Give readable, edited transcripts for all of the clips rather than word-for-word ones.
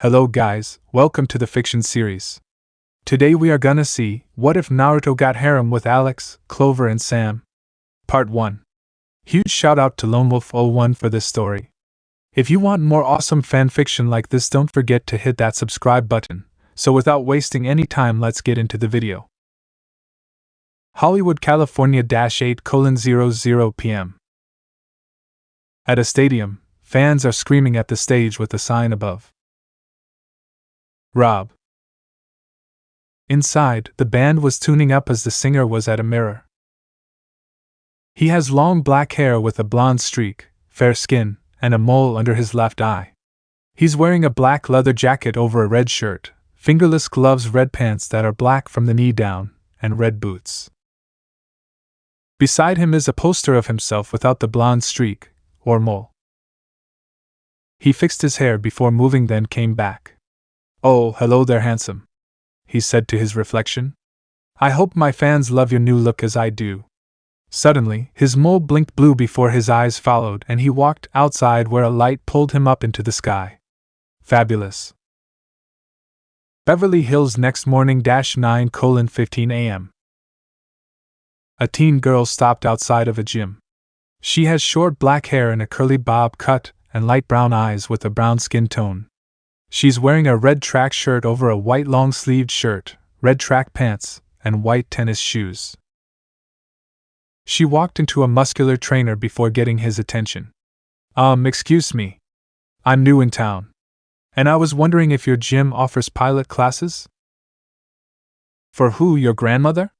Hello guys, welcome to the fiction series. Today we are gonna see, what if Naruto got harem with Alex, Clover and Sam? Part 1. Huge shout out to LoneWolf01 for this story. If you want more awesome fanfiction like this, don't forget to hit that subscribe button. So without wasting any time, let's get into the video. Hollywood, California 8:00 p.m. At a stadium, fans are screaming at the stage with a sign above. Rob. Inside, the band was tuning up as the singer was at a mirror. He has long black hair with a blonde streak, fair skin, and a mole under his left eye. He's wearing a black leather jacket over a red shirt, fingerless gloves, red pants that are black from the knee down, and red boots. Beside him is a poster of himself without the blonde streak, or mole. He fixed his hair before moving, then came back. "Oh, hello there, handsome," he said to his reflection. "I hope my fans love your new look as I do." Suddenly, his mole blinked blue before his eyes followed, and he walked outside where a light pulled him up into the sky. Fabulous. Beverly Hills, next morning 9:15 a.m. A teen girl stopped outside of a gym. She has short black hair and a curly bob cut, and light brown eyes with a brown skin tone. She's wearing a red track shirt over a white long-sleeved shirt, red track pants, and white tennis shoes. She walked into a muscular trainer before getting his attention. Excuse me. I'm new in town. And I was wondering if your gym offers pilot classes?" "For who, your grandmother?"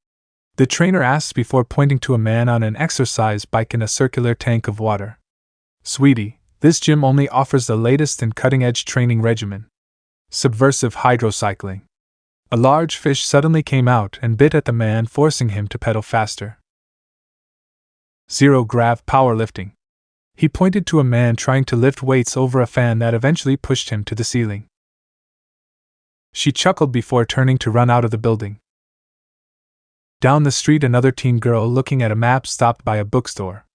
the trainer asked before pointing to a man on an exercise bike in a circular tank of water. "Sweetie, this gym only offers the latest and cutting-edge training regimen. Subversive hydrocycling." A large fish suddenly came out and bit at the man, forcing him to pedal faster. Zero-grav powerlifting. He pointed to a man trying to lift weights over a fan that eventually pushed him to the ceiling. She chuckled before turning to run out of the building. Down the street, another teen girl looking at a map stopped by a bookstore.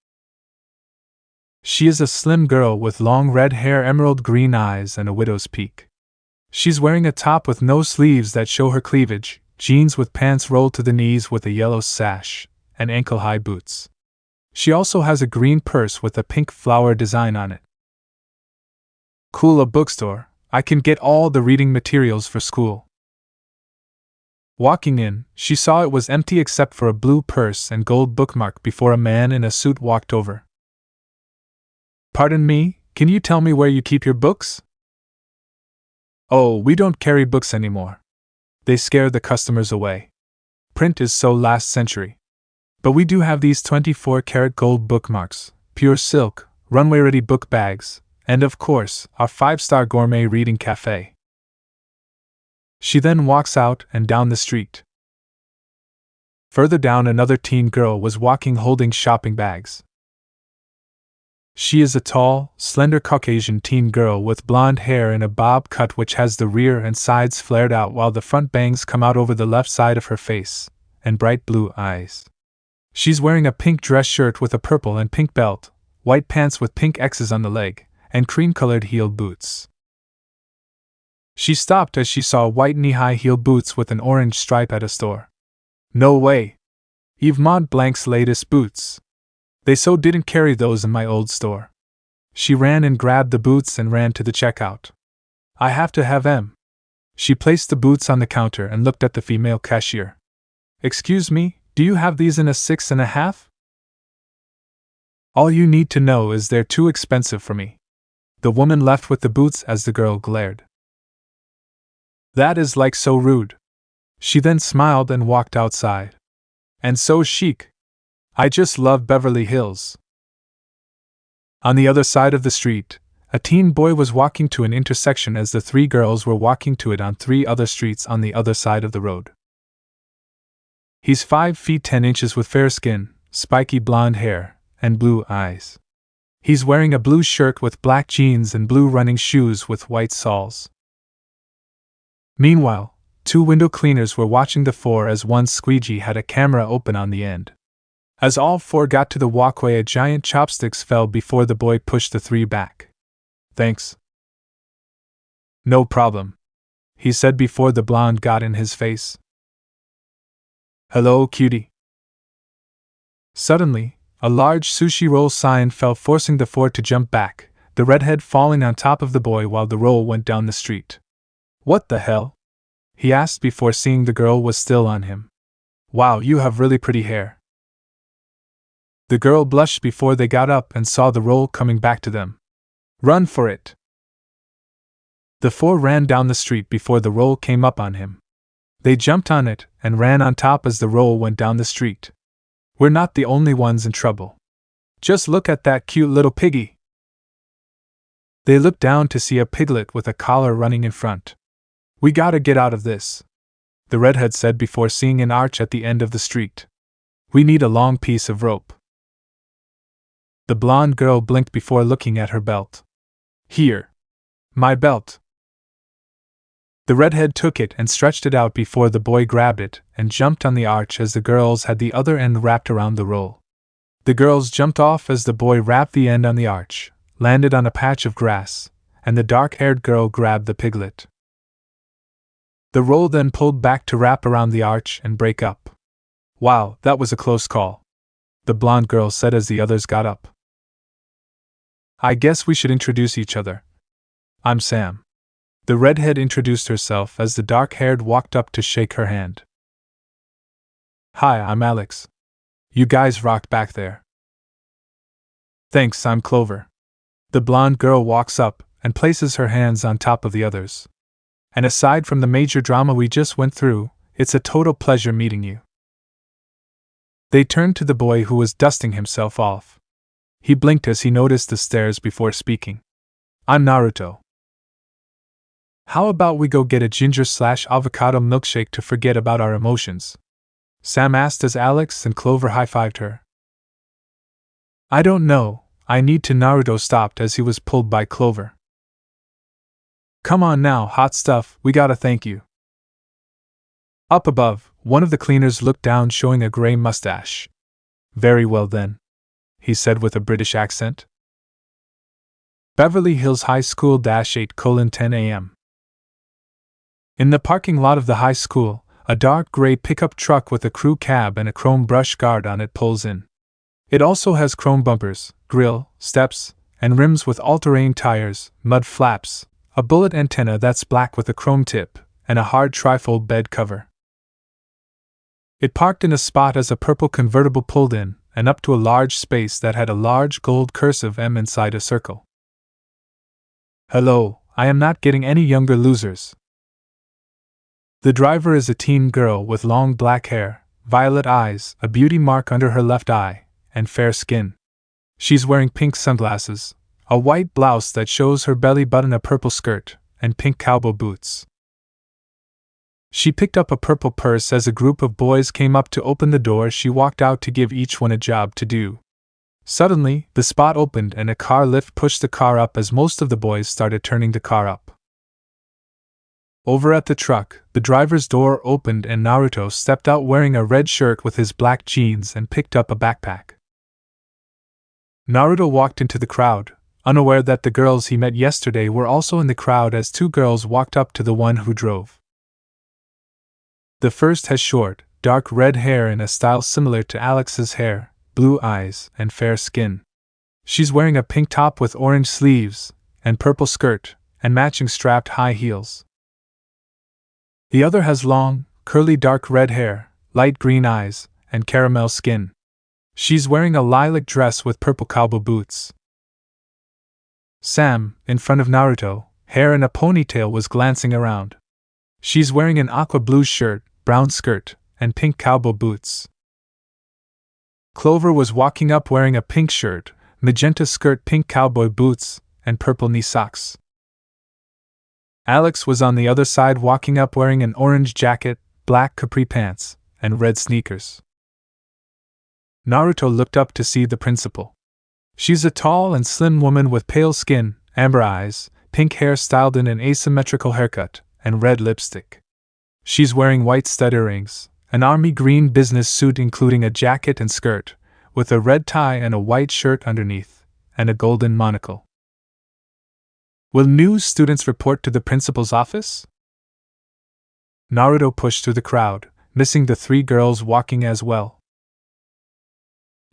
She is a slim girl with long red hair, emerald green eyes, and a widow's peak. She's wearing a top with no sleeves that show her cleavage, jeans with pants rolled to the knees with a yellow sash, and ankle-high boots. She also has a green purse with a pink flower design on it. "Cool, a bookstore. I can get all the reading materials for school." Walking in, she saw it was empty except for a blue purse and gold bookmark before a man in a suit walked over. "Pardon me, can you tell me where you keep your books?" "Oh, we don't carry books anymore. They scare the customers away. Print is so last century. But we do have these 24-karat gold bookmarks, pure silk, runway-ready book bags, and of course, our 5-star gourmet reading cafe." She then walks out and down the street. Further down, another teen girl was walking holding shopping bags. She is a tall, slender Caucasian teen girl with blonde hair in a bob cut which has the rear and sides flared out while the front bangs come out over the left side of her face, and bright blue eyes. She's wearing a pink dress shirt with a purple and pink belt, white pants with pink X's on the leg, and cream-colored heel boots. She stopped as she saw white knee-high heel boots with an orange stripe at a store. "No way! Yves Mont Blanc's latest boots. They so didn't carry those in my old store." She ran and grabbed the boots and ran to the checkout. "I have to have them." She placed the boots on the counter and looked at the female cashier. "Excuse me, do you have these in a 6.5? "All you need to know is they're too expensive for me." The woman left with the boots as the girl glared. "That is like so rude." She then smiled and walked outside. "And so chic. I just love Beverly Hills." On the other side of the street, a teen boy was walking to an intersection as the three girls were walking to it on 3 other streets on the other side of the road. He's 5 feet 10 inches with fair skin, spiky blonde hair, and blue eyes. He's wearing a blue shirt with black jeans and blue running shoes with white soles. Meanwhile, 2 window cleaners were watching the 4 as one squeegee had a camera open on the end. As all 4 got to the walkway, a giant chopsticks fell before the boy pushed the 3 back. "Thanks." No problem, he said before the blonde got in his face. Hello, cutie. Suddenly, a large sushi roll sign fell, forcing the four to jump back, the redhead falling on top of the boy while the roll went down the street. What the hell? He asked before seeing the girl was still on him. Wow, you have really pretty hair. The girl blushed before they got up and saw the roll coming back to them. Run for it! The four ran down the street before the roll came up on him. They jumped on it and ran on top as the roll went down the street. We're not the only ones in trouble. Just look at that cute little piggy. They looked down to see a piglet with a collar running in front. We gotta get out of this, the redhead said before seeing an arch at the end of the street. We need a long piece of rope. The blonde girl blinked before looking at her belt. Here. My belt. The redhead took it and stretched it out before the boy grabbed it and jumped on the arch as the girls had the other end wrapped around the roll. The girls jumped off as the boy wrapped the end on the arch, landed on a patch of grass, and the dark-haired girl grabbed the piglet. The roll then pulled back to wrap around the arch and break up. Wow, that was a close call, the blonde girl said as the others got up. I guess we should introduce each other. I'm Sam. The redhead introduced herself as the dark-haired walked up to shake her hand. Hi, I'm Alex. You guys rocked back there. Thanks, I'm Clover. The blonde girl walks up and places her hands on top of the others. And aside from the major drama we just went through, it's a total pleasure meeting you. They turned to the boy who was dusting himself off. He blinked as he noticed the stares before speaking. I'm Naruto. How about we go get a ginger/avocado milkshake to forget about our emotions? Sam asked as Alex and Clover high-fived her. I don't know, I need to. Naruto stopped as he was pulled by Clover. Come on now, hot stuff, we gotta thank you. Up above, one of the cleaners looked down showing a gray mustache. Very well then, he said with a British accent. Beverly Hills High School 8:10 a.m. In the parking lot of the high school, a dark gray pickup truck with a crew cab and a chrome brush guard on it pulls in. It also has chrome bumpers, grille, steps, and rims with all-terrain tires, mud flaps, a bullet antenna that's black with a chrome tip, and a hard trifold bed cover. It parked in a spot as a purple convertible pulled in, and up to a large space that had a large gold cursive M inside a circle. Hello, I am not getting any younger, losers. The driver is a teen girl with long black hair, violet eyes, a beauty mark under her left eye, and fair skin. She's wearing pink sunglasses, a white blouse that shows her belly button, a purple skirt, and pink cowboy boots. She picked up a purple purse as a group of boys came up to open the door. She walked out to give each one a job to do. Suddenly, the spot opened and a car lift pushed the car up as most of the boys started turning the car up. Over at the truck, the driver's door opened and Naruto stepped out wearing a red shirt with his black jeans and picked up a backpack. Naruto walked into the crowd, unaware that the girls he met yesterday were also in the crowd as two girls walked up to the one who drove. The first has short, dark red hair in a style similar to Alex's hair, blue eyes, and fair skin. She's wearing a pink top with orange sleeves, and purple skirt, and matching strapped high heels. The other has long, curly dark red hair, light green eyes, and caramel skin. She's wearing a lilac dress with purple cowboy boots. Sam, in front of Naruto, hair in a ponytail, was glancing around. She's wearing an aqua blue shirt, brown skirt, and pink cowboy boots. Clover was walking up wearing a pink shirt, magenta skirt, pink cowboy boots, and purple knee socks. Alex was on the other side walking up wearing an orange jacket, black capri pants, and red sneakers. Naruto looked up to see the principal. She's a tall and slim woman with pale skin, amber eyes, pink hair styled in an asymmetrical haircut, and red lipstick. She's wearing white stud earrings, an army green business suit including a jacket and skirt, with a red tie and a white shirt underneath, and a golden monocle. Will new students report to the principal's office? Naruto pushed through the crowd, missing the 3 girls walking as well.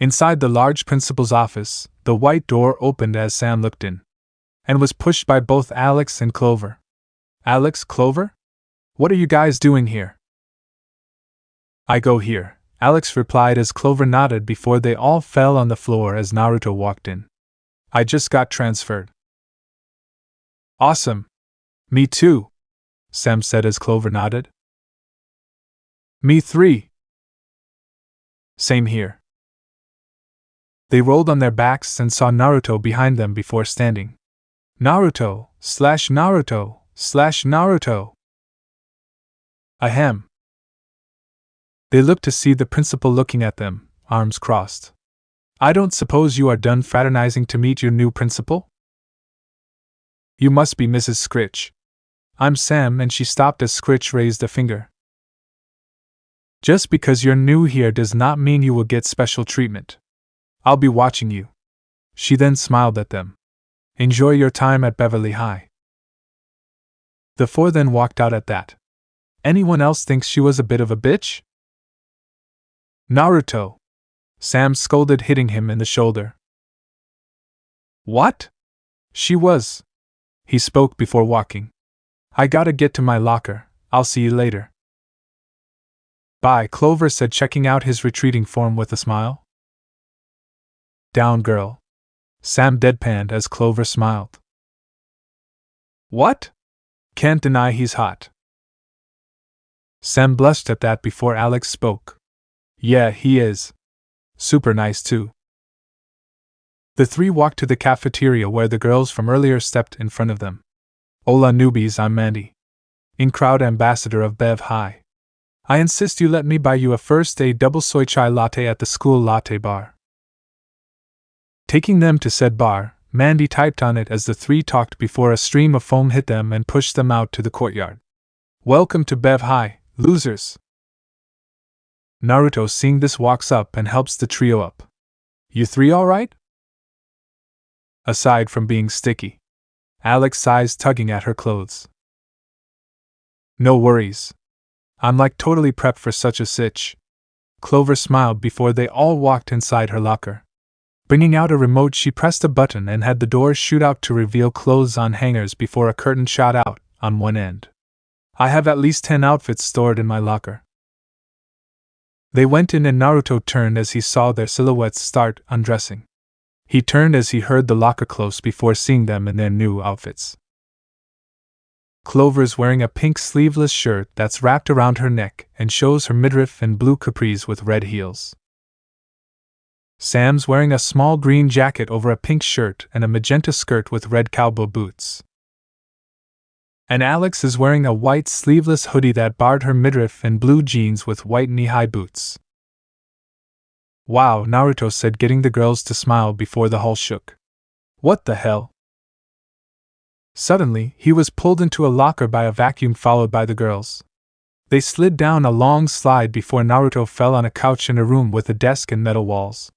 Inside the large principal's office, the white door opened as Sam looked in, and was pushed by both Alex and Clover. Alex, Clover? What are you guys doing here? I go here, Alex replied as Clover nodded before they all fell on the floor as Naruto walked in. I just got transferred. Awesome. Me too, Sam said as Clover nodded. Me 3. Same here. They rolled on their backs and saw Naruto behind them before standing. Naruto/Naruto/Naruto. Ahem. They looked to see the principal looking at them, arms crossed. I don't suppose you are done fraternizing to meet your new principal? You must be Mrs. Scritch. I'm Sam, and she stopped as Scritch raised a finger. Just because you're new here does not mean you will get special treatment. I'll be watching you. She then smiled at them. Enjoy your time at Beverly High. The 4 then walked out at that. Anyone else thinks she was a bit of a bitch? Naruto! Sam scolded, hitting him in the shoulder. What? She was. He spoke before walking. I gotta get to my locker, I'll see you later. Bye, Clover said, checking out his retreating form with a smile. Down, girl. Sam deadpanned as Clover smiled. What? Can't deny he's hot. Sam blushed at that before Alex spoke. Yeah, he is. Super nice too. The 3 walked to the cafeteria where the girls from earlier stepped in front of them. Hola newbies, I'm Mandy. In-crowd ambassador of Bev High. I insist you let me buy you a first aid double soy chai latte at the school latte bar. Taking them to said bar, Mandy typed on it as the 3 talked before a stream of foam hit them and pushed them out to the courtyard. Welcome to Bev High, losers! Naruto, seeing this, walks up and helps the trio up. You 3 alright? Aside from being sticky. Alex sighs, tugging at her clothes. No worries. I'm like totally prepped for such a sitch. Clover smiled before they all walked inside her locker. Bringing out a remote, she pressed a button and had the door shoot out to reveal clothes on hangers before a curtain shot out on one end. I have at least 10 outfits stored in my locker. They went in and Naruto turned as he saw their silhouettes start undressing. He turned as he heard the locker close before seeing them in their new outfits. Clover's wearing a pink sleeveless shirt that's wrapped around her neck and shows her midriff and blue capris with red heels. Sam's wearing a small green jacket over a pink shirt and a magenta skirt with red cowboy boots. And Alex is wearing a white sleeveless hoodie that barred her midriff and blue jeans with white knee-high boots. Wow, Naruto said, getting the girls to smile before the hall shook. What the hell? Suddenly, he was pulled into a locker by a vacuum followed by the girls. They slid down a long slide before Naruto fell on a couch in a room with a desk and metal walls.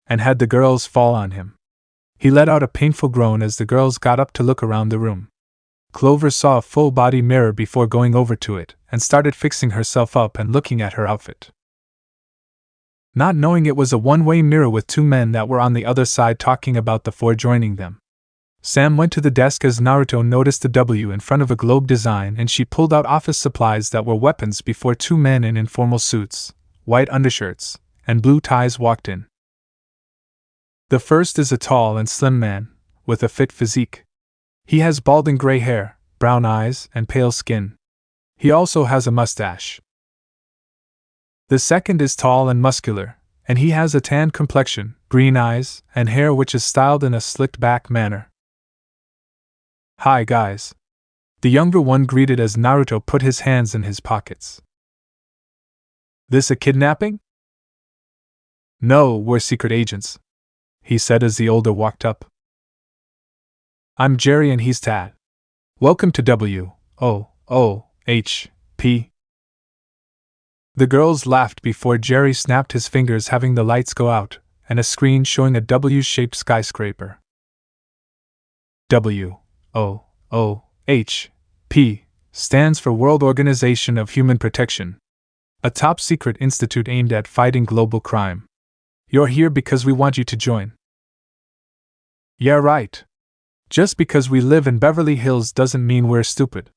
And had the girls fall on him. He let out a painful groan as the girls got up to look around the room. Clover saw a full-body mirror before going over to it and started fixing herself up and looking at her outfit. Not knowing it was a one-way mirror with 2 men that were on the other side talking about the 4 joining them. Sam went to the desk as Naruto noticed a W in front of a globe design, and she pulled out office supplies that were weapons before 2 men in informal suits, white undershirts, and blue ties walked in. The first is a tall and slim man, with a fit physique. He has balding gray hair, brown eyes, and pale skin. He also has a mustache. The second is tall and muscular, and he has a tan complexion, green eyes, and hair which is styled in a slicked-back manner. Hi guys. The younger one greeted as Naruto put his hands in his pockets. This a kidnapping? No, we're secret agents, he said as the older walked up. I'm Jerry and he's Tad. Welcome to WOOHP. The girls laughed before Jerry snapped his fingers, having the lights go out, and a screen showing a W-shaped skyscraper. WOOHP stands for World Organization of Human Protection, a top-secret institute aimed at fighting global crime. You're here because we want you to join. Yeah, right. Just because we live in Beverly Hills doesn't mean we're stupid,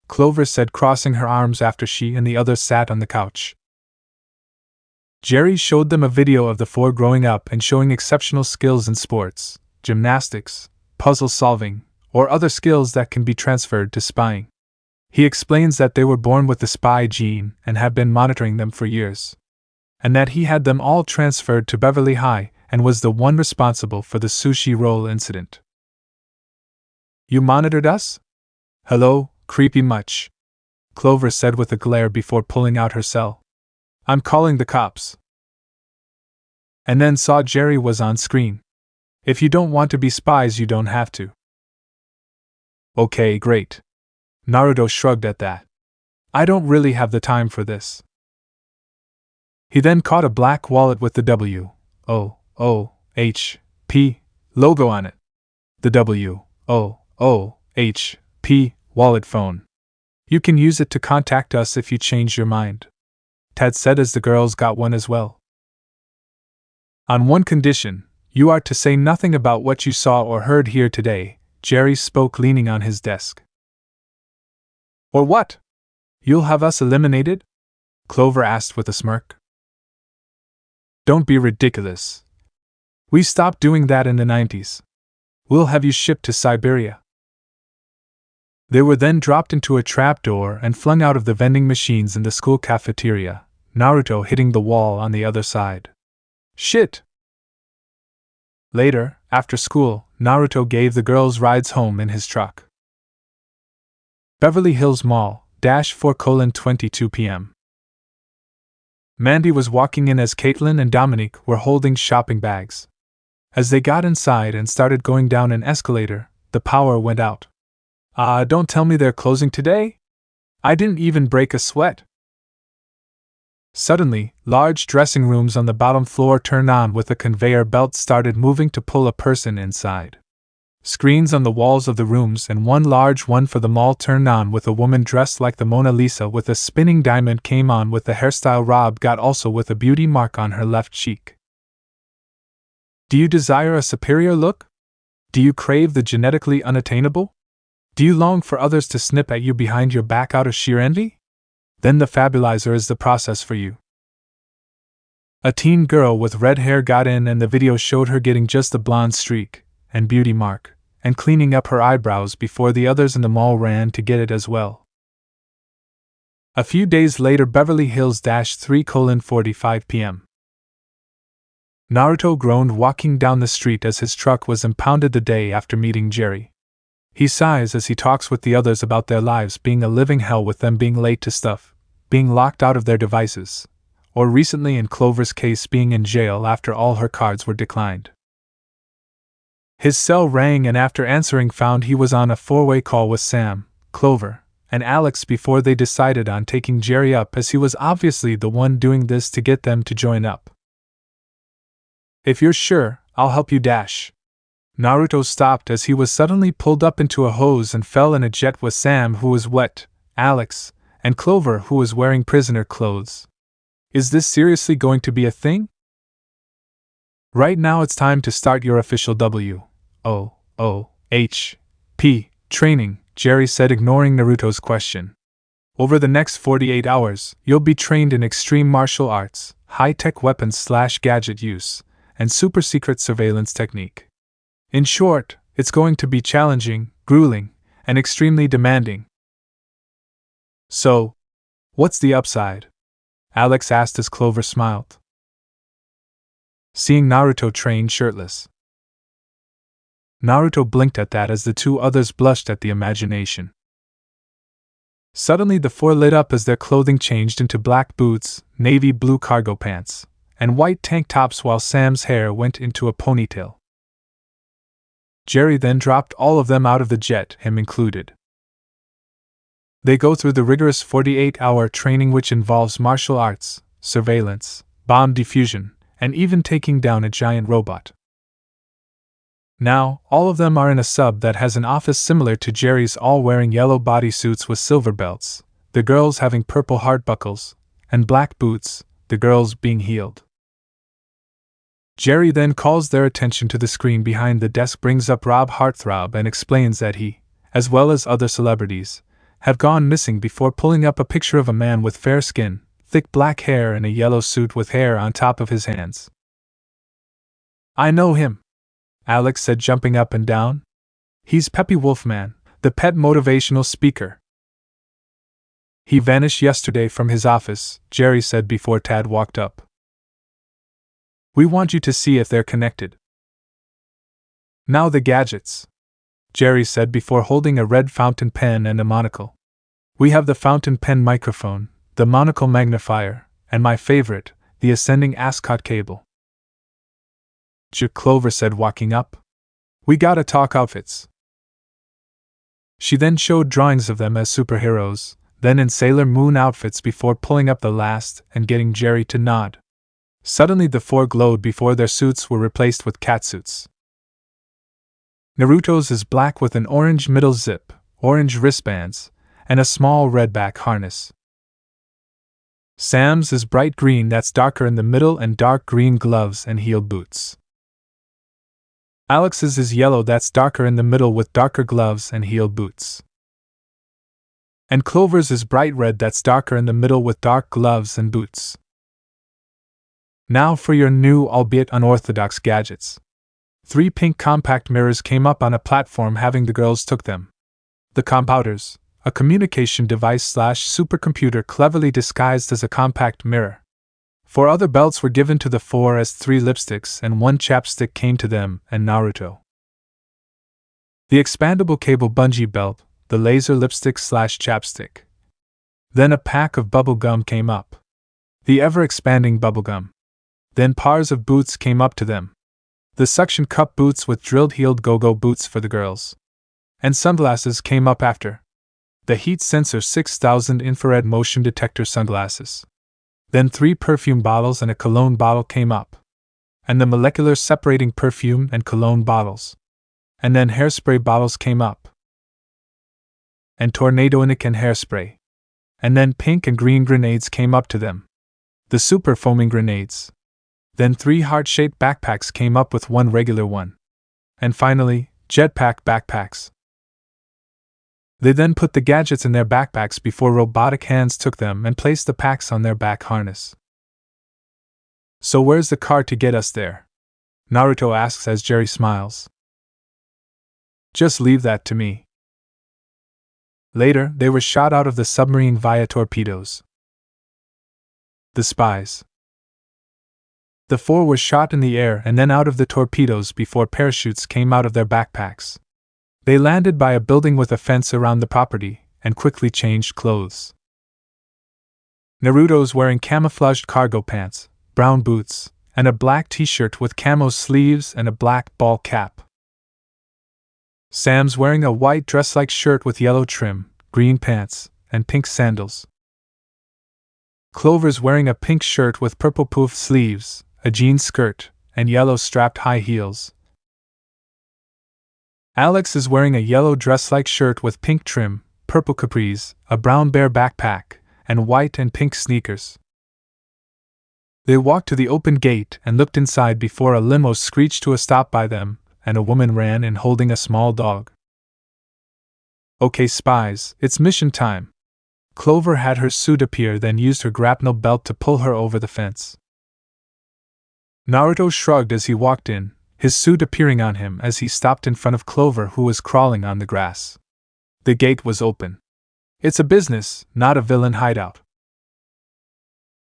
Clover said, crossing her arms after she and the others sat on the couch. Jerry showed them a video of the four growing up and showing exceptional skills in sports, gymnastics, puzzle solving, or other skills that can be transferred to spying. He explains that they were born with the spy gene and have been monitoring them for years, and that he had them all transferred to Beverly High and was the one responsible for the sushi roll incident. You monitored us? Hello, creepy much? Clover said with a glare before pulling out her cell. I'm calling the cops. And then saw Jerry was on screen. If you don't want to be spies, you don't have to. Okay, great. Naruto shrugged at that. I don't really have the time for this. He then caught a black wallet with the WOOHP logo on it. The WOOHP wallet phone. You can use it to contact us if you change your mind, Tad said as the girls got one as well. On one condition, you are to say nothing about what you saw or heard here today, Jerry spoke, leaning on his desk. Or what? You'll have us eliminated? Clover asked with a smirk. Don't be ridiculous. We stopped doing that in the 90s. We'll have you shipped to Siberia. They were then dropped into a trapdoor and flung out of the vending machines in the school cafeteria, Naruto hitting the wall on the other side. Shit! Later, after school, Naruto gave the girls rides home in his truck. Beverly Hills Mall, 4:22 p.m. Mandy was walking in as Caitlin and Dominique were holding shopping bags. As they got inside and started going down an escalator, the power went out. Don't tell me they're closing today? I didn't even break a sweat. Suddenly, large dressing rooms on the bottom floor turned on with a conveyor belt started moving to pull a person inside. Screens on the walls of the rooms and one large one for the mall turned on with a woman dressed like the Mona Lisa with a spinning diamond came on with the hairstyle Rob got, also with a beauty mark on her left cheek. Do you desire a superior look? Do you crave the genetically unattainable? Do you long for others to snip at you behind your back out of sheer envy? Then the Fabulizer is the process for you. A teen girl with red hair got in and the video showed her getting just a blonde streak and beauty mark and cleaning up her eyebrows before the others in the mall ran to get it as well. A few days later, Beverly Hills 3:45 p.m. Naruto groaned walking down the street as his truck was impounded the day after meeting Jerry. He sighs as he talks with the others about their lives being a living hell, with them being late to stuff, being locked out of their devices, or recently in Clover's case being in jail after all her cards were declined. His cell rang and after answering found he was on a four-way call with Sam, Clover, and Alex before they decided on taking Jerry up, as he was obviously the one doing this to get them to join up. If you're sure, I'll help you dash. Naruto stopped as he was suddenly pulled up into a hose and fell in a jet with Sam, who was wet, Alex, and Clover, who was wearing prisoner clothes. Is this seriously going to be a thing? Right now it's time to start your official WOOHP training, Jerry said, ignoring Naruto's question. Over the next 48 hours, you'll be trained in extreme martial arts, high-tech weapons/gadget use, and super-secret surveillance technique. In short, it's going to be challenging, grueling, and extremely demanding. So, what's the upside? Alex asked as Clover smiled, seeing Naruto train shirtless. Naruto blinked at that as the two others blushed at the imagination. Suddenly the four lit up as their clothing changed into black boots, navy blue cargo pants, and white tank tops, while Sam's hair went into a ponytail. Jerry then dropped all of them out of the jet, him included. They go through the rigorous 48-hour training which involves martial arts, surveillance, bomb diffusion, and even taking down a giant robot. Now, all of them are in a sub that has an office similar to Jerry's, all wearing yellow bodysuits with silver belts, the girls having purple heart buckles, and black boots, the girls being heeled. Jerry then calls their attention to the screen behind the desk, brings up Rob Heartthrob, and explains that he, as well as other celebrities, have gone missing before pulling up a picture of a man with fair skin, thick black hair, and a yellow suit with hair on top of his hands. "I know him," Alex said, jumping up and down. "He's Peppy Wolfman, the pet motivational speaker." "He vanished yesterday from his office," Jerry said before Tad walked up. "We want you to see if they're connected." "Now the gadgets," Jerry said before holding a red fountain pen and a monocle. "We have the fountain pen microphone, the monocle magnifier, and my favorite, the ascending ascot cable." Clover said, walking up. "We gotta talk outfits." She then showed drawings of them as superheroes, then in Sailor Moon outfits, before pulling up the last and getting Jerry to nod. Suddenly the four glowed before their suits were replaced with catsuits. Naruto's is black with an orange middle zip, orange wristbands, and a small red back harness. Sam's is bright green that's darker in the middle and dark green gloves and heel boots. Alex's is yellow that's darker in the middle with darker gloves and heel boots. And Clover's is bright red that's darker in the middle with dark gloves and boots. Now for your new, albeit unorthodox, gadgets. 3 pink compact mirrors came up on a platform, having the girls took them. The compounders, a communication device / supercomputer cleverly disguised as a compact mirror. 4 other belts were given to the 4 as 3 lipsticks, and 1 chapstick came to them and Naruto. The expandable cable bungee belt, the laser lipstick / chapstick. Then a pack of bubble gum came up. The ever-expanding bubble gum. Then pairs of boots came up to them. The suction cup boots with drilled-heeled go-go boots for the girls. And sunglasses came up after. The heat sensor 6000 infrared motion detector sunglasses. Then 3 perfume bottles and a cologne bottle came up. And the molecular separating perfume and cologne bottles. And then hairspray bottles came up. And tornadoinic and hairspray. And then pink and green grenades came up to them. The super foaming grenades. Then 3 heart-shaped backpacks came up with 1 regular one. And finally, jetpack backpacks. They then put the gadgets in their backpacks before robotic hands took them and placed the packs on their back harness. "So where's the car to get us there?" Naruto asks as Jerry smiles. "Just leave that to me." Later, they were shot out of the submarine via torpedoes. The Spies. The 4 were shot in the air and then out of the torpedoes before parachutes came out of their backpacks. They landed by a building with a fence around the property, and quickly changed clothes. Naruto's wearing camouflaged cargo pants, brown boots, and a black t-shirt with camo sleeves and a black ball cap. Sam's wearing a white dress-like shirt with yellow trim, green pants, and pink sandals. Clover's wearing a pink shirt with purple poof sleeves, a jean skirt, and yellow strapped high heels. Alex is wearing a yellow dress-like shirt with pink trim, purple capris, a brown bear backpack, and white and pink sneakers. They walked to the open gate and looked inside before a limo screeched to a stop by them, and a woman ran in holding a small dog. "Okay, Spies, it's mission time." Clover had her suit appear, then used her grapnel belt to pull her over the fence. Naruto shrugged as he walked in, his suit appearing on him as he stopped in front of Clover, who was crawling on the grass. The gate was open. "It's a business, not a villain hideout.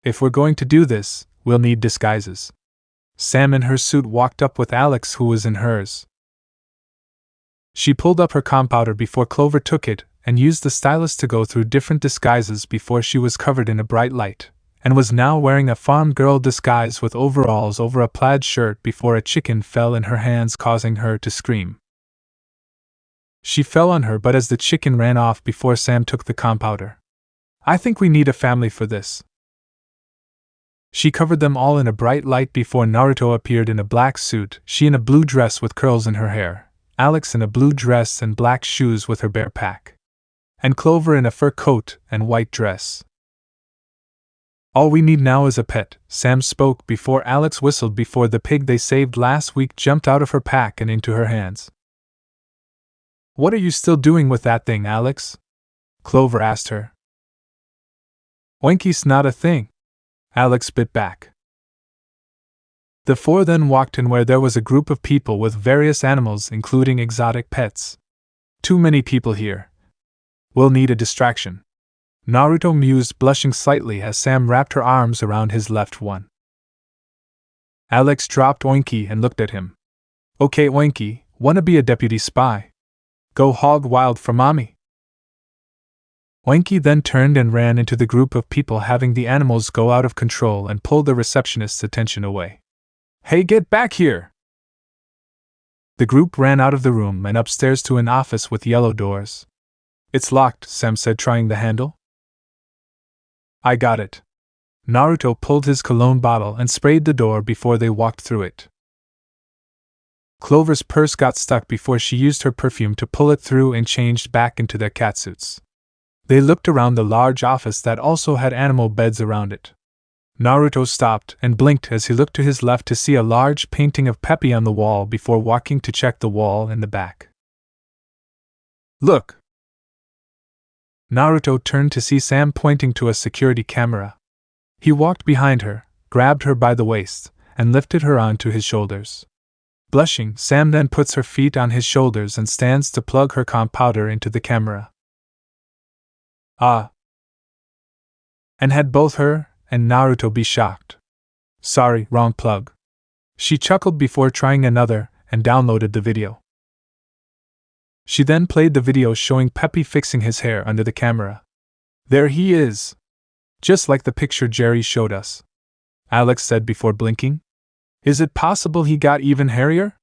If we're going to do this, we'll need disguises." Sam in her suit walked up with Alex, who was in hers. She pulled up her compounder before Clover took it, and used the stylus to go through different disguises before she was covered in a bright light, and was now wearing a farm girl disguise with overalls over a plaid shirt before a chicken fell in her hands, causing her to scream. She fell on her, but as the chicken ran off before Sam took the compounder. "I think we need a family for this." She covered them all in a bright light before Naruto appeared in a black suit, she in a blue dress with curls in her hair, Alex in a blue dress and black shoes with her bear pack, and Clover in a fur coat and white dress. All we need now is a pet, Sam spoke before Alex whistled before the pig they saved last week jumped out of her pack and into her hands. What are you still doing with that thing, Alex? Clover asked her. Oinky's not a thing, Alex bit back. The four then walked in where there was a group of people with various animals including exotic pets. Too many people here. We'll need a distraction. Naruto mused, blushing slightly as Sam wrapped her arms around his left one. Alex dropped Oinky and looked at him. Okay, Oinky, wanna be a deputy spy? Go hog wild for mommy. Oinky then turned and ran into the group of people, having the animals go out of control and pulled the receptionist's attention away. Hey, get back here! The group ran out of the room and upstairs to an office with yellow doors. It's locked, Sam said, trying the handle. I got it. Naruto pulled his cologne bottle and sprayed the door before they walked through it. Clover's purse got stuck before she used her perfume to pull it through and changed back into their catsuits. They looked around the large office that also had animal beds around it. Naruto stopped and blinked as he looked to his left to see a large painting of Peppy on the wall before walking to check the wall in the back. Look! Naruto turned to see Sam pointing to a security camera. He walked behind her, grabbed her by the waist, and lifted her onto his shoulders. Blushing, Sam then puts her feet on his shoulders and stands to plug her calm powder into the camera. Ah! And had both her and Naruto be shocked. Sorry, wrong plug. She chuckled before trying another and downloaded the video. She then played the video showing Peppy fixing his hair under the camera. There he is! Just like the picture Jerry showed us, Alex said before blinking. Is it possible he got even hairier?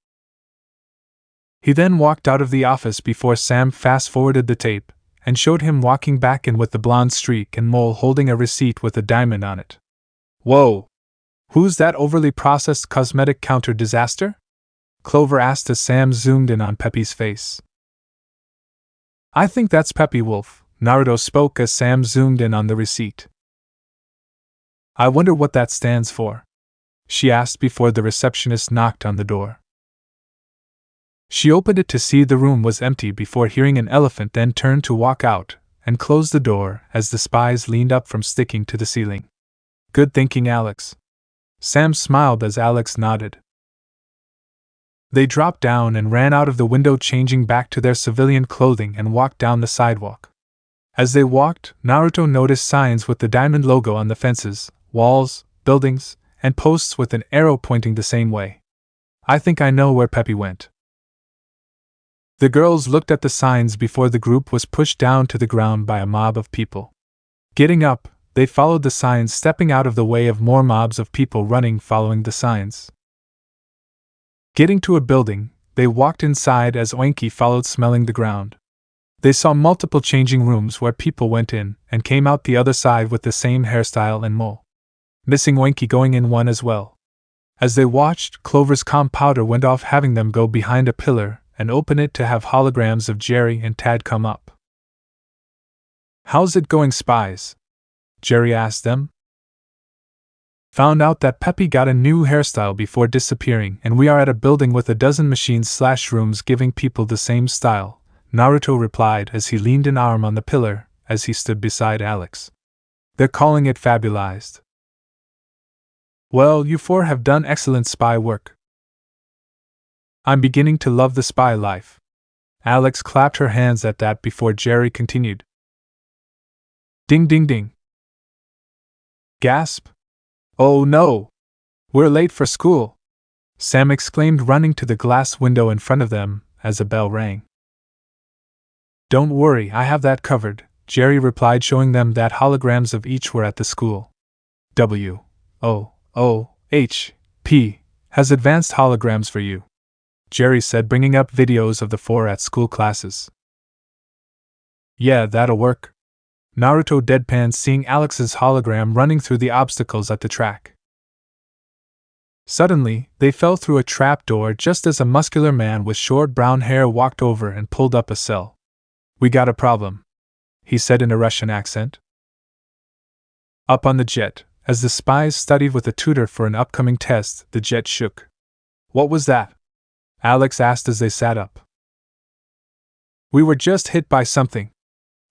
He then walked out of the office before Sam fast-forwarded the tape and showed him walking back in with the blonde streak and mole holding a receipt with a diamond on it. Whoa! Who's that overly processed cosmetic counter disaster? Clover asked as Sam zoomed in on Peppy's face. I think that's Peppy Wolf, Naruto spoke as Sam zoomed in on the receipt. I wonder what that stands for, she asked before the receptionist knocked on the door. She opened it to see the room was empty before hearing an elephant, then turned to walk out and closed the door as the spies leaned up from sticking to the ceiling. Good thinking, Alex. Sam smiled as Alex nodded. They dropped down and ran out of the window, changing back to their civilian clothing and walked down the sidewalk. As they walked, Naruto noticed signs with the diamond logo on the fences, walls, buildings, and posts with an arrow pointing the same way. I think I know where Peppy went. The girls looked at the signs before the group was pushed down to the ground by a mob of people. Getting up, they followed the signs, stepping out of the way of more mobs of people running following the signs. Getting to a building, they walked inside as Oinky followed, smelling the ground. They saw multiple changing rooms where people went in and came out the other side with the same hairstyle and mole. Missing Oinky going in one as well. As they watched, Clover's calm powder went off, having them go behind a pillar and open it to have holograms of Jerry and Tad come up. How's it going, Spies? Jerry asked them. Found out that Peppy got a new hairstyle before disappearing, and we are at a building with a dozen machines/rooms giving people the same style, Naruto replied as he leaned an arm on the pillar as he stood beside Alex. They're calling it Fabulized. Well, you four have done excellent spy work. I'm beginning to love the spy life. Alex clapped her hands at that before Jerry continued. Ding ding ding. Gasp. Oh no! We're late for school! Sam exclaimed, running to the glass window in front of them as a bell rang. Don't worry, I have that covered, Jerry replied, showing them that holograms of each were at the school. WOOHP has advanced holograms for you, Jerry said, bringing up videos of the four at school classes. Yeah, that'll work. Naruto deadpanned, seeing Alex's hologram running through the obstacles at the track. Suddenly, they fell through a trapdoor just as a muscular man with short brown hair walked over and pulled up a cell. "We got a problem," he said in a Russian accent. Up on the jet, as the spies studied with a tutor for an upcoming test, the jet shook. "What was that?" Alex asked as they sat up. "We were just hit by something,"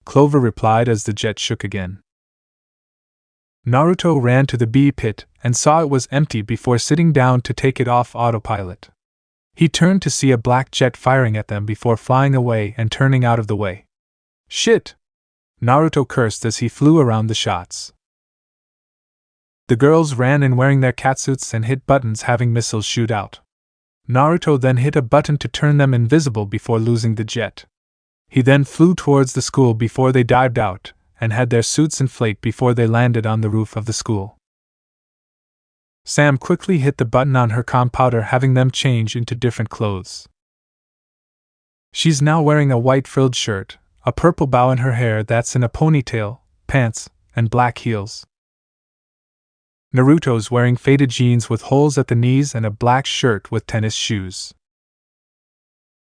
Clover replied as the jet shook again. Naruto ran to the bee pit and saw it was empty before sitting down to take it off autopilot. He turned to see a black jet firing at them before flying away and turning out of the way. "Shit!" Naruto cursed as he flew around the shots. The girls ran in wearing their catsuits and hit buttons having missiles shoot out. Naruto then hit a button to turn them invisible before losing the jet. He then flew towards the school before they dived out, and had their suits inflate before they landed on the roof of the school. Sam quickly hit the button on her compounder, having them change into different clothes. She's now wearing a white frilled shirt, a purple bow in her hair that's in a ponytail, pants, and black heels. Naruto's wearing faded jeans with holes at the knees and a black shirt with tennis shoes.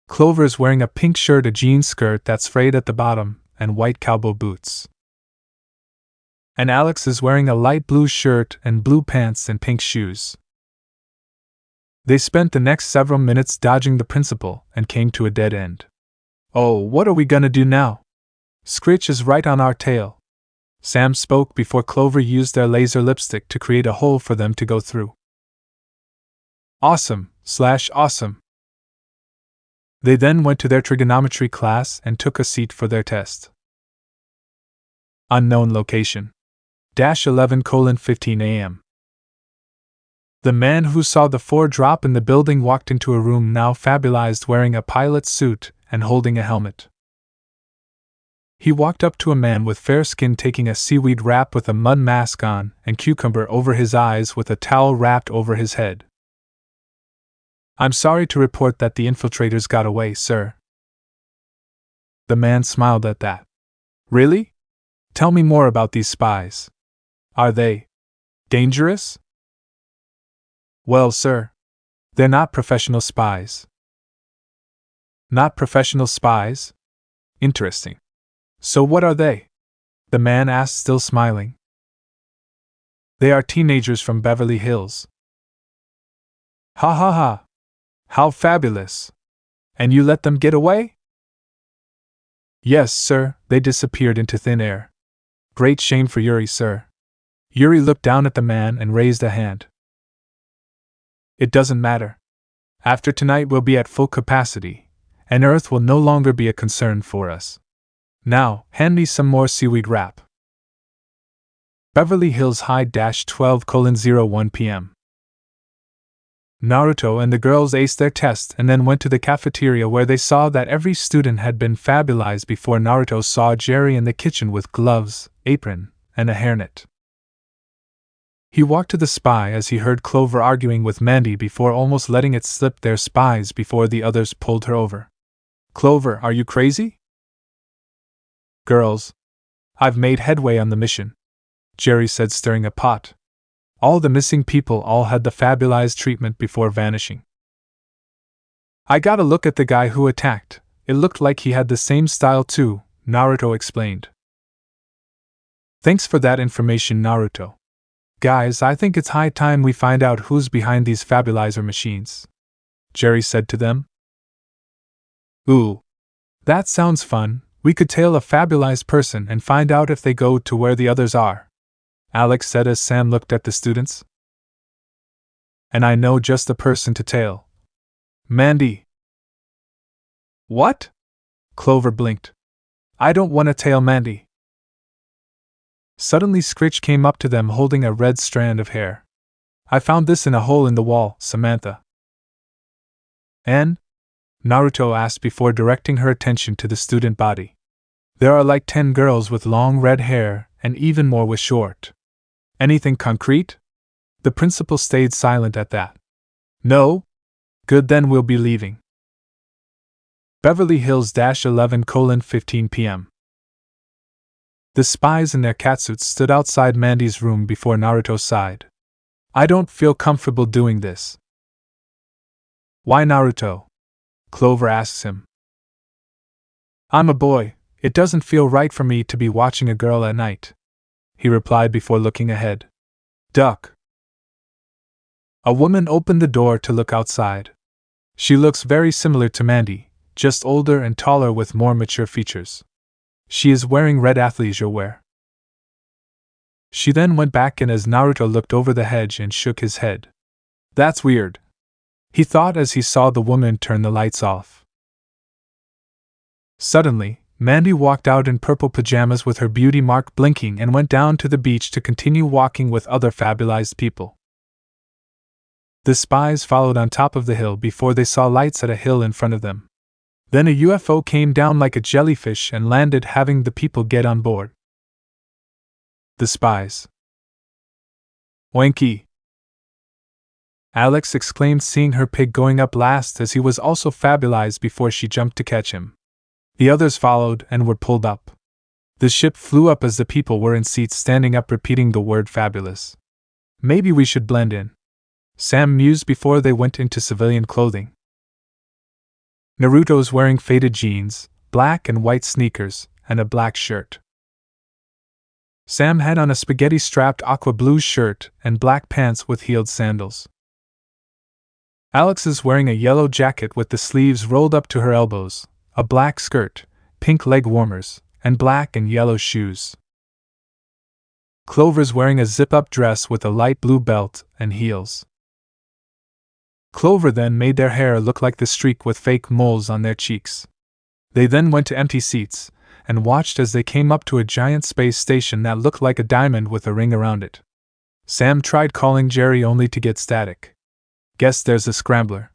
Clover's wearing a pink shirt, a jean skirt that's frayed at the bottom, and white cowboy boots. And Alex is wearing a light blue shirt and blue pants and pink shoes. They spent the next several minutes dodging the principal and came to a dead end. "Oh, what are we gonna do now? Scritch is right on our tail." Sam spoke before Clover used their laser lipstick to create a hole for them to go through. Awesome. They then went to their trigonometry class and took a seat for their test. Unknown location. -11:15 a.m. The man who saw the 4 drop in the building walked into a room now fabulized, wearing a pilot's suit and holding a helmet. He walked up to a man with fair skin taking a seaweed wrap with a mud mask on and cucumber over his eyes with a towel wrapped over his head. "I'm sorry to report that the infiltrators got away, sir." The man smiled at that. "Really? Tell me more about these spies. Are they dangerous?" "Well, sir, they're not professional spies." "Not professional spies? Interesting. So what are they?" the man asked, still smiling. "They are teenagers from Beverly Hills." "Ha ha ha! How fabulous! And you let them get away?" "Yes, sir, they disappeared into thin air. Great shame for Yuri, sir." Yuri looked down at the man and raised a hand. "It doesn't matter. After tonight we'll be at full capacity, and Earth will no longer be a concern for us. Now, hand me some more seaweed wrap." Beverly Hills High 12:01 p.m. Naruto and the girls aced their test and then went to the cafeteria where they saw that every student had been fabulized before Naruto saw Jerry in the kitchen with gloves, apron, and a hairnet. He walked to the spy as he heard Clover arguing with Mandy before almost letting it slip. Their spies before the others pulled her over. "Clover, are you crazy?" "Girls, I've made headway on the mission," Jerry said, stirring a pot. "All the missing people all had the fabulized treatment before vanishing. I got a look at the guy who attacked. It looked like he had the same style too," Naruto explained. "Thanks for that information, Naruto. Guys, I think it's high time we find out who's behind these Fabulizer machines," Jerry said to them. "Ooh, that sounds fun. We could tail a fabulized person and find out if they go to where the others are," Alex said as Sam looked at the students. "And I know just the person to tail. Mandy." "What?" Clover blinked. "I don't want to tail Mandy." Suddenly Scritch came up to them holding a red strand of hair. "I found this in a hole in the wall, Samantha." "And?" Naruto asked before directing her attention to the student body. "There are like 10 girls with long red hair and even more with short." "Anything concrete?" The principal stayed silent at that. "No? Good, then we'll be leaving." Beverly Hills 11:15 p.m. The spies in their catsuits stood outside Mandy's room before Naruto's side. I don't feel comfortable doing this. Why Naruto? Clover asks him. I'm a boy, it doesn't feel right for me to be watching a girl at night, he replied before looking ahead. Duck. A woman opened the door to look outside. She looks very similar to Mandy, just older and taller with more mature features. She is wearing red athleisure wear. She then went back in as Naruto looked over the hedge and shook his head. That's weird, he thought as he saw the woman turn the lights off. Suddenly, Mandy walked out in purple pajamas with her beauty mark blinking and went down to the beach to continue walking with other fabulized people. The spies followed on top of the hill before they saw lights at a hill in front of them. Then a UFO came down like a jellyfish and landed, having the people get on board. The spies. Wanky! Alex exclaimed, seeing her pig going up last, as he was also fabulized before she jumped to catch him. The others followed and were pulled up. The ship flew up as the people were in seats standing up, repeating the word fabulous. Maybe we should blend in, Sam mused before they went into civilian clothing. Naruto's wearing faded jeans, black and white sneakers, and a black shirt. Sam had on a spaghetti-strapped aqua blue shirt and black pants with heeled sandals. Alex is wearing a yellow jacket with the sleeves rolled up to her elbows, a black skirt, pink leg warmers, and black and yellow shoes. Clover's wearing a zip-up dress with a light blue belt and heels. Clover then made their hair look like the streak with fake moles on their cheeks. They then went to empty seats and watched as they came up to a giant space station that looked like a diamond with a ring around it. Sam tried calling Jerry only to get static. Guess there's a scrambler,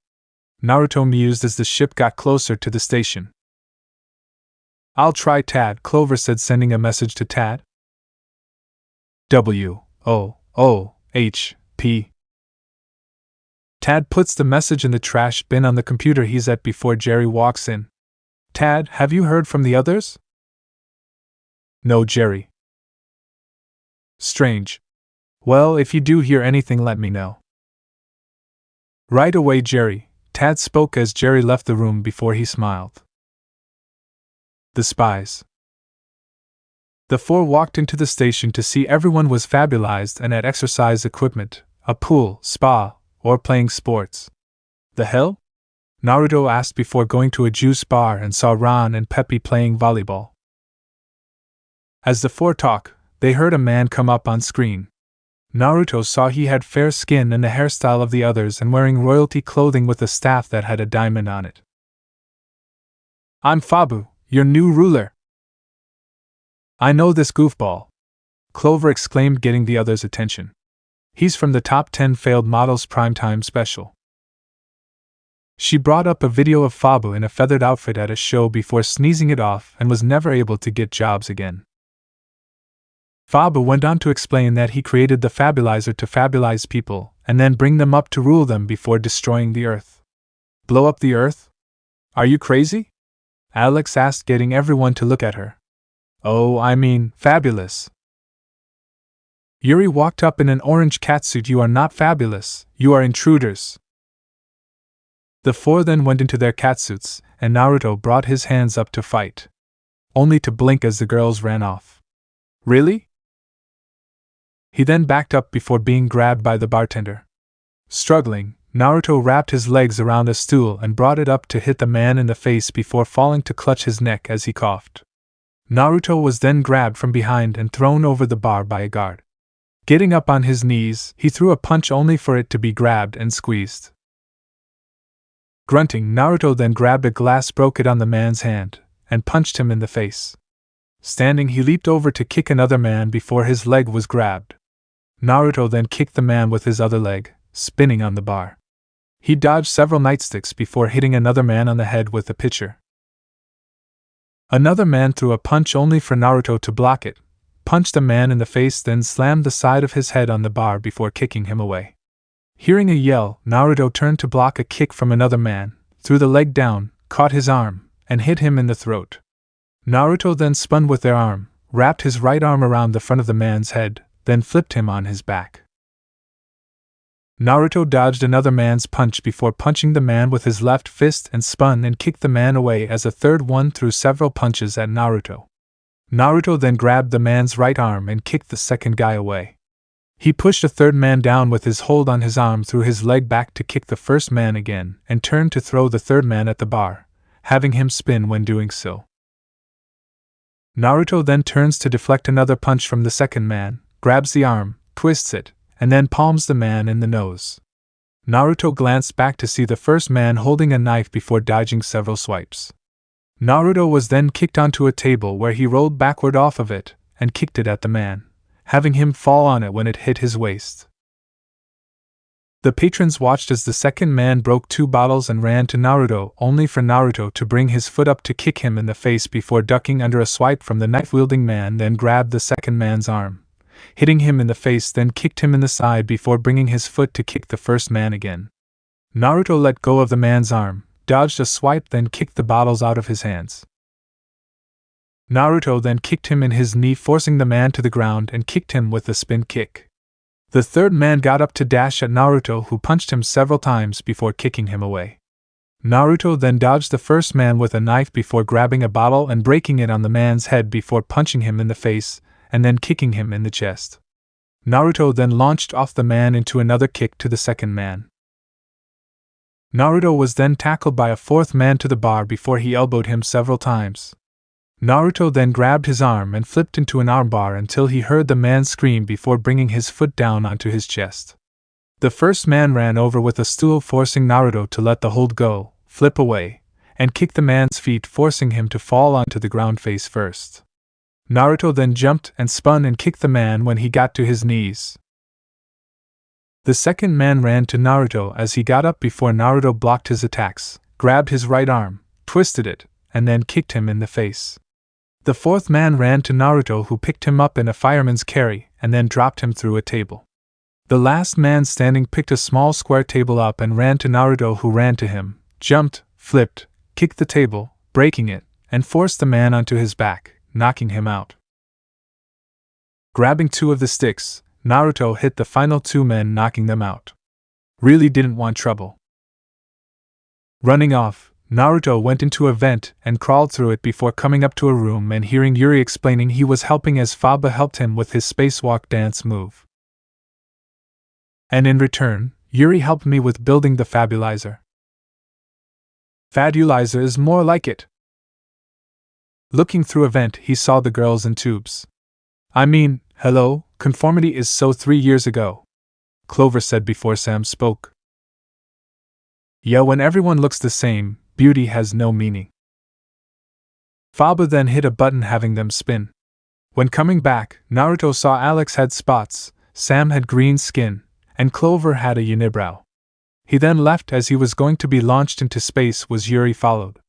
Naruto mused as the ship got closer to the station. I'll try Tad, Clover said, sending a message to Tad. WOOHP. Tad puts the message in the trash bin on the computer he's at before Jerry walks in. Tad, have you heard from the others? No, Jerry. Strange. Well, if you do hear anything, let me know. Right away, Jerry, Tad spoke as Jerry left the room before he smiled. The spies. The four walked into the station to see everyone was fabulized and had exercise equipment, a pool, spa, or playing sports. The hell? Naruto asked before going to a juice bar and saw Ron and Peppy playing volleyball. As the four talked, they heard a man come up on screen. Naruto saw he had fair skin and the hairstyle of the others and wearing royalty clothing with a staff that had a diamond on it. I'm Fabu, your new ruler. I know this goofball, Clover exclaimed, getting the others' attention. He's from the Top 10 Failed Models Primetime Special. She brought up a video of Fabu in a feathered outfit at a show before sneezing it off and was never able to get jobs again. Fabu went on to explain that he created the Fabulizer to fabulize people and then bring them up to rule them before destroying the Earth. Blow up the Earth? Are you crazy? Alex asked, getting everyone to look at her. Oh, I mean, fabulous. Yuri walked up in an orange catsuit. You are not fabulous, you are intruders. The four then went into their catsuits, and Naruto brought his hands up to fight, only to blink as the girls ran off. Really? He then backed up before being grabbed by the bartender. Struggling, Naruto wrapped his legs around a stool and brought it up to hit the man in the face before falling to clutch his neck as he coughed. Naruto was then grabbed from behind and thrown over the bar by a guard. Getting up on his knees, he threw a punch only for it to be grabbed and squeezed. Grunting, Naruto then grabbed a glass, broke it on the man's hand, and punched him in the face. Standing, he leaped over to kick another man before his leg was grabbed. Naruto then kicked the man with his other leg, spinning on the bar. He dodged several nightsticks before hitting another man on the head with a pitcher. Another man threw a punch only for Naruto to block it, punched a man in the face, then slammed the side of his head on the bar before kicking him away. Hearing a yell, Naruto turned to block a kick from another man, threw the leg down, caught his arm, and hit him in the throat. Naruto then spun with their arm, wrapped his right arm around the front of the man's head, then flipped him on his back. Naruto dodged another man's punch before punching the man with his left fist and spun and kicked the man away as a third one threw several punches at Naruto. Naruto then grabbed the man's right arm and kicked the second guy away. He pushed a third man down with his hold on his arm, threw his leg back to kick the first man again, and turned to throw the third man at the bar, having him spin when doing so. Naruto then turns to deflect another punch from the second man, grabs the arm, twists it, and then palms the man in the nose. Naruto glanced back to see the first man holding a knife before dodging several swipes. Naruto was then kicked onto a table where he rolled backward off of it and kicked it at the man, having him fall on it when it hit his waist. The patrons watched as the second man broke 2 bottles and ran to Naruto, only for Naruto to bring his foot up to kick him in the face before ducking under a swipe from the knife-wielding man, then grabbed the second man's arm, hitting him in the face, then kicked him in the side before bringing his foot to kick the first man again. Naruto let go of the man's arm, dodged a swipe, then kicked the bottles out of his hands. Naruto then kicked him in his knee, forcing the man to the ground, and kicked him with a spin kick. The third man got up to dash at Naruto, who punched him several times before kicking him away. Naruto then dodged the first man with a knife before grabbing a bottle and breaking it on the man's head before punching him in the face, and then kicking him in the chest. Naruto then launched off the man into another kick to the second man. Naruto was then tackled by a fourth man to the bar before he elbowed him several times. Naruto then grabbed his arm and flipped into an armbar until he heard the man scream before bringing his foot down onto his chest. The first man ran over with a stool, forcing Naruto to let the hold go, flip away, and kick the man's feet, forcing him to fall onto the ground face first. Naruto then jumped and spun and kicked the man when he got to his knees. The second man ran to Naruto as he got up before Naruto blocked his attacks, grabbed his right arm, twisted it, and then kicked him in the face. The fourth man ran to Naruto, who picked him up in a fireman's carry and then dropped him through a table. The last man standing picked a small square table up and ran to Naruto, who ran to him, jumped, flipped, kicked the table, breaking it, and forced the man onto his back, knocking him out. Grabbing 2 of the sticks, Naruto hit the final 2 men, knocking them out. Really didn't want trouble. Running off, Naruto went into a vent and crawled through it before coming up to a room and hearing Yuri explaining he was helping as Fabu helped him with his spacewalk dance move. And in return, Yuri helped me with building the Fabulizer. Fabulizer is more like it. Looking through a vent, he saw the girls in tubes. I mean, hello, conformity is so 3 years ago, Clover said before Sam spoke. Yeah, when everyone looks the same, beauty has no meaning. Fabu then hit a button, having them spin. When coming back, Naruto saw Alex had spots, Sam had green skin, and Clover had a unibrow. He then left. As he was going to be launched into space, was Yuri followed.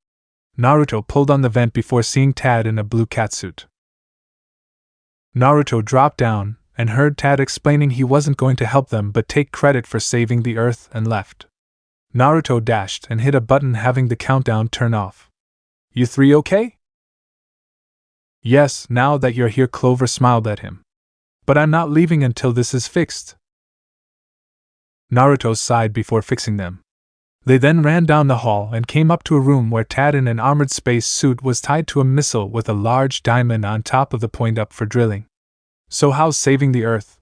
Naruto pulled on the vent before seeing Tad in a blue catsuit. Naruto dropped down and heard Tad explaining he wasn't going to help them but take credit for saving the Earth, and left. Naruto dashed and hit a button, having the countdown turn off. You 3 okay? Yes, now that you're here, Clover smiled at him. But I'm not leaving until this is fixed. Naruto sighed before fixing them. They then ran down the hall and came up to a room where Tad in an armored space suit was tied to a missile with a large diamond on top of the point up for drilling. So how's saving the Earth?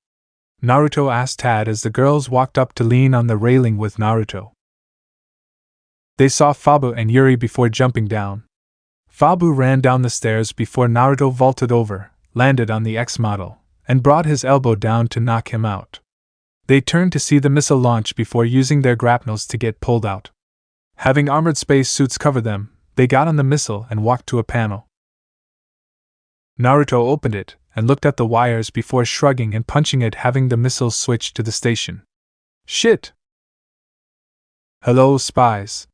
Naruto asked Tad as the girls walked up to lean on the railing with Naruto. They saw Fabu and Yuri before jumping down. Fabu ran down the stairs before Naruto vaulted over, landed on the X model, and brought his elbow down to knock him out. They turned to see the missile launch before using their grapnels to get pulled out. Having armored space suits cover them, they got on the missile and walked to a panel. Naruto opened it and looked at the wires before shrugging and punching it, having the missile switch to the station. Shit! Hello, Spies.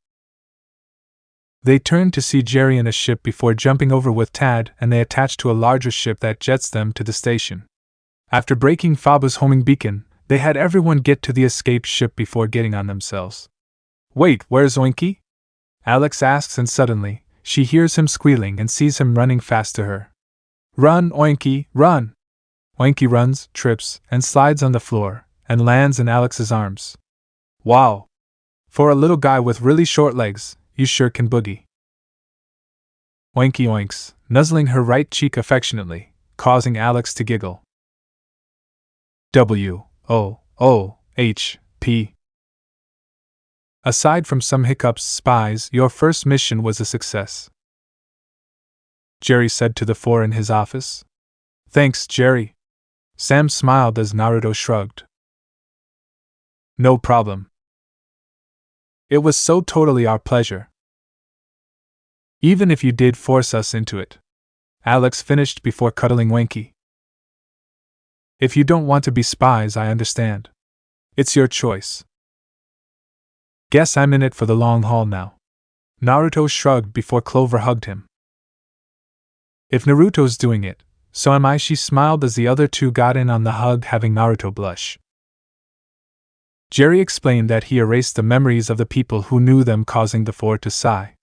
They turned to see Jerry in a ship before jumping over with Tad, and they attached to a larger ship that jets them to the station. After breaking Fabu's homing beacon, they had everyone get to the escape ship before getting on themselves. Wait, where's Oinky? Alex asks, and suddenly, she hears him squealing and sees him running fast to her. Run, Oinky, run! Oinky runs, trips, and slides on the floor, and lands in Alex's arms. Wow! For a little guy with really short legs, you sure can boogie. Oinky oinks, nuzzling her right cheek affectionately, causing Alex to giggle. WOOHP. Aside from some hiccups, Spies, your first mission was a success, Jerry said to the four in his office. Thanks, Jerry. Sam smiled as Naruto shrugged. No problem. It was so totally our pleasure. Even if you did force us into it, Alex finished before cuddling Winky. If you don't want to be spies, I understand. It's your choice. Guess I'm in it for the long haul now. Naruto shrugged before Clover hugged him. If Naruto's doing it, so am I, she smiled as the other two got in on the hug, having Naruto blush. Jerry explained that he erased the memories of the people who knew them, causing the four to sigh.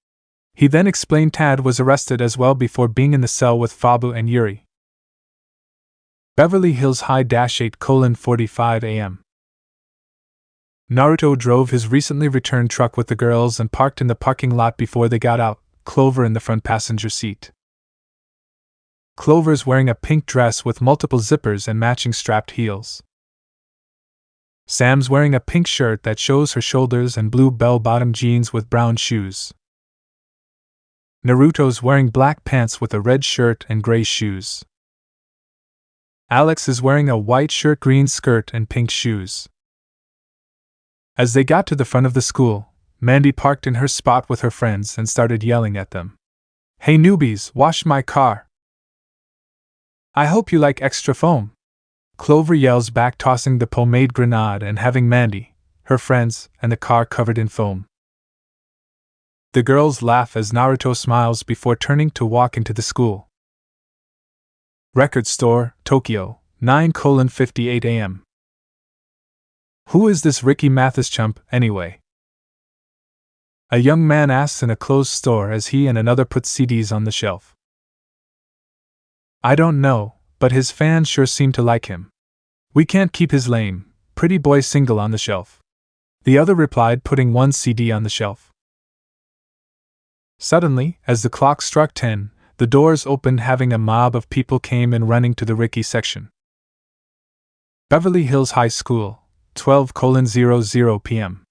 He then explained Tad was arrested as well before being in the cell with Fabu and Yuri. Beverly Hills High 8:45 a.m. Naruto drove his recently returned truck with the girls and parked in the parking lot before they got out, Clover in the front passenger seat. Clover's wearing a pink dress with multiple zippers and matching strapped heels. Sam's wearing a pink shirt that shows her shoulders and blue bell-bottom jeans with brown shoes. Naruto's wearing black pants with a red shirt and gray shoes. Alex is wearing a white shirt, green skirt, and pink shoes. As they got to the front of the school, Mandy parked in her spot with her friends and started yelling at them. Hey newbies, wash my car. I hope you like extra foam. Clover yells back, tossing the pomade grenade and having Mandy, her friends, and the car covered in foam. The girls laugh as Naruto smiles before turning to walk into the school. Record store, Tokyo, 9:58 a.m. Who is this Ricky Mathis chump, anyway? A young man asks in a closed store as he and another put CDs on the shelf. I don't know, but his fans sure seem to like him. We can't keep his lame, pretty boy single on the shelf. The other replied, putting one CD on the shelf. Suddenly, as the clock struck 10, the doors opened, having a mob of people came in running to the Ricky section. Beverly Hills High School, 12:00 p.m.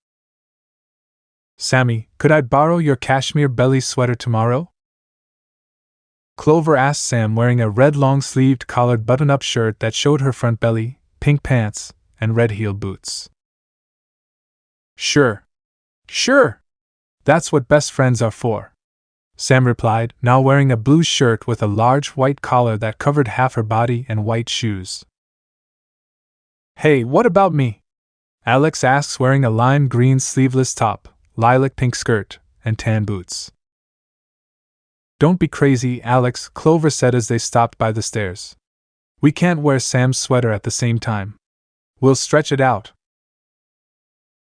Sammy, could I borrow your cashmere belly sweater tomorrow? Clover asked Sam, wearing a red long-sleeved collared button-up shirt that showed her front belly, pink pants, and red-heeled boots. Sure. That's what best friends are for, Sam replied, now wearing a blue shirt with a large white collar that covered half her body and white shoes. Hey, what about me? Alex asks, wearing a lime green sleeveless top, lilac pink skirt, and tan boots. Don't be crazy, Alex, Clover said as they stopped by the stairs. We can't wear Sam's sweater at the same time. We'll stretch it out.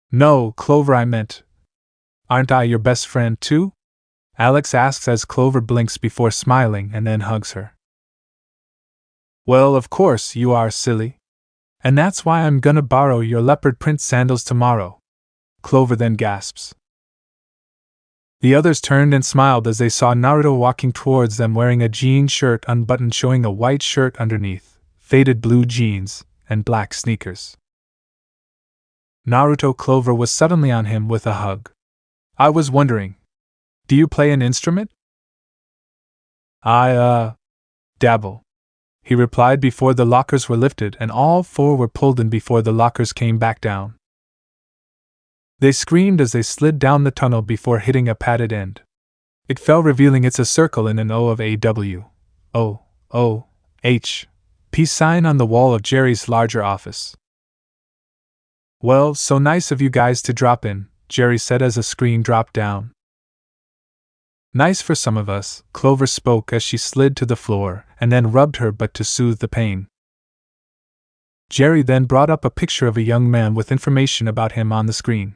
No, Clover, I meant, aren't I your best friend too? Alex asks as Clover blinks before smiling and then hugs her. Well, of course you are, silly. And that's why I'm gonna borrow your leopard print sandals tomorrow. Clover then gasps. The others turned and smiled as they saw Naruto walking towards them, wearing a jean shirt unbuttoned, showing a white shirt underneath, faded blue jeans, and black sneakers. Naruto Clover was suddenly on him with a hug. I was wondering, do you play an instrument? I, dabble, he replied before the lockers were lifted and all four were pulled in before the lockers came back down. They screamed as they slid down the tunnel before hitting a padded end. It fell, revealing it's a circle in an O of a W, O, O, H, P sign on the wall of Jerry's larger office. Well, so nice of you guys to drop in, Jerry said as a screen dropped down. Nice for some of us, Clover spoke as she slid to the floor and then rubbed her butt to soothe the pain. Jerry then brought up a picture of a young man with information about him on the screen.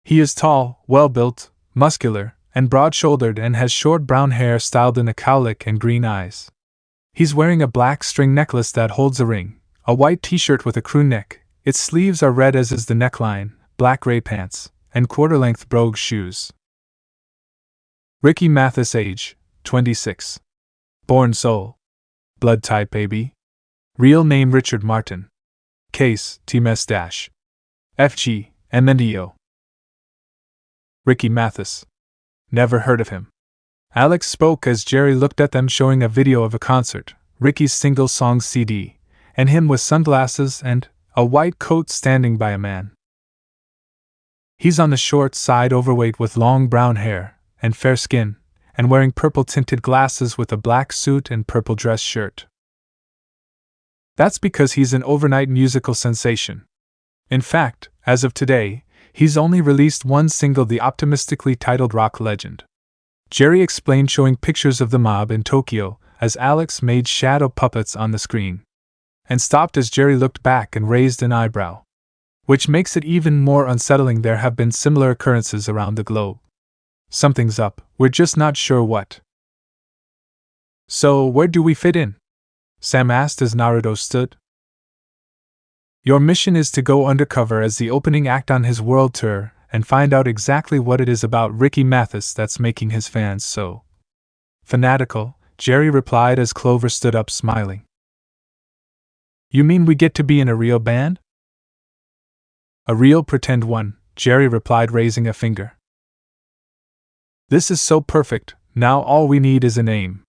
He is tall, well-built, muscular, and broad-shouldered and has short brown hair styled in a cowlick and green eyes. He's wearing a black string necklace that holds a ring, A white t-shirt with a crew neck, its sleeves are red as is the neckline, black gray pants, and quarter-length brogue shoes. Ricky Mathis, age, 26. Born Seoul. Blood type AB. Real name Richard Martin. Case, T-FG, MNDO. Ricky Mathis. Never heard of him. Alex spoke as Jerry looked at them, showing a video of a concert, Ricky's single song CD, and him with sunglasses and a white coat standing by a man. He's on the short side, overweight with long brown hair and fair skin, and wearing purple tinted glasses with a black suit and purple dress shirt. That's because he's an overnight musical sensation. In fact, as of today, he's only released one single, the optimistically titled Rock Legend. Jerry explained, showing pictures of the mob in Tokyo as Alex made shadow puppets on the screen, and stopped as Jerry looked back and raised an eyebrow. Which makes it even more unsettling. There have been similar occurrences around the globe. Something's up, we're just not sure what. So, where do we fit in? Sam asked as Naruto stood. Your mission is to go undercover as the opening act on his world tour and find out exactly what it is about Ricky Mathis that's making his fans so fanatical, Jerry replied as Clover stood up, smiling. You mean we get to be in a real band? A real pretend one, Jerry replied, raising a finger. This is so perfect, now all we need is a name,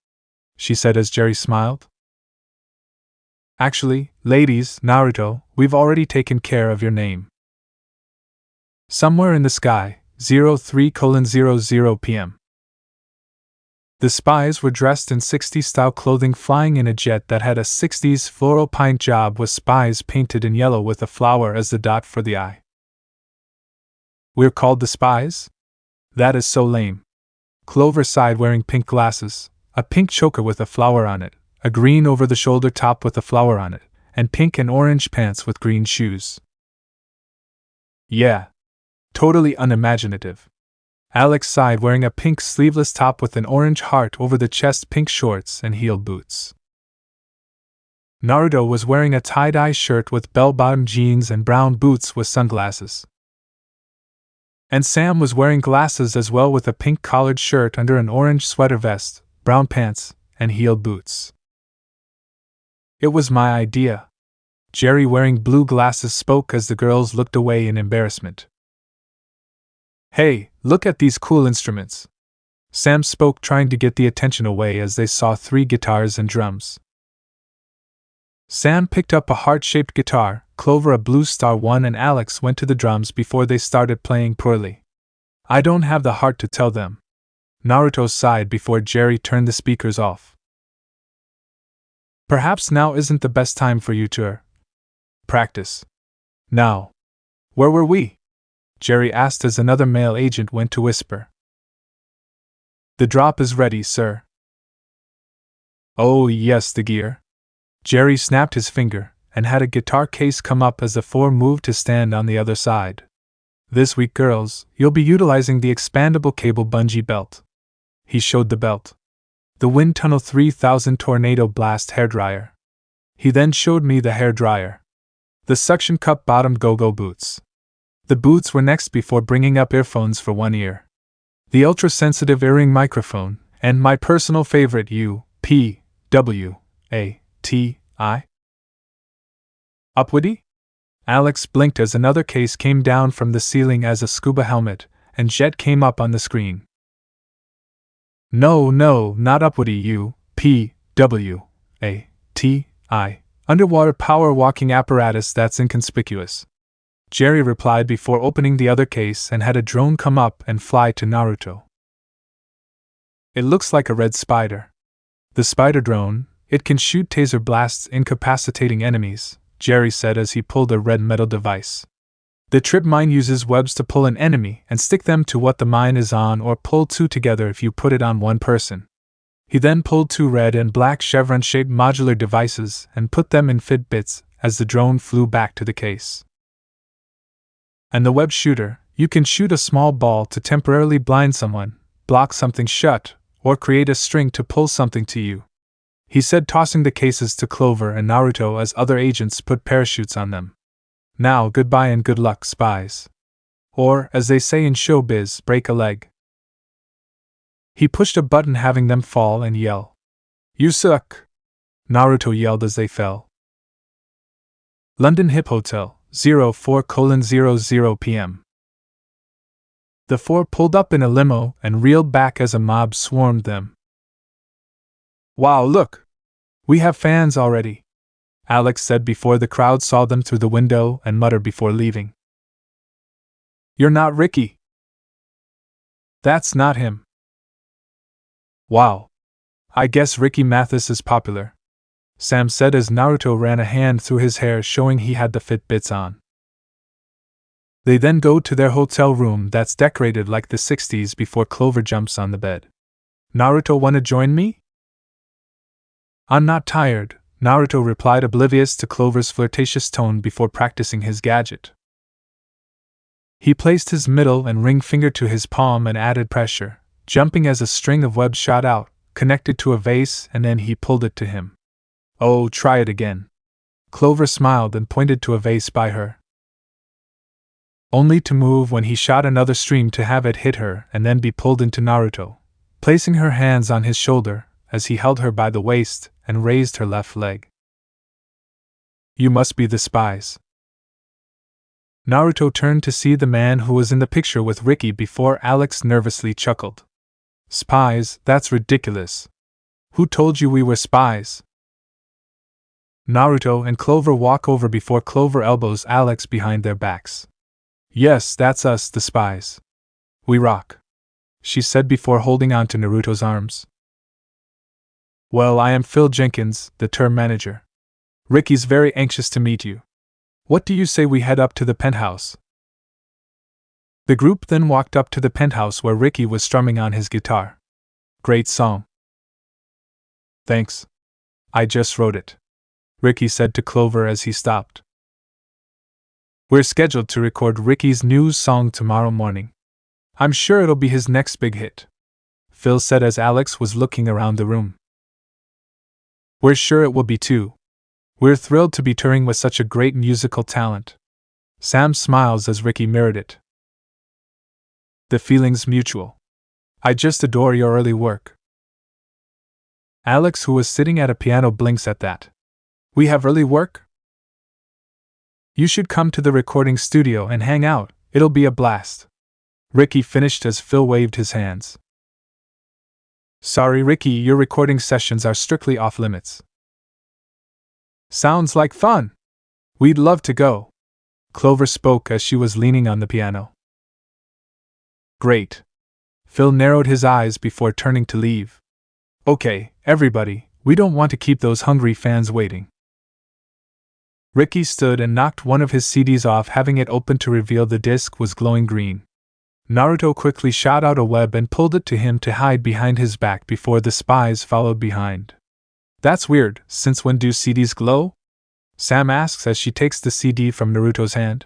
she said as Jerry smiled. Actually, ladies, Naruto, we've already taken care of your name. Somewhere in the sky, 03:00 p.m. The spies were dressed in 60s style clothing, flying in a jet that had a 60s floral paint job with spies painted in yellow with a flower as the dot for the eye. We're called the Spies? That is so lame. Clover sighed, wearing pink glasses, a pink choker with a flower on it, a green over-the-shoulder top with a flower on it, and pink and orange pants with green shoes. Yeah. Totally unimaginative. Alex sighed, wearing a pink sleeveless top with an orange heart over the chest, pink shorts, and heeled boots. Naruto was wearing a tie-dye shirt with bell-bottom jeans and brown boots with sunglasses. And Sam was wearing glasses as well, with a pink collared shirt under an orange sweater vest, brown pants, and heeled boots. It was my idea. Jerry, wearing blue glasses, spoke as the girls looked away in embarrassment. Hey, look at these cool instruments. Sam spoke, trying to get the attention away as they saw 3 guitars and drums. Sam picked up a heart-shaped guitar, Clover a blue star one, and Alex went to the drums before they started playing poorly. I don't have the heart to tell them. Naruto sighed before Jerry turned the speakers off. Perhaps now isn't the best time for you to practice. Now. Where were we? Jerry asked as another male agent went to whisper. The drop is ready, sir. Oh yes, the gear. Jerry snapped his finger and had a guitar case come up as the 4 moved to stand on the other side. This week, girls, you'll be utilizing the expandable cable bungee belt. He showed the belt. The Wind Tunnel 3000 Tornado Blast hairdryer. He then showed me the hairdryer. The suction cup bottomed go-go boots. The boots were next before bringing up earphones for one ear. The ultra-sensitive earring microphone, and my personal favorite UPWATI. Upwitty? Alex blinked as another case came down from the ceiling as a scuba helmet and jet came up on the screen. No, not Upwitty, UPWATI. Underwater power walking apparatus that's inconspicuous. Jerry replied before opening the other case and had a drone come up and fly to Naruto. It looks like a red spider. The spider drone, it can shoot taser blasts incapacitating enemies, Jerry said as he pulled a red metal device. The trip mine uses webs to pull an enemy and stick them to what the mine is on, or pull 2 together if you put it on one person. He then pulled 2 red and black chevron-shaped modular devices and put them in Fitbits as the drone flew back to the case. And the web shooter, you can shoot a small ball to temporarily blind someone, block something shut, or create a string to pull something to you. he said, tossing the cases to Clover and Naruto as other agents put parachutes on them. Now goodbye and good luck, spies. Or, as they say in showbiz, break a leg. He pushed a button, having them fall and yell. You suck! Naruto yelled as they fell. London Hip Hotel, 04:00 p.m. The four pulled up in a limo and reeled back as a mob swarmed them. Wow, look! We have fans already, Alex said before the crowd saw them through the window and muttered before leaving. You're not Ricky. That's not him. Wow. I guess Ricky Mathis is popular, Sam said as Naruto ran a hand through his hair, showing he had the Fitbits on. They then go to their hotel room that's decorated like the 60s before Clover jumps on the bed. Naruto, wanna join me? I'm not tired, Naruto replied, oblivious to Clover's flirtatious tone before practicing his gadget. He placed his middle and ring finger to his palm and added pressure, jumping as a string of webs shot out, connected to a vase, and then he pulled it to him. Oh, try it again. Clover smiled and pointed to a vase by her. Only to move when he shot another stream to have it hit her and then be pulled into Naruto, placing her hands on his shoulder as he held her by the waist and raised her left leg. You must be the spies. Naruto turned to see the man who was in the picture with Ricky before Alex nervously chuckled. Spies, that's ridiculous. Who told you we were spies? Naruto and Clover walk over before Clover elbows Alex behind their backs. Yes, that's us, the spies. We rock, she said before holding on to Naruto's arms. Well, I am Phil Jenkins, the tour manager. Ricky's very anxious to meet you. What do you say we head up to the penthouse? The group then walked up to the penthouse where Ricky was strumming on his guitar. Great song. Thanks. I just wrote it, Ricky said to Clover as he stopped. We're scheduled to record Ricky's new song tomorrow morning. I'm sure it'll be his next big hit, Phil said as Alex was looking around the room. We're sure it will be too. We're thrilled to be touring with such a great musical talent. Sam smiles as Ricky mirrored it. The feeling's mutual. I just adore your early work. Alex, who was sitting at a piano, blinks at that. We have early work? You should come to the recording studio and hang out, it'll be a blast. Ricky finished as Phil waved his hands. Sorry, Ricky, your recording sessions are strictly off limits. Sounds like fun. We'd love to go. Clover spoke as she was leaning on the piano. Great. Phil narrowed his eyes before turning to leave. Okay, everybody, we don't want to keep those hungry fans waiting. Ricky stood and knocked one of his CDs off, having it open to reveal the disc was glowing green. Naruto quickly shot out a web and pulled it to him to hide behind his back before the spies followed behind. That's weird, since when do CDs glow? Sam asks as she takes the CD from Naruto's hand.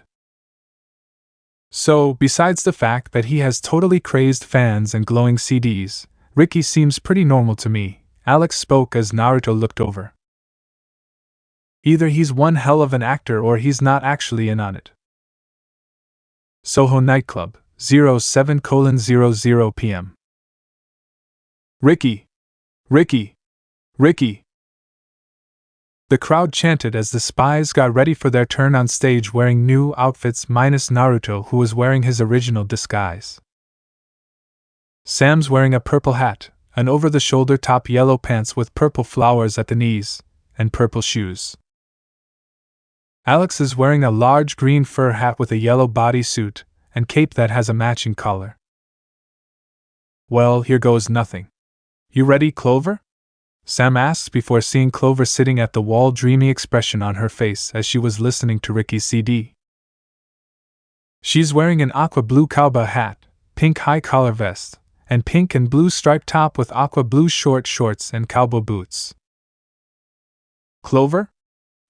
So, besides the fact that he has totally crazed fans and glowing CDs, Ricky seems pretty normal to me, Alex spoke as Naruto looked over. Either he's one hell of an actor or he's not actually in on it. Soho Nightclub, 07:00 p.m. Ricky! Ricky! Ricky! The crowd chanted as the spies got ready for their turn on stage, wearing new outfits minus Naruto, who was wearing his original disguise. Sam's wearing a purple hat, an over-the-shoulder top, yellow pants with purple flowers at the knees, and purple shoes. Alex is wearing a large green fur hat with a yellow bodysuit and cape that has a matching collar. Well, here goes nothing. You ready, Clover? Sam asks before seeing Clover sitting at the wall, dreamy expression on her face as she was listening to Ricky's CD. She's wearing an aqua blue cowboy hat, pink high collar vest, and pink and blue striped top with aqua blue short shorts and cowboy boots. Clover?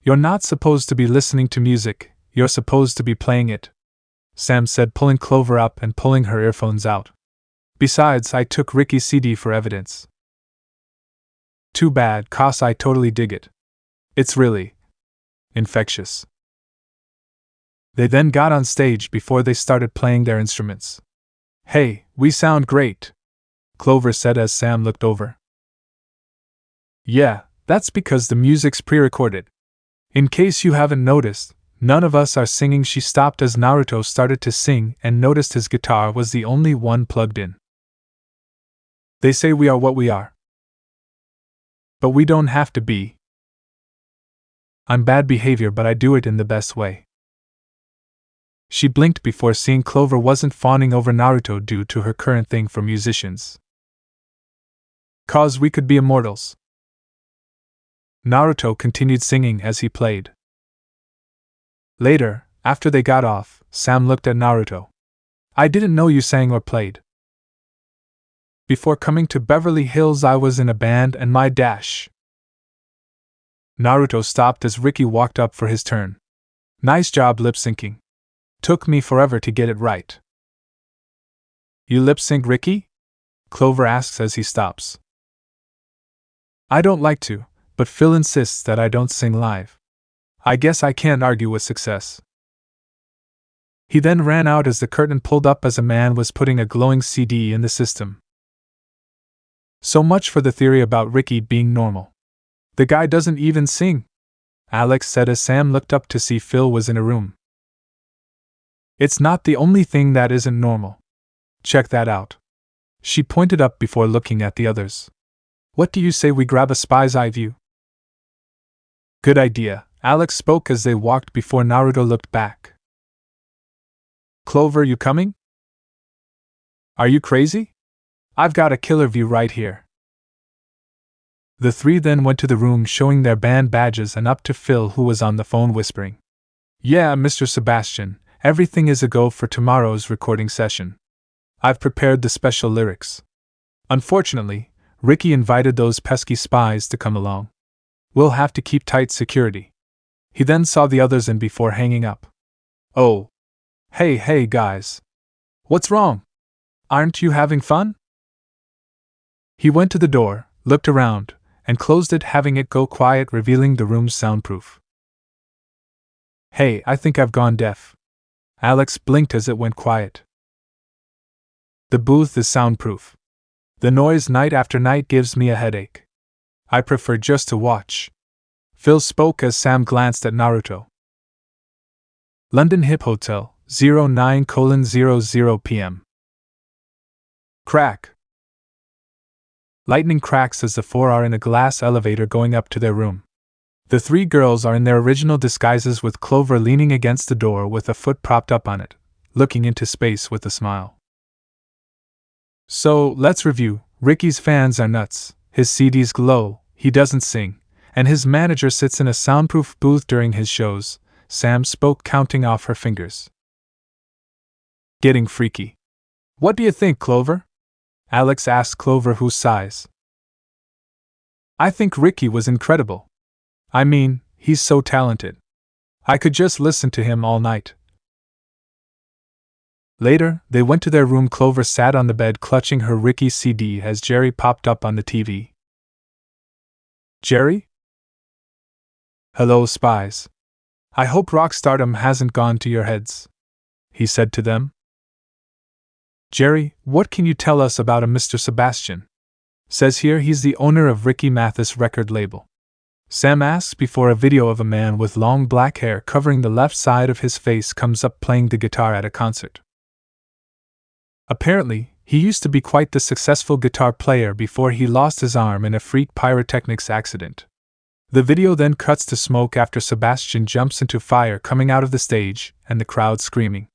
You're not supposed to be listening to music, you're supposed to be playing it, Sam said, pulling Clover up and pulling her earphones out. Besides, I took Ricky's CD for evidence. Too bad, 'cause I totally dig it. It's really infectious. They then got on stage before they started playing their instruments. Hey, we sound great, Clover said as Sam looked over. Yeah, that's because the music's pre-recorded. In case you haven't noticed, none of us are singing. She stopped as Naruto started to sing and noticed his guitar was the only one plugged in. They say we are what we are. But we don't have to be. I'm bad behavior, but I do it in the best way. She blinked before seeing Clover wasn't fawning over Naruto due to her current thing for musicians. 'Cause we could be immortals. Naruto continued singing as he played. Later, after they got off, Sam looked at Naruto. I didn't know you sang or played. Before coming to Beverly Hills, I was in a band and my dash. Naruto stopped as Ricky walked up for his turn. Nice job lip syncing. Took me forever to get it right. You lip sync, Ricky? Clover asks as he stops. I don't like to, but Phil insists that I don't sing live. I guess I can't argue with success. He then ran out as the curtain pulled up as a man was putting a glowing CD in the system. So much for the theory about Ricky being normal. The guy doesn't even sing, Alex said as Sam looked up to see Phil was in a room. It's not the only thing that isn't normal. Check that out. She pointed up before looking at the others. What do you say we grab a spy's eye view? Good idea, Alex spoke as they walked before Naruto looked back. Clover, you coming? Are you crazy? I've got a killer view right here. The three then went to the room showing their band badges and up to Phil, who was on the phone whispering. Yeah, Mr. Sebastian, everything is a go for tomorrow's recording session. I've prepared the special lyrics. Unfortunately, Ricky invited those pesky spies to come along. We'll have to keep tight security. He then saw the others in before hanging up. Oh. Hey guys. What's wrong? Aren't you having fun? He went to the door, looked around, and closed it, having it go quiet, revealing the room's soundproof. Hey, I think I've gone deaf. Alex blinked as it went quiet. The booth is soundproof. The noise night after night gives me a headache. I prefer just to watch. Phil spoke as Sam glanced at Naruto. London Hip Hotel, 09:00 p.m. Crack. Lightning cracks as the four are in a glass elevator going up to their room. The three girls are in their original disguises, with Clover leaning against the door with a foot propped up on it, looking into space with a smile. So, let's review. Ricky's fans are nuts, his CDs glow, he doesn't sing, and his manager sits in a soundproof booth during his shows, Sam spoke, counting off her fingers. Getting freaky. What do you think, Clover? Alex asked Clover, who sighs. I think Ricky was incredible. I mean, he's so talented. I could just listen to him all night. Later, they went to their room. Clover sat on the bed clutching her Ricky CD as Jerry popped up on the TV. Jerry? Hello, Spies. I hope rock stardom hasn't gone to your heads, he said to them. Jerry, what can you tell us about a Mr. Sebastian? Says here he's the owner of Ricky Mathis record label. Sam asks before a video of a man with long black hair covering the left side of his face comes up playing the guitar at a concert. Apparently, he used to be quite the successful guitar player before he lost his arm in a freak pyrotechnics accident. The video then cuts to smoke after Sebastian jumps into fire coming out of the stage, and the crowd screaming.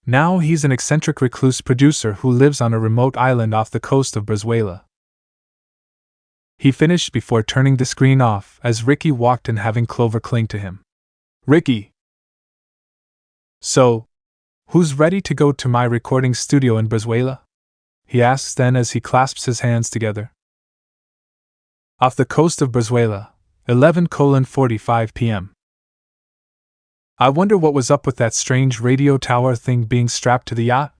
Now he's an eccentric recluse producer who lives on a remote island off the coast of Venezuela. He finished before turning the screen off as Ricky walked in, having Clover cling to him. Ricky! So, who's ready to go to my recording studio in Venezuela? He asks then as he clasps his hands together. Off the coast of Venezuela, 11:45 p.m. I wonder what was up with that strange radio tower thing being strapped to the yacht?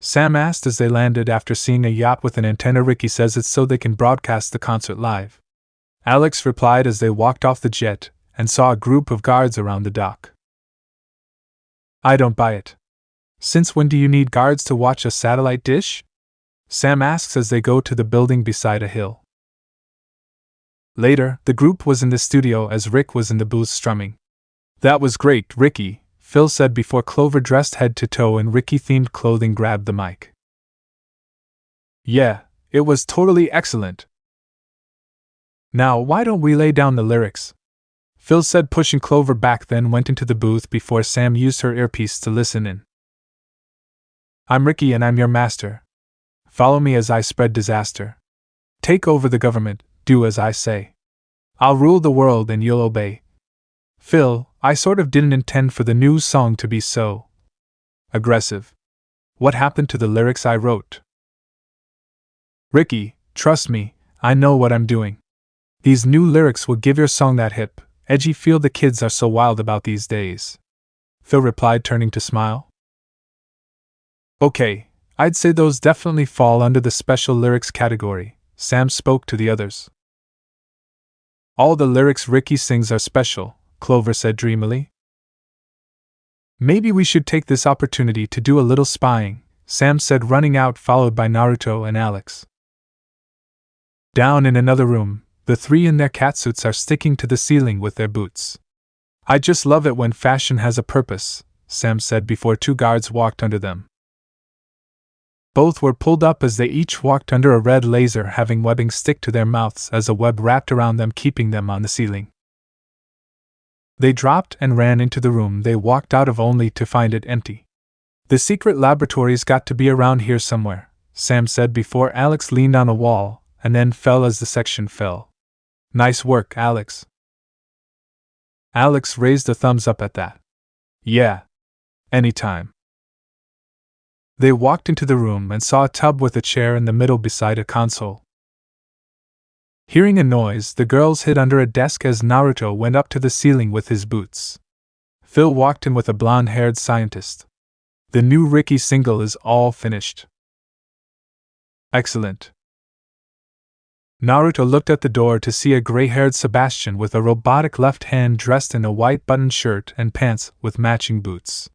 Sam asked as they landed after seeing a yacht with an antenna. Ricky says it's so they can broadcast the concert live. Alex replied as they walked off the jet and saw a group of guards around the dock. I don't buy it. Since when do you need guards to watch a satellite dish? Sam asks as they go to the building beside a hill. Later, the group was in the studio as Rick was in the booth strumming. That was great, Ricky, Phil said before Clover, dressed head to toe in Ricky-themed clothing, grabbed the mic. Yeah, it was totally excellent. Now, why don't we lay down the lyrics? Phil said, pushing Clover back, then went into the booth before Sam used her earpiece to listen in. I'm Ricky and I'm your master. Follow me as I spread disaster. Take over the government, do as I say. I'll rule the world and you'll obey. Phil, I sort of didn't intend for the new song to be so aggressive. What happened to the lyrics I wrote? Ricky, trust me, I know what I'm doing. These new lyrics will give your song that hip, edgy feel the kids are so wild about these days. Phil replied, turning to smile. Okay, I'd say those definitely fall under the special lyrics category, Sam spoke to the others. All the lyrics Ricky sings are special, Clover said dreamily. Maybe we should take this opportunity to do a little spying, Sam said, running out, followed by Naruto and Alex. Down in another room, the three in their catsuits are sticking to the ceiling with their boots. I just love it when fashion has a purpose, Sam said before two guards walked under them. Both were pulled up as they each walked under a red laser, having webbing stick to their mouths as a web wrapped around them, keeping them on the ceiling. They dropped and ran into the room they walked out of, only to find it empty. The secret laboratory's got to be around here somewhere, Sam said before Alex leaned on a wall and then fell as the section fell. Nice work, Alex. Alex raised a thumbs up at that. Yeah. Anytime. They walked into the room and saw a tub with a chair in the middle beside a console. Hearing a noise, the girls hid under a desk as Naruto went up to the ceiling with his boots. Phil walked in with a blonde-haired scientist. The new Ricky single is all finished. Excellent. Naruto looked at the door to see a gray-haired Sebastian with a robotic left hand, dressed in a white button shirt and pants with matching boots.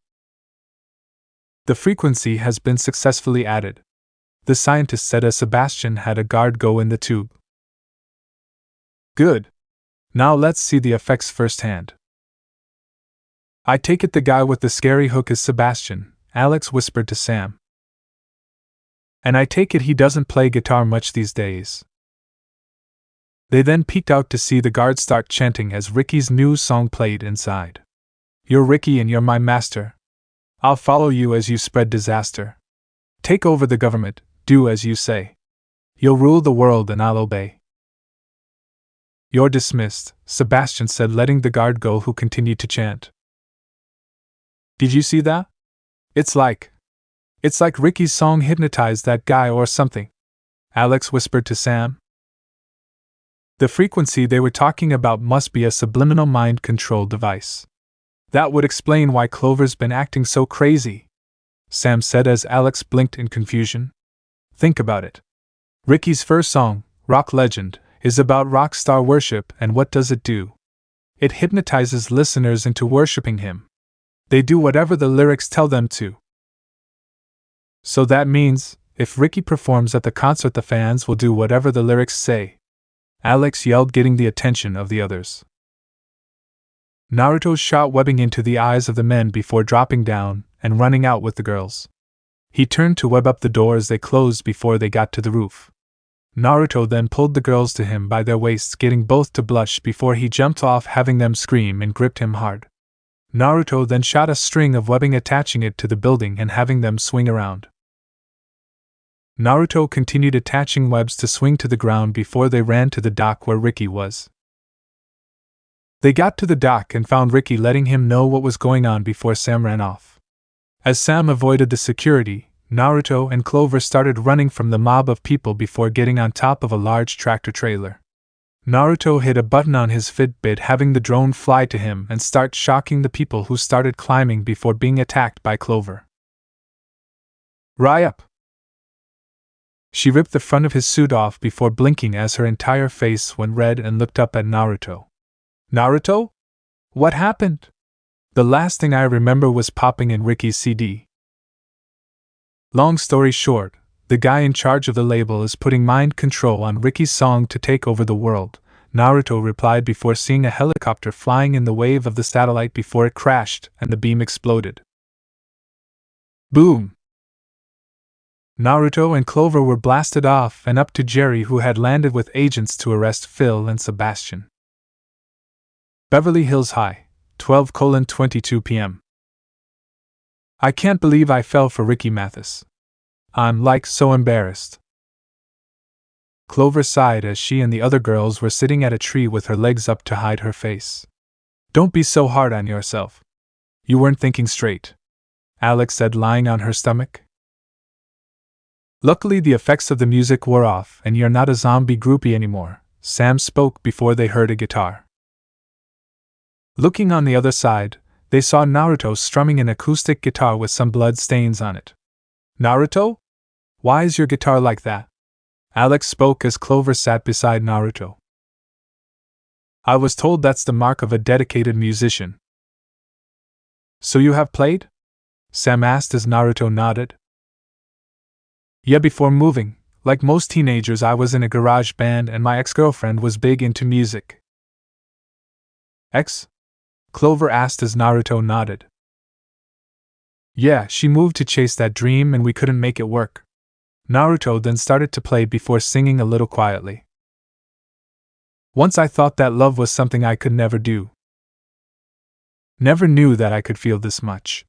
The frequency has been successfully added, the scientist said as Sebastian had a guard go in the tube. Good. Now let's see the effects firsthand. I take it the guy with the scary hook is Sebastian, Alex whispered to Sam. And I take it he doesn't play guitar much these days. They then peeked out to see the guards start chanting as Ricky's new song played inside. You're Ricky and you're my master. I'll follow you as you spread disaster. Take over the government, do as you say. You'll rule the world and I'll obey. You're dismissed, Sebastian said, letting the guard go, who continued to chant. Did you see that? It's like Ricky's song hypnotized that guy or something, Alex whispered to Sam. The frequency they were talking about must be a subliminal mind control device. That would explain why Clover's been acting so crazy, Sam said as Alex blinked in confusion. Think about it. Ricky's first song, Rock Legend, is about rock star worship, and what does it do? It hypnotizes listeners into worshipping him. They do whatever the lyrics tell them to. So that means, if Ricky performs at the concert, the fans will do whatever the lyrics say, Alex yelled, getting the attention of the others. Naruto shot webbing into the eyes of the men before dropping down and running out with the girls. He turned to web up the door as they closed before they got to the roof. Naruto then pulled the girls to him by their waists, getting both to blush before he jumped off, having them scream, and gripped him hard. Naruto then shot a string of webbing, attaching it to the building and having them swing around. Naruto continued attaching webs to swing to the ground before they ran to the dock where Ricky was. They got to the dock and found Ricky letting him know what was going on before Sam ran off. As Sam avoided the security, Naruto and Clover started running from the mob of people before getting on top of a large tractor trailer. Naruto hit a button on his Fitbit, having the drone fly to him and start shocking the people, who started climbing before being attacked by Clover. Ry up! She ripped the front of his suit off before blinking as her entire face went red and looked up at Naruto. Naruto? What happened? The last thing I remember was popping in Ricky's CD. Long story short, the guy in charge of the label is putting mind control on Ricky's song to take over the world, Naruto replied before seeing a helicopter flying in the wave of the satellite before it crashed and the beam exploded. Boom! Naruto and Clover were blasted off and up to Jerry, who had landed with agents to arrest Phil and Sebastian. Beverly Hills High, 12:22 p.m. I can't believe I fell for Ricky Mathis. I'm so embarrassed. Clover sighed as she and the other girls were sitting at a tree with her legs up to hide her face. Don't be so hard on yourself. You weren't thinking straight, Alex said, lying on her stomach. Luckily the effects of the music wore off and you're not a zombie groupie anymore, Sam spoke before they heard a guitar. Looking on the other side, they saw Naruto strumming an acoustic guitar with some blood stains on it. Naruto? Why is your guitar like that? Alex spoke as Clover sat beside Naruto. I was told that's the mark of a dedicated musician. So you have played? Sam asked as Naruto nodded. Yeah, before moving, like most teenagers I was in a garage band and my ex-girlfriend was big into music. Ex? Clover asked as Naruto nodded. Yeah, she moved to chase that dream and we couldn't make it work. Naruto then started to play before singing a little quietly. Once I thought that love was something I could never do. Never knew that I could feel this much.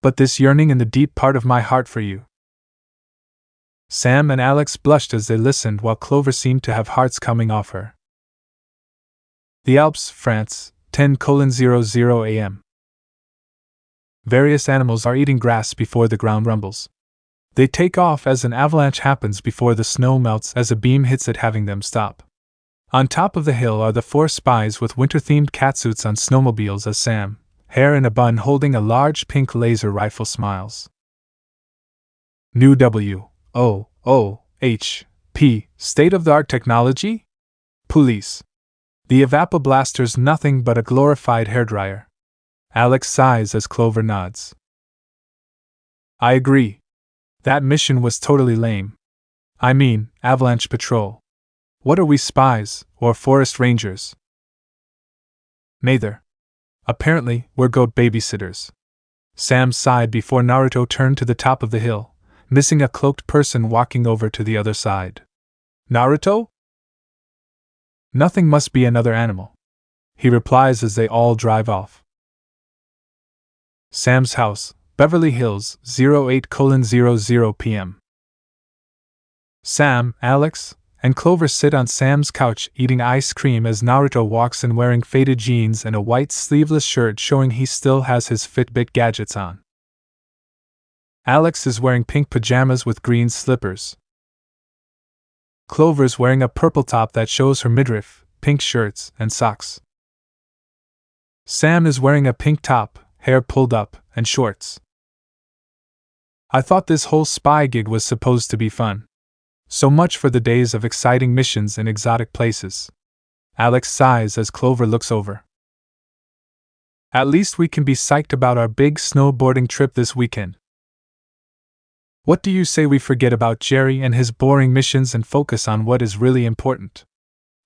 But this yearning in the deep part of my heart for you. Sam and Alex blushed as they listened while Clover seemed to have hearts coming off her. The Alps, France, 10:00 a.m. Various animals are eating grass before the ground rumbles. They take off as an avalanche happens before the snow melts as a beam hits it, having them stop. On top of the hill are the 4 spies with winter-themed catsuits on snowmobiles as Sam, hair in a bun holding a large pink laser rifle, smiles. New WOOHP, state-of-the-art technology? Police. The evapoblaster's nothing but a glorified hairdryer. Alex sighs as Clover nods. I agree. That mission was totally lame. I mean, Avalanche Patrol. What are we, spies, or forest rangers? Neither. Apparently, we're goat babysitters. Sam sighed before Naruto turned to the top of the hill, missing a cloaked person walking over to the other side. Naruto? Nothing, must be another animal, he replies as they all drive off. Sam's house, Beverly Hills, 08:00 p.m. Sam, Alex, and Clover sit on Sam's couch eating ice cream as Naruto walks in wearing faded jeans and a white sleeveless shirt showing he still has his Fitbit gadgets on. Alex is wearing pink pajamas with green slippers. Clover's wearing a purple top that shows her midriff, pink shirts, and socks. Sam is wearing a pink top, hair pulled up, and shorts. I thought this whole spy gig was supposed to be fun. So much for the days of exciting missions in exotic places. Alex sighs as Clover looks over. At least we can be psyched about our big snowboarding trip this weekend. What do you say we forget about Jerry and his boring missions and focus on what is really important?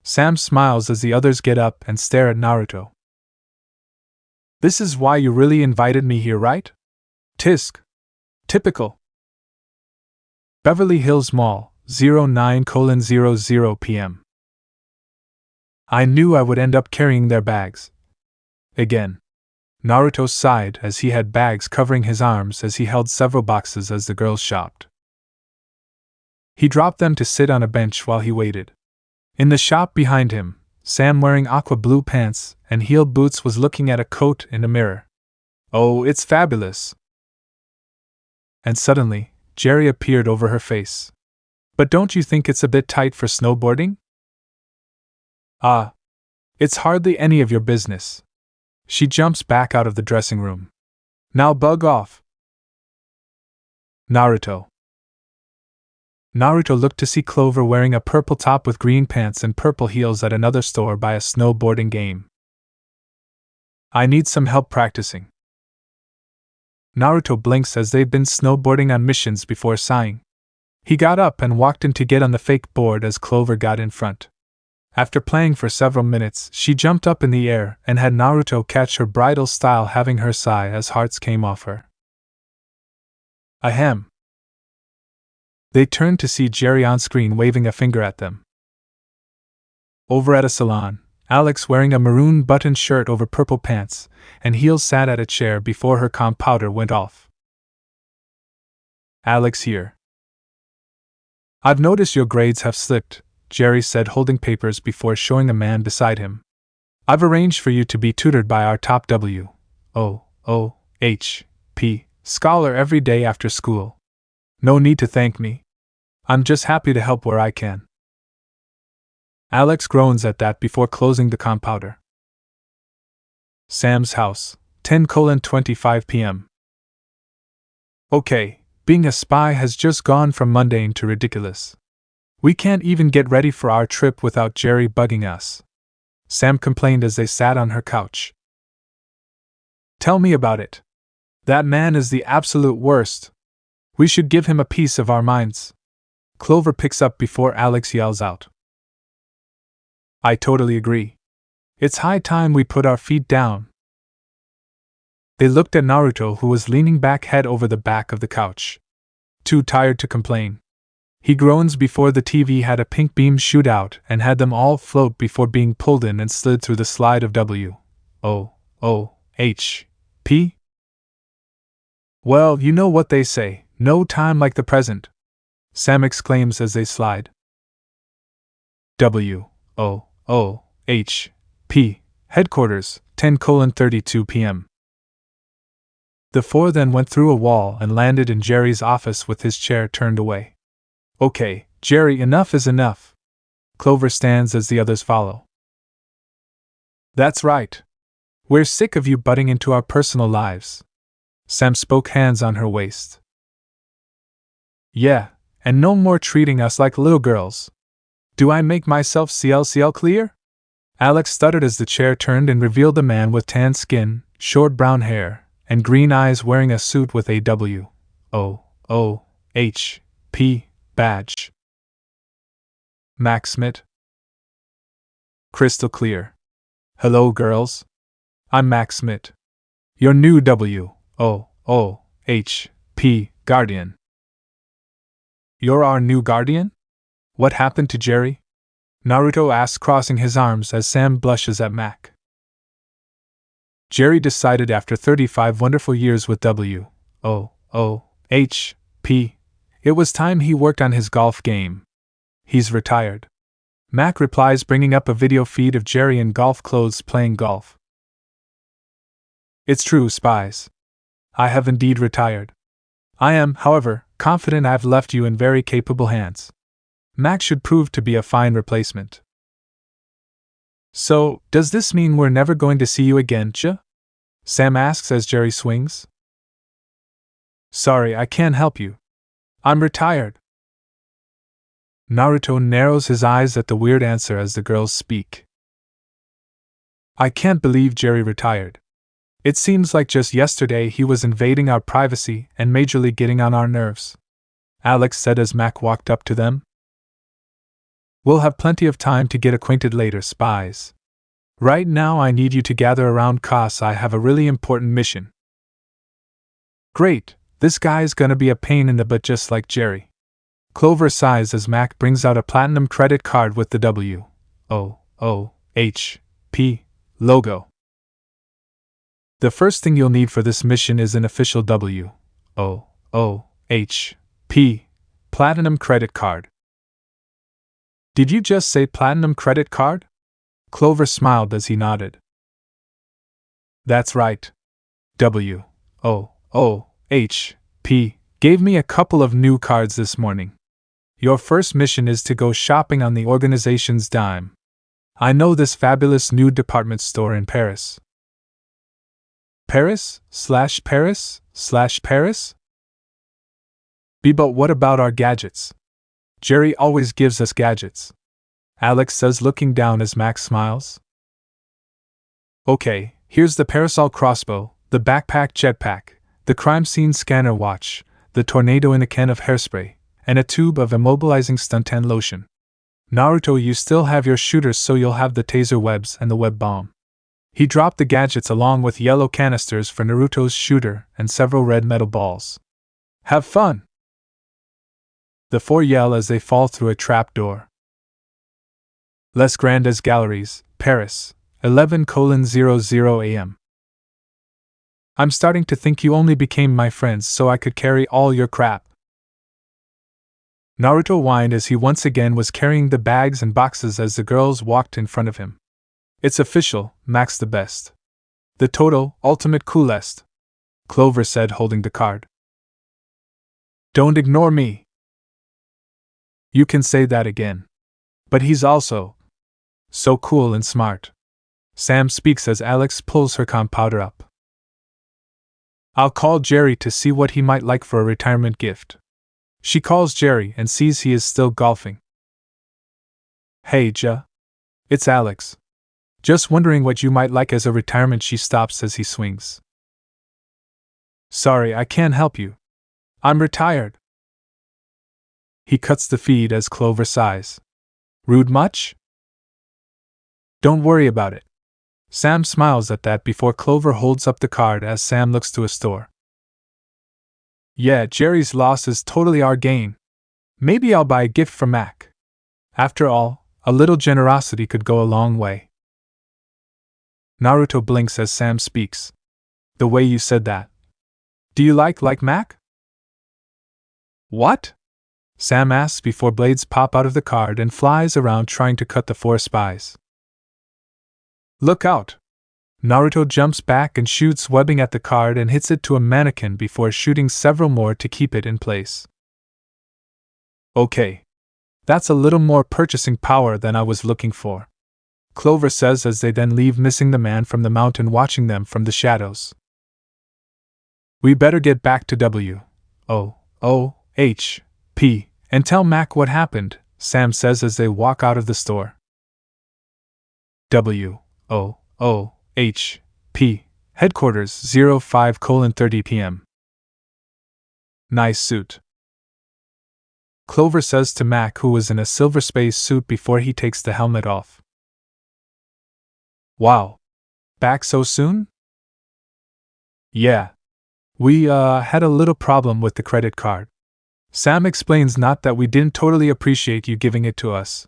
Sam smiles as the others get up and stare at Naruto. This is why you really invited me here, right? Tisk. Typical. Beverly Hills Mall, 09:00 p.m. I knew I would end up carrying their bags. Again. Naruto sighed as he had bags covering his arms as he held several boxes as the girls shopped. He dropped them to sit on a bench while he waited. In the shop behind him, Sam, wearing aqua blue pants and heeled boots, was looking at a coat in a mirror. Oh, it's fabulous. And suddenly, Jerry appeared over her face. But don't you think it's a bit tight for snowboarding? Ah. It's hardly any of your business. She jumps back out of the dressing room. Now bug off. Naruto. Naruto looked to see Clover wearing a purple top with green pants and purple heels at another store by a snowboarding game. I need some help practicing. Naruto blinks as they've been snowboarding on missions before sighing. He got up and walked in to get on the fake board as Clover got in front. After playing for several minutes, she jumped up in the air and had Naruto catch her bridal style, having her sigh as hearts came off her. Ahem. They turned to see Jerry on screen waving a finger at them. Over at a salon, Alex, wearing a maroon buttoned shirt over purple pants and heels, sat at a chair before her comp powder went off. Alex here. I've noticed your grades have slipped, Jerry said, holding papers before showing a man beside him. I've arranged for you to be tutored by our top WOOHP scholar every day after school. No need to thank me. I'm just happy to help where I can. Alex groans at that before closing the compounder. Sam's house, 10:25 p.m. Okay, being a spy has just gone from mundane to ridiculous. We can't even get ready for our trip without Jerry bugging us, Sam complained as they sat on her couch. Tell me about it. That man is the absolute worst. We should give him a piece of our minds. Clover picks up before Alex yells out. I totally agree. It's high time we put our feet down. They looked at Naruto, who was leaning back, head over the back of the couch. Too tired to complain. He groans before the TV had a pink beam shoot out and had them all float before being pulled in and slid through the slide of WOOHP. Well, you know what they say, no time like the present, Sam exclaims as they slide. WOOHP headquarters, 10:32 p.m. The four then went through a wall and landed in Jerry's office with his chair turned away. Okay, Jerry, enough is enough. Clover stands as the others follow. That's right. We're sick of you butting into our personal lives. Sam spoke, hands on her waist. Yeah, and no more treating us like little girls. Do I make myself CL clear? Alex stuttered as the chair turned and revealed a man with tan skin, short brown hair, and green eyes, wearing a suit with a WOOHP badge. Max Smith. Crystal clear. Hello, girls. I'm Max Smith, your new WOOHP guardian. You're our new guardian? What happened to Jerry? Naruto asks, crossing his arms as Sam blushes at Mac. Jerry decided after 35 wonderful years with WOOHP, it was time he worked on his golf game. He's retired. Mac replies, bringing up a video feed of Jerry in golf clothes playing golf. It's true, Spies. I have indeed retired. I am, however, confident I've left you in very capable hands. Mac should prove to be a fine replacement. So, does this mean we're never going to see you again, Cha? Sam asks as Jerry swings. Sorry, I can't help you. I'm retired. Naruto narrows his eyes at the weird answer as the girls speak. I can't believe Jerry retired. It seems like just yesterday he was invading our privacy and majorly getting on our nerves, Alex said as Mac walked up to them. We'll have plenty of time to get acquainted later, Spies. Right now I need you to gather around cause I have a really important mission. Great, this guy's gonna be a pain in the butt just like Jerry. Clover sighs as Mac brings out a platinum credit card with the WOOHP logo. The first thing you'll need for this mission is an official WOOHP platinum credit card. Did you just say platinum credit card? Clover smiled as he nodded. That's right. WOOHP gave me a couple of new cards this morning. Your first mission is to go shopping on the organization's dime. I know this fabulous new department store in Paris. Paris? But what about our gadgets? Jerry always gives us gadgets. Alex says, looking down as Max smiles. Okay, here's the parasol crossbow, the backpack jetpack, the crime scene scanner watch, the tornado in a can of hairspray, and a tube of immobilizing stuntan lotion. Naruto, you still have your shooters, so you'll have the taser webs and the web bomb. He dropped the gadgets along with yellow canisters for Naruto's shooter and several red metal balls. Have fun! The four yell as they fall through a trap door. Les Grandes Galleries, Paris, 11:00 a.m. I'm starting to think you only became my friends so I could carry all your crap. Naruto whined as he once again was carrying the bags and boxes as the girls walked in front of him. It's official, Max the best. The total, ultimate coolest, Clover said, holding the card. Don't ignore me. You can say that again. But he's also so cool and smart. Sam speaks as Alex pulls her powder up. I'll call Jerry to see what he might like for a retirement gift. She calls Jerry and sees he is still golfing. Hey, Ja. It's Alex. Just wondering what you might like as a retirement. She stops as he swings. Sorry, I can't help you. I'm retired. He cuts the feed as Clover sighs. Rude much? Don't worry about it. Sam smiles at that before Clover holds up the card as Sam looks to a store. Yeah, Jerry's loss is totally our gain. Maybe I'll buy a gift for Mac. After all, a little generosity could go a long way. Naruto blinks as Sam speaks. The way you said that. Do you like Mac? What? Sam asks before blades pop out of the card and flies around trying to cut the four spies. Look out! Naruto jumps back and shoots webbing at the card and hits it to a mannequin before shooting several more to keep it in place. Okay. That's a little more purchasing power than I was looking for, Clover says as they then leave, missing the man from the mountain watching them from the shadows. We better get back to WOOHP and tell Mac what happened, Sam says as they walk out of the store. WOOHP, Headquarters 05:30 p.m. Nice suit, Clover says to Mac, who was in a silver space suit before he takes the helmet off. Wow. Back so soon? Yeah. We, had a little problem with the credit card. Sam explains, not that we didn't totally appreciate you giving it to us.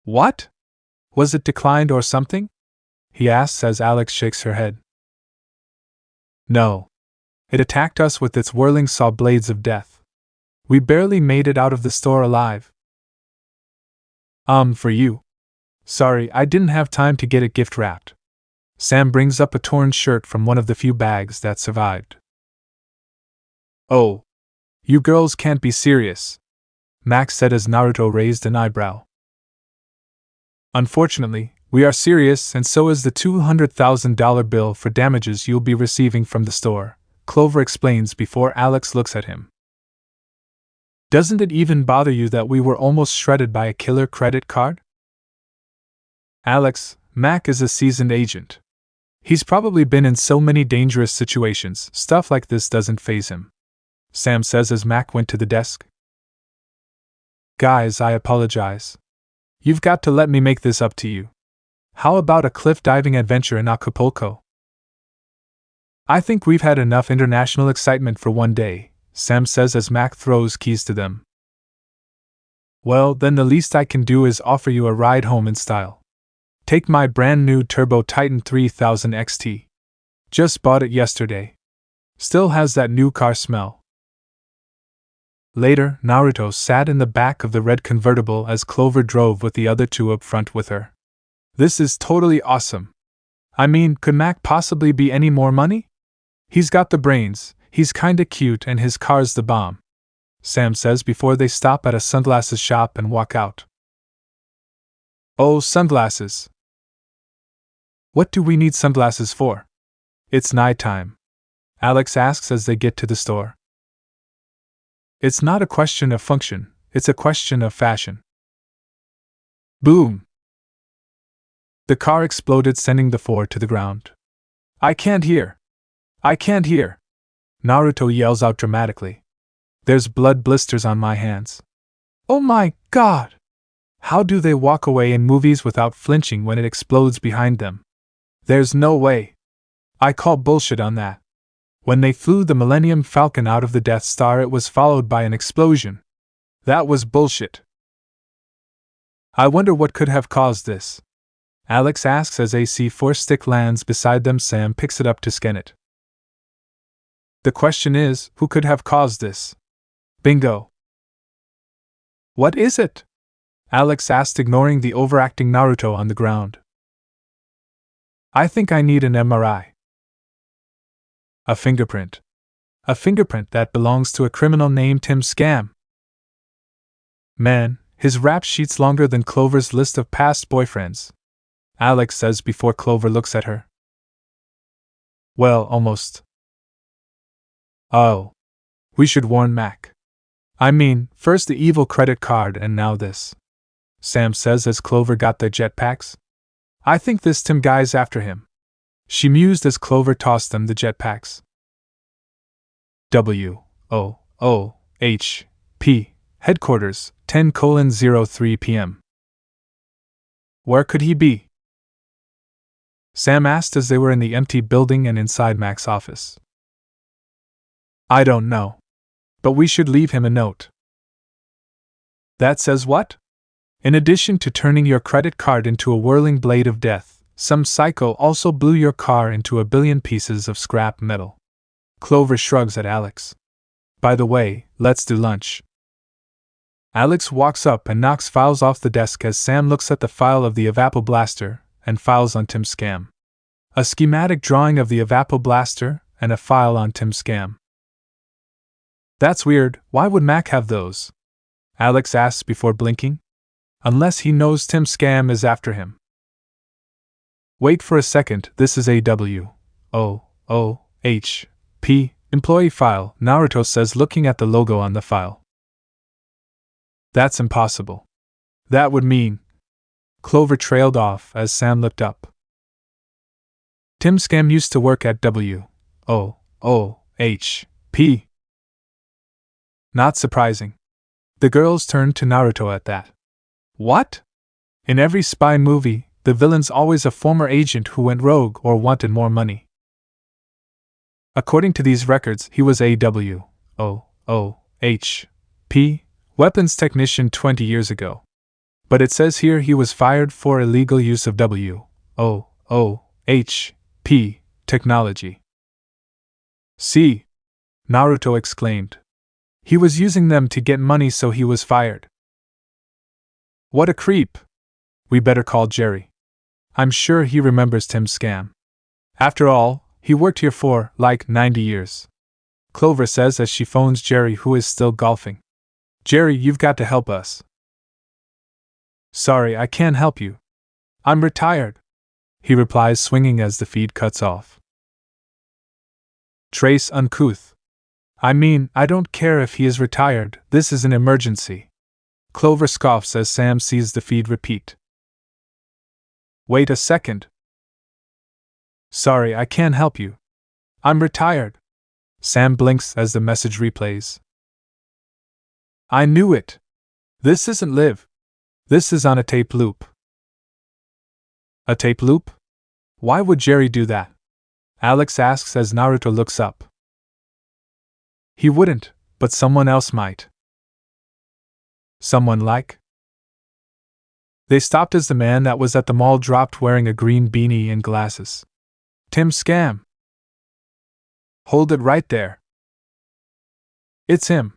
What? Was it declined or something? He asks as Alex shakes her head. No. It attacked us with its whirling saw blades of death. We barely made it out of the store alive. For you. Sorry, I didn't have time to get it gift wrapped. Sam brings up a torn shirt from one of the few bags that survived. Oh. You girls can't be serious, Max said as Naruto raised an eyebrow. Unfortunately, we are serious, and so is the $200,000 bill for damages you'll be receiving from the store, Clover explains before Alex looks at him. Doesn't it even bother you that we were almost shredded by a killer credit card? Alex, Mac is a seasoned agent. He's probably been in so many dangerous situations, stuff like this doesn't faze him, Sam says as Mac went to the desk. Guys, I apologize. You've got to let me make this up to you. How about a cliff diving adventure in Acapulco? I think we've had enough international excitement for one day, Sam says as Mac throws keys to them. Well, then the least I can do is offer you a ride home in style. Take my brand new Turbo Titan 3000 XT. Just bought it yesterday. Still has that new car smell. Later, Naruto sat in the back of the red convertible as Clover drove with the other two up front with her. This is totally awesome. I mean, could Mac possibly be any more money? He's got the brains, he's kinda cute, and his car's the bomb, Sam says before they stop at a sunglasses shop and walk out. Oh, sunglasses. What do we need sunglasses for? It's nighttime, Alex asks as they get to the store. It's not a question of function, it's a question of fashion. Boom! The car exploded, sending the four to the ground. I can't hear! I can't hear! Naruto yells out dramatically. There's blood blisters on my hands. Oh my god! How do they walk away in movies without flinching when it explodes behind them? There's no way. I call bullshit on that. When they flew the Millennium Falcon out of the Death Star, it was followed by an explosion. That was bullshit. I wonder what could have caused this. Alex asks as a C4 stick lands beside them. Sam picks it up to scan it. The question is, who could have caused this? Bingo. What is it? Alex asked, ignoring the overacting Naruto on the ground. I think I need an MRI. A fingerprint. A fingerprint that belongs to a criminal named Tim Scam. Man, his rap sheet's longer than Clover's list of past boyfriends, Alex says before Clover looks at her. Well, almost. Oh. We should warn Mac. I mean, first the evil credit card and now this. Sam says as Clover got their jetpacks. I think this Tim guy's after him. She mused as Clover tossed them the jetpacks. WOOHP Headquarters, 10:03 p.m. Where could he be? Sam asked as they were in the empty building and inside Mac's office. I don't know. But we should leave him a note. That says what? In addition to turning your credit card into a whirling blade of death, some psycho also blew your car into a billion pieces of scrap metal. Clover shrugs at Alex. By the way, let's do lunch. Alex walks up and knocks files off the desk as Sam looks at the file of the Evapo Blaster and files on Tim Scam. A schematic drawing of the Evapo Blaster and a file on Tim Scam. That's weird, why would Mac have those? Alex asks before blinking. Unless he knows Tim Scam is after him. Wait for a second, this is a WOOHP employee file, Naruto says, looking at the logo on the file. That's impossible. That would mean... Clover trailed off as Sam looked up. Tim Scam used to work at WOOHP. Not surprising. The girls turned to Naruto at that. What? In every spy movie, the villain's always a former agent who went rogue or wanted more money. According to these records, he was a WOOHP weapons technician 20 years ago. But it says here he was fired for illegal use of WOOHP technology. See? Naruto exclaimed. He was using them to get money, so he was fired. What a creep. We better call Jerry. I'm sure he remembers Tim Scam. After all, he worked here for, like, 90 years. Clover says as she phones Jerry, who is still golfing. Jerry, you've got to help us. Sorry, I can't help you. I'm retired, he replies, swinging as the feed cuts off. Trace uncouth. I mean, I don't care if he is retired, this is an emergency. Clover scoffs as Sam sees the feed repeat. Wait a second. Sorry, I can't help you. I'm retired. Sam blinks as the message replays. I knew it. This isn't live. This is on a tape loop. A tape loop? Why would Jerry do that? Alex asks as Naruto looks up. He wouldn't, but someone else might. Someone like? They stopped as the man that was at the mall dropped, wearing a green beanie and glasses. Tim Scam. Hold it right there. It's him.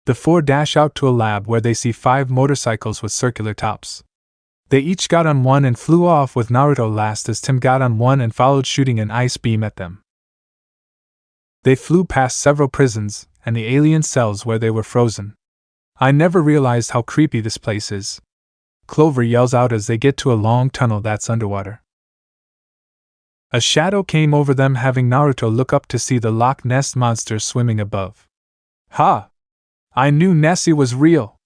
The four dash out to a lab where they see 5 motorcycles with circular tops. They each got on one and flew off, with Naruto last as Tim got on one and followed, shooting an ice beam at them. They flew past several prisons and the alien cells where they were frozen. I never realized how creepy this place is. Clover yells out as they get to a long tunnel that's underwater. A shadow came over them, having Naruto look up to see the Loch Ness monster swimming above. Ha! I knew Nessie was real.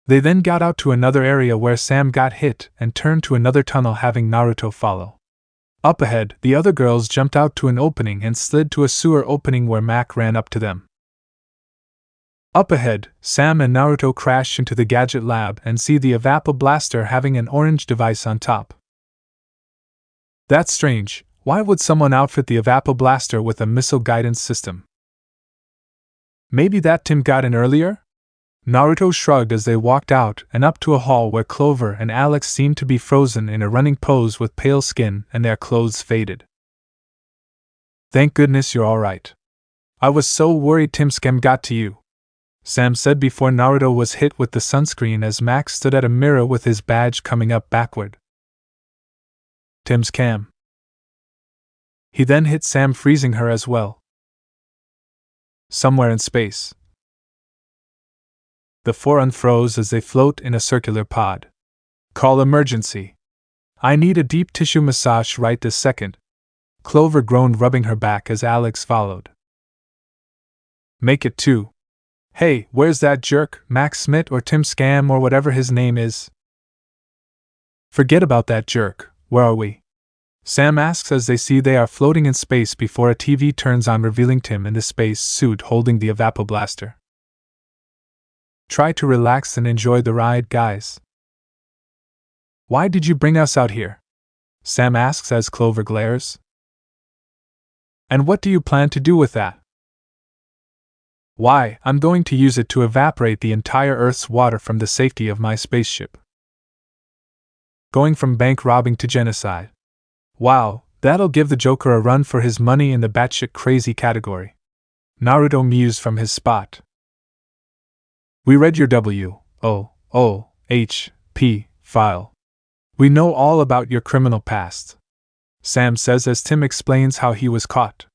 They then got out to another area where Sam got hit and turned to another tunnel, having Naruto follow. Up ahead, the other girls jumped out to an opening and slid to a sewer opening where Mac ran up to them. Up ahead, Sam and Naruto crash into the gadget lab and see the Evapo Blaster having an orange device on top. That's strange. Why would someone outfit the Evapo Blaster with a missile guidance system? Maybe that Tim got in earlier? Naruto shrugged as they walked out and up to a hall where Clover and Alex seemed to be frozen in a running pose with pale skin and their clothes faded. Thank goodness you're alright. I was so worried Tim Scam got to you, Sam said before Naruto was hit with the sunscreen as Max stood at a mirror with his badge coming up backward. Tim Scam. He then hit Sam, freezing her as well. Somewhere in space. The four unfroze as they float in a circular pod. Call emergency. I need a deep tissue massage right this second. Clover groaned, rubbing her back as Alex followed. Make it 2. Hey, where's that jerk, Max Smith or Tim Scam or whatever his name is? Forget about that jerk, where are we? Sam asks as they see they are floating in space before a TV turns on, revealing Tim in the space suit holding the Evapo Blaster. Try to relax and enjoy the ride, guys. Why did you bring us out here? Sam asks as Clover glares. And what do you plan to do with that? Why, I'm going to use it to evaporate the entire Earth's water from the safety of my spaceship. Going from bank robbing to genocide. Wow, that'll give the Joker a run for his money in the batshit crazy category. Naruto mused from his spot. We read your WOOHP file. We know all about your criminal past, Sam says as Tim explains how he was caught.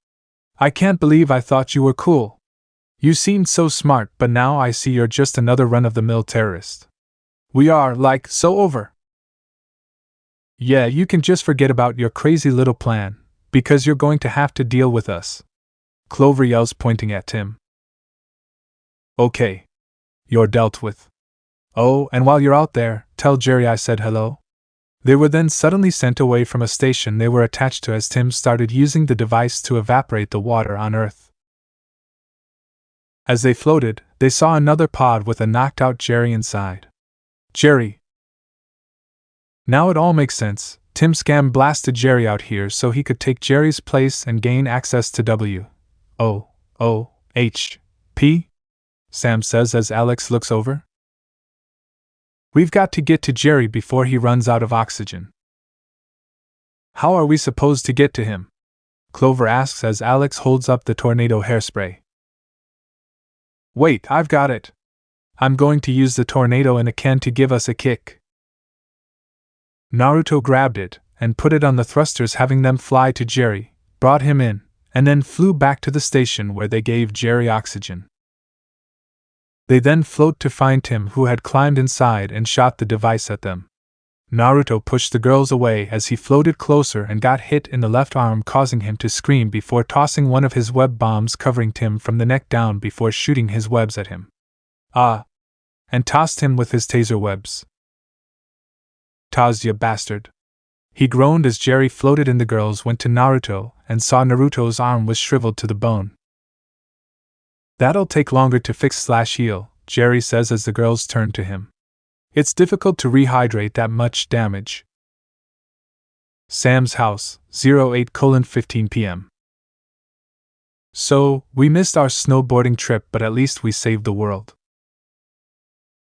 I can't believe I thought you were cool. You seemed so smart, but now I see you're just another run-of-the-mill terrorist. We are, like, so over. Yeah, you can just forget about your crazy little plan, because you're going to have to deal with us. Clover yells, pointing at Tim. Okay. You're dealt with. Oh, and while you're out there, tell Jerry I said hello. They were then suddenly sent away from a station they were attached to as Tim started using the device to evaporate the water on Earth. As they floated, they saw another pod with a knocked-out Jerry inside. Jerry. Now it all makes sense. Tim Scam blasted Jerry out here so he could take Jerry's place and gain access to WOOHP, Sam says as Alex looks over. We've got to get to Jerry before he runs out of oxygen. How are we supposed to get to him? Clover asks as Alex holds up the tornado hairspray. Wait, I've got it. I'm going to use the tornado in a can to give us a kick. Naruto grabbed it and put it on the thrusters, having them fly to Jerry, brought him in, and then flew back to the station where they gave Jerry oxygen. They then float to find Tim, who had climbed inside and shot the device at them. Naruto pushed the girls away as he floated closer and got hit in the left arm, causing him to scream before tossing one of his web bombs, covering Tim from the neck down before shooting his webs at him. And tossed him with his taser webs. Tazia bastard. He groaned as Jerry floated and the girls went to Naruto and saw Naruto's arm was shriveled to the bone. That'll take longer to fix/heal, Jerry says as the girls turn to him. It's difficult to rehydrate that much damage. Sam's house, 08:15 p.m. So, we missed our snowboarding trip, but at least we saved the world,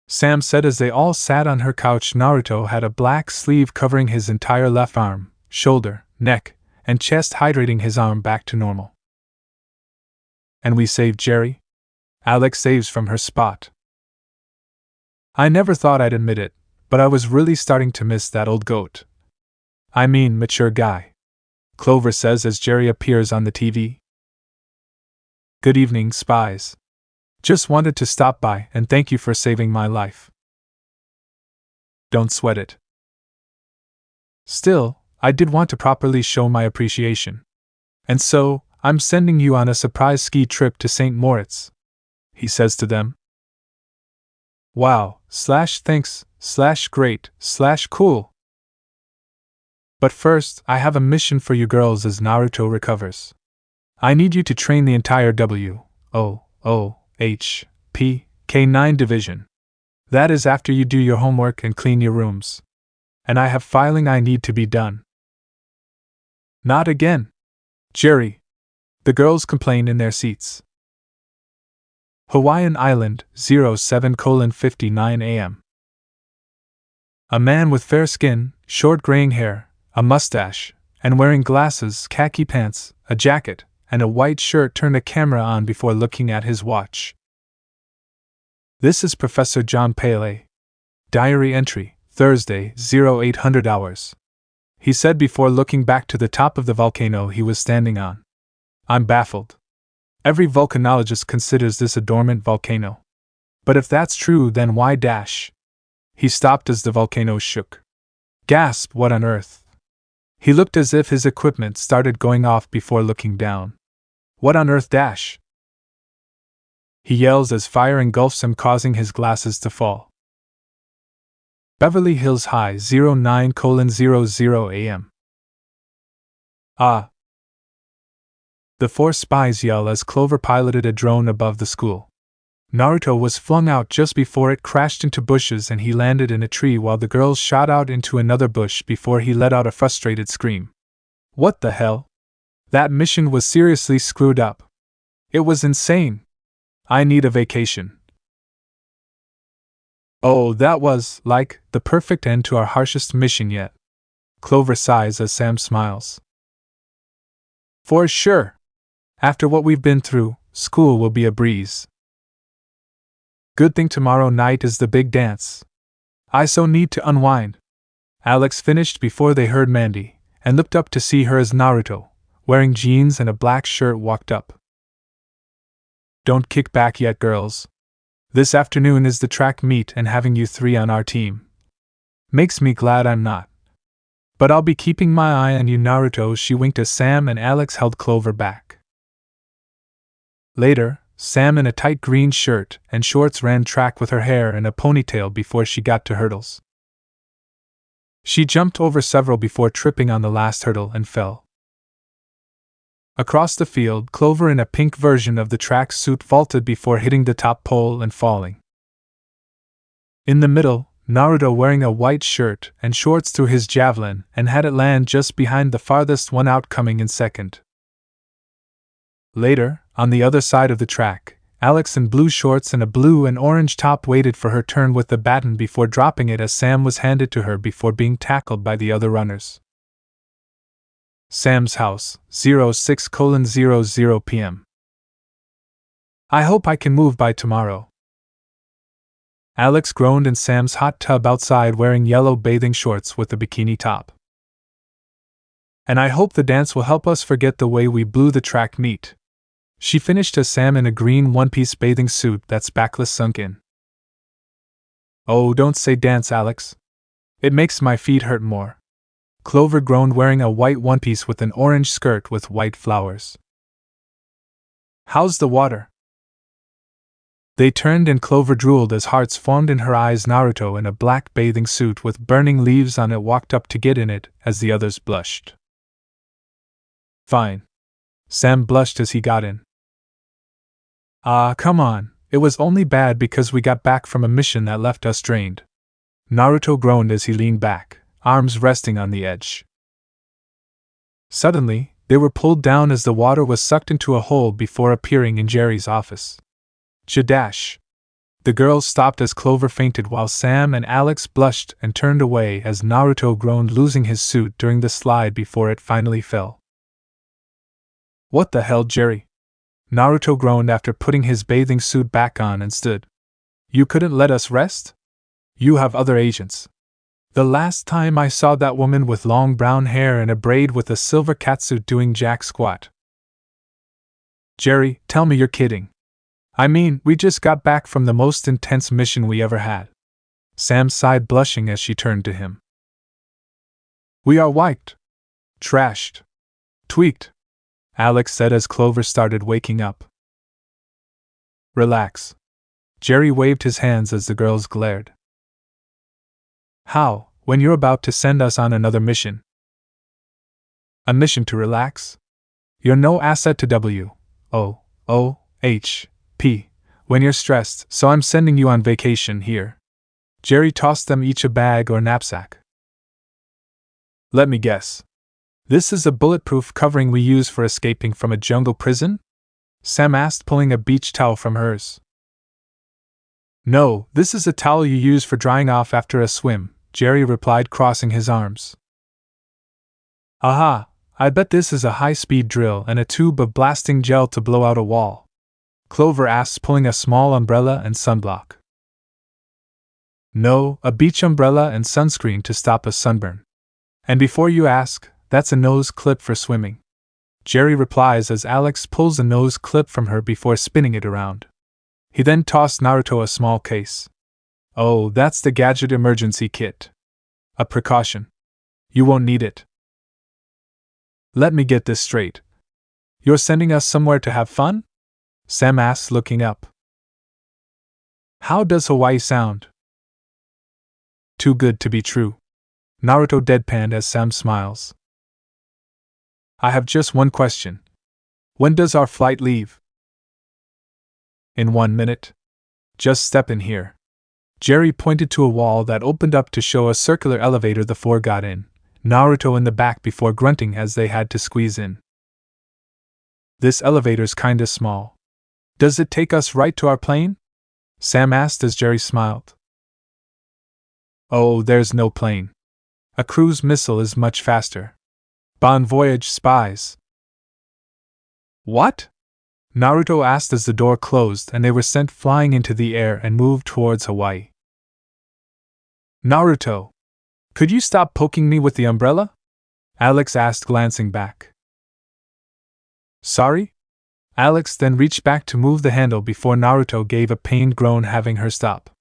Sam said as they all sat on her couch. Naruto had a black sleeve covering his entire left arm, shoulder, neck, and chest, hydrating his arm back to normal. And we saved Jerry? Alex saves from her spot. I never thought I'd admit it, but I was really starting to miss that old goat. I mean, mature guy. Clover says as Jerry appears on the TV. Good evening, Spies. Just wanted to stop by and thank you for saving my life. Don't sweat it. Still, I did want to properly show my appreciation. And so, I'm sending you on a surprise ski trip to St. Moritz, he says to them. Wow, thanks, great, cool. But first, I have a mission for you girls as Naruto recovers. I need you to train the entire WOOHP K9 division. That is after you do your homework and clean your rooms. And I have filing I need to be done. Not again, Jerry. The girls complain in their seats. Hawaiian Island, 07:59 a.m. A man with fair skin, short graying hair, a mustache, and wearing glasses, khaki pants, a jacket, and a white shirt turned a camera on before looking at his watch. This is Professor John Pele. Diary entry, Thursday, 0800 hours. He said before looking back to the top of the volcano he was standing on. I'm baffled. Every volcanologist considers this a dormant volcano. But if that's true, then why dash? He stopped as the volcano shook. Gasp, what on earth? He looked as if his equipment started going off before looking down. What on earth dash? He yells as fire engulfs him, causing his glasses to fall. Beverly Hills High, 09:00 a.m. Ah! The four spies yell as Clover piloted a drone above the school. Naruto was flung out just before it crashed into bushes and he landed in a tree while the girls shot out into another bush before he let out a frustrated scream. What the hell? That mission was seriously screwed up. It was insane. I need a vacation. Oh, that was, like, the perfect end to our harshest mission yet. Clover sighs as Sam smiles. For sure. After what we've been through, school will be a breeze. Good thing tomorrow night is the big dance. I so need to unwind. Alex finished before they heard Mandy, and looked up to see her as Naruto, wearing jeans and a black shirt, walked up. Don't kick back yet, girls. This afternoon is the track meet and having you three on our team makes me glad I'm not. But I'll be keeping my eye on you, Naruto. She winked as Sam and Alex held Clover back. Later, Sam in a tight green shirt and shorts ran track with her hair in a ponytail before she got to hurdles. She jumped over several before tripping on the last hurdle and fell. Across the field, Clover in a pink version of the track suit vaulted before hitting the top pole and falling. In the middle, Naruto wearing a white shirt and shorts threw his javelin and had it land just behind the farthest one out, coming in second. Later, on the other side of the track, Alex in blue shorts and a blue and orange top waited for her turn with the baton before dropping it as Sam was handed to her before being tackled by the other runners. Sam's house, 06:00 p.m. I hope I can move by tomorrow. Alex groaned in Sam's hot tub outside wearing yellow bathing shorts with a bikini top. And I hope the dance will help us forget the way we blew the track meet. She finished as Sam in a green one-piece bathing suit that's backless sunk in. Oh, don't say dance, Alex. It makes my feet hurt more. Clover groaned, wearing a white one-piece with an orange skirt with white flowers. How's the water? They turned and Clover drooled as hearts formed in her eyes. Naruto in a black bathing suit with burning leaves on it walked up to get in it as the others blushed. Fine. Sam blushed as he got in. Ah, come on, it was only bad because we got back from a mission that left us drained. Naruto groaned as he leaned back, arms resting on the edge. Suddenly, they were pulled down as the water was sucked into a hole before appearing in Jerry's office. Jadash! The girls stopped as Clover fainted while Sam and Alex blushed and turned away as Naruto groaned, losing his suit during the slide before it finally fell. What the hell, Jerry? Naruto groaned after putting his bathing suit back on and stood. You couldn't let us rest? You have other agents. The last time I saw that woman with long brown hair and a braid with a silver catsuit doing jack squat. Jerry, tell me you're kidding. I mean, we just got back from the most intense mission we ever had. Sam sighed, blushing as she turned to him. We are wiped. Trashed. Tweaked. Alex said as Clover started waking up. Relax. Jerry waved his hands as the girls glared. How, when you're about to send us on another mission? A mission to relax? You're no asset to WOOHP when you're stressed, so I'm sending you on vacation here. Jerry tossed them each a bag or knapsack. Let me guess. This is a bulletproof covering we use for escaping from a jungle prison? Sam asked, pulling a beach towel from hers. No, this is a towel you use for drying off after a swim, Jerry replied, crossing his arms. Aha, I bet this is a high-speed drill and a tube of blasting gel to blow out a wall. Clover asked, pulling a small umbrella and sunblock. No, a beach umbrella and sunscreen to stop a sunburn. And before you ask, that's a nose clip for swimming. Jerry replies as Alex pulls a nose clip from her before spinning it around. He then tossed Naruto a small case. Oh, that's the gadget emergency kit. A precaution. You won't need it. Let me get this straight. You're sending us somewhere to have fun? Sam asks, looking up. How does Hawaii sound? Too good to be true. Naruto deadpanned as Sam smiles. I have just one question. When does our flight leave? In 1 minute. Just step in here. Jerry pointed to a wall that opened up to show a circular elevator. The four got in, Naruto in the back before grunting as they had to squeeze in. This elevator's kinda small. Does it take us right to our plane? Sam asked as Jerry smiled. Oh, there's no plane. A cruise missile is much faster. Bon voyage, Spies. What? Naruto asked as the door closed and they were sent flying into the air and moved towards Hawaii. Naruto, could you stop poking me with the umbrella? Alex asked, glancing back. Sorry? Alex then reached back to move the handle before Naruto gave a pained groan, having her stop.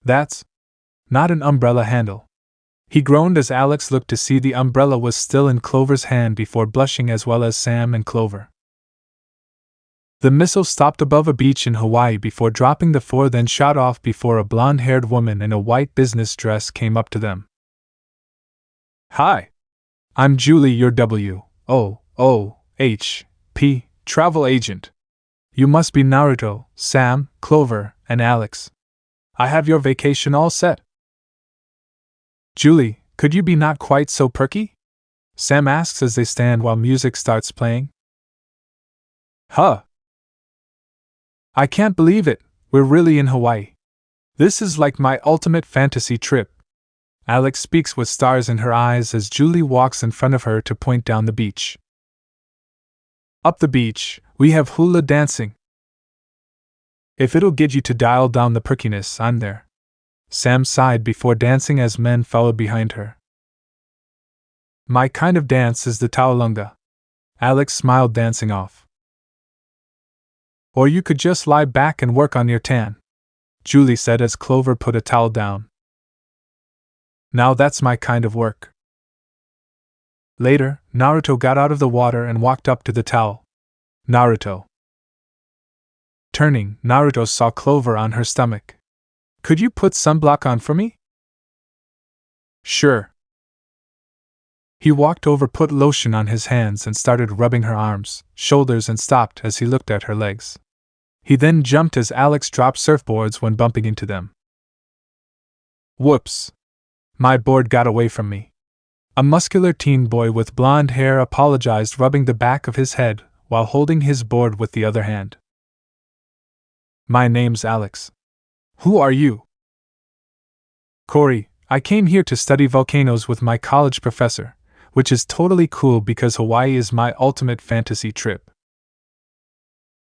That's not an umbrella handle. He groaned as Alex looked to see the umbrella was still in Clover's hand before blushing, as well as Sam and Clover. The missile stopped above a beach in Hawaii before dropping. The four then shot off before a blonde-haired woman in a white business dress came up to them. Hi. I'm Julie, your WOOHP travel agent. You must be Naruto, Sam, Clover, and Alex. I have your vacation all set. Julie, could you be not quite so perky? Sam asks as they stand while music starts playing. Huh. I can't believe it, we're really in Hawaii. This is like my ultimate fantasy trip. Alex speaks with stars in her eyes as Julie walks in front of her to point down the beach. Up the beach, we have hula dancing. If it'll get you to dial down the perkiness, I'm there. Sam sighed before dancing as men followed behind her. My kind of dance is the taolunga. Alex smiled, dancing off. Or you could just lie back and work on your tan, Julie said as Clover put a towel down. Now that's my kind of work. Later, Naruto got out of the water and walked up to the towel. Naruto. Turning, Naruto saw Clover on her stomach. Could you put sunblock on for me? Sure. He walked over, put lotion on his hands and started rubbing her arms, shoulders, and stopped as he looked at her legs. He then jumped as Alex dropped surfboards when bumping into them. Whoops. My board got away from me. A muscular teen boy with blonde hair apologized, rubbing the back of his head while holding his board with the other hand. My name's Alex. Who are you? Corey, I came here to study volcanoes with my college professor, which is totally cool because Hawaii is my ultimate fantasy trip.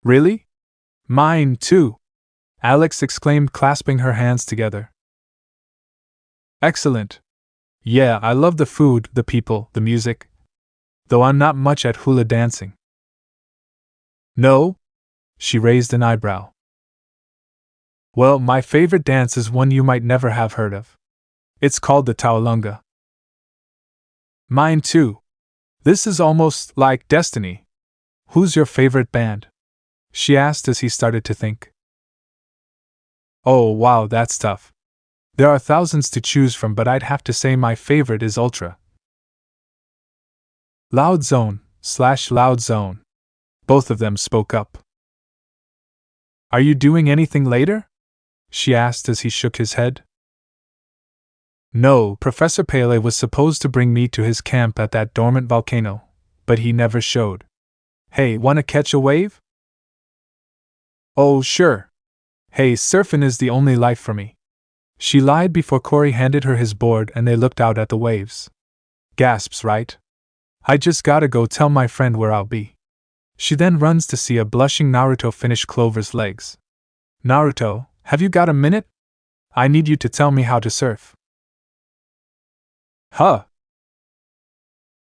Really? Mine too, Alex exclaimed, clasping her hands together. Excellent. Yeah, I love the food, the people, the music. Though I'm not much at hula dancing. No? She raised an eyebrow. Well, my favorite dance is one you might never have heard of. It's called the taolunga. Mine too. This is almost like destiny. Who's your favorite band? She asked as he started to think. Oh wow, that's tough. There are thousands to choose from, but I'd have to say my favorite is Ultra. Loud Zone / Loud Zone. Both of them spoke up. Are you doing anything later? She asked as he shook his head. No, Professor Pele was supposed to bring me to his camp at that dormant volcano, but he never showed. Hey, wanna catch a wave? Oh, sure. Hey, surfing is the only life for me. She lied before Corey handed her his board and they looked out at the waves. Gasps, right? I just gotta go tell my friend where I'll be. She then runs to see a blushing Naruto finish Clover's legs. Naruto, have you got a minute? I need you to tell me how to surf. Huh.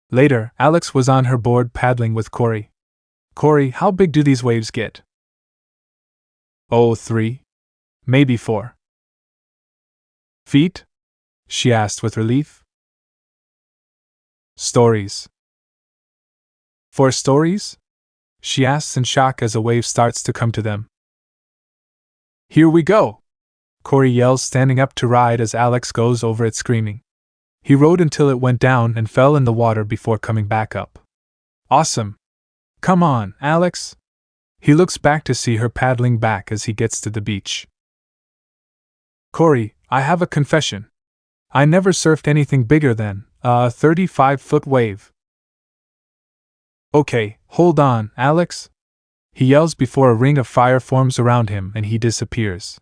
Later, Alex was on her board paddling with Corey. Corey, how big do these waves get? Oh, 3. Maybe 4. Feet? She asked with relief. Stories. 4 stories? She asks in shock as a wave starts to come to them. Here we go! Corey yells, standing up to ride as Alex goes over it screaming. He rode until it went down and fell in the water before coming back up. Awesome! Come on, Alex! He looks back to see her paddling back as he gets to the beach. Corey, I have a confession. I never surfed anything bigger than a 35-foot wave. Okay, hold on, Alex. He yells before a ring of fire forms around him and he disappears.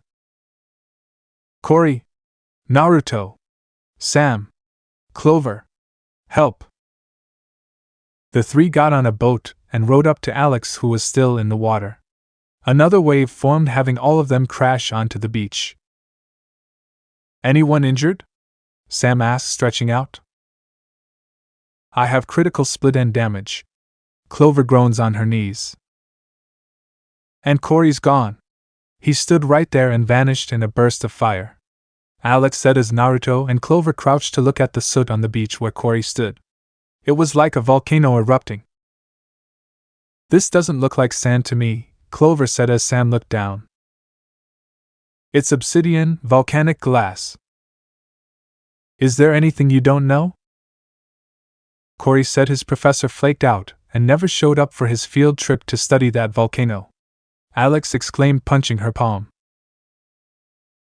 Corey, Naruto, Sam, Clover, help. The 3 got on a boat and rowed up to Alex, who was still in the water. Another wave formed, having all of them crash onto the beach. Anyone injured? Sam asks, stretching out. I have critical split end damage. Clover groans on her knees. And Corey's gone. He stood right there and vanished in a burst of fire. Alex said as Naruto and Clover crouched to look at the soot on the beach where Corey stood. It was like a volcano erupting. This doesn't look like sand to me, Clover said as Sam looked down. It's obsidian, volcanic glass. Is there anything you don't know? Corey said his professor flaked out and never showed up for his field trip to study that volcano. Alex exclaimed, punching her palm.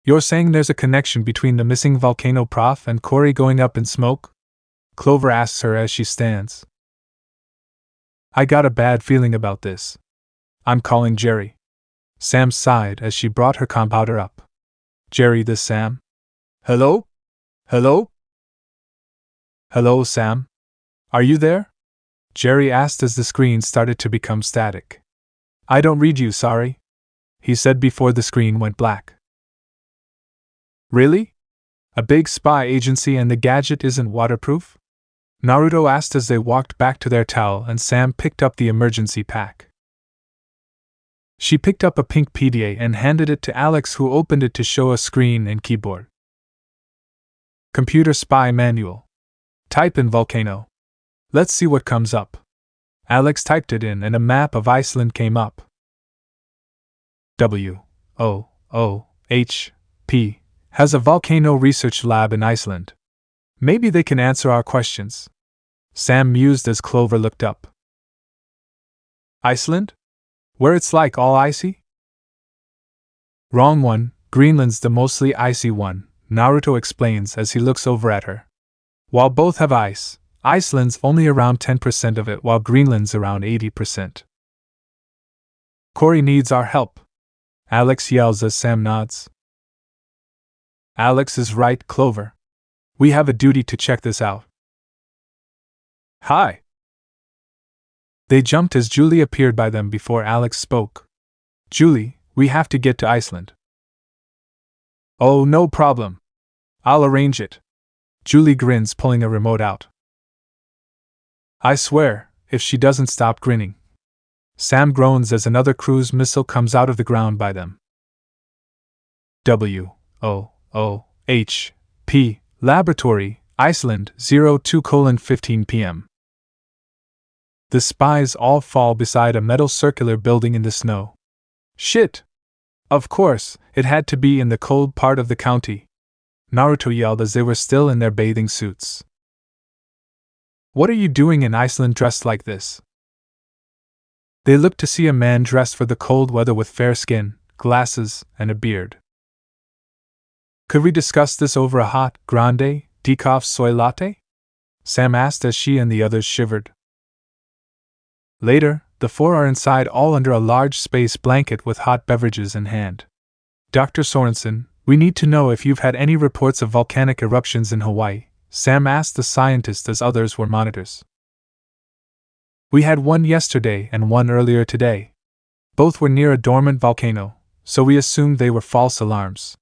You're saying there's a connection between the missing volcano prof and Corey going up in smoke? Clover asks her as she stands. I got a bad feeling about this. I'm calling Jerry. Sam sighed as she brought her compounder up. Jerry, this Sam? Hello? Hello? Hello, Sam? Are you there? Jerry asked as the screen started to become static. I don't read you, sorry, he said before the screen went black. Really? A big spy agency and the gadget isn't waterproof? Naruto asked as they walked back to their towel and Sam picked up the emergency pack. She picked up a pink PDA and handed it to Alex, who opened it to show a screen and keyboard. Computer spy manual. Type in volcano. Let's see what comes up. Alex typed it in and a map of Iceland came up. WOOHP has a volcano research lab in Iceland. Maybe they can answer our questions. Sam mused as Clover looked up. Iceland? Where it's like all icy? Wrong one, Greenland's the mostly icy one, Naruto explains as he looks over at her. While both have ice, Iceland's only around 10% of it, while Greenland's around 80%. Corey needs our help, Alex yells as Sam nods. Alex is right, Clover. We have a duty to check this out. Hi. They jumped as Julie appeared by them before Alex spoke. Julie, we have to get to Iceland. Oh, no problem. I'll arrange it. Julie grins, pulling a remote out. I swear, if she doesn't stop grinning. Sam groans as another cruise missile comes out of the ground by them. WOOHP Laboratory, Iceland, 02:15 p.m. The spies all fall beside a metal circular building in the snow. Shit! Of course, it had to be in the cold part of the county. Naruto yelled as they were still in their bathing suits. What are you doing in Iceland dressed like this? They looked to see a man dressed for the cold weather with fair skin, glasses, and a beard. Could we discuss this over a hot, grande, decaf soy latte? Sam asked as she and the others shivered. Later, the four are inside all under a large space blanket with hot beverages in hand. Dr. Sorensen, we need to know if you've had any reports of volcanic eruptions in Hawaii, Sam asked the scientist as others were monitors. We had one yesterday and one earlier today. Both were near a dormant volcano, so we assumed they were false alarms.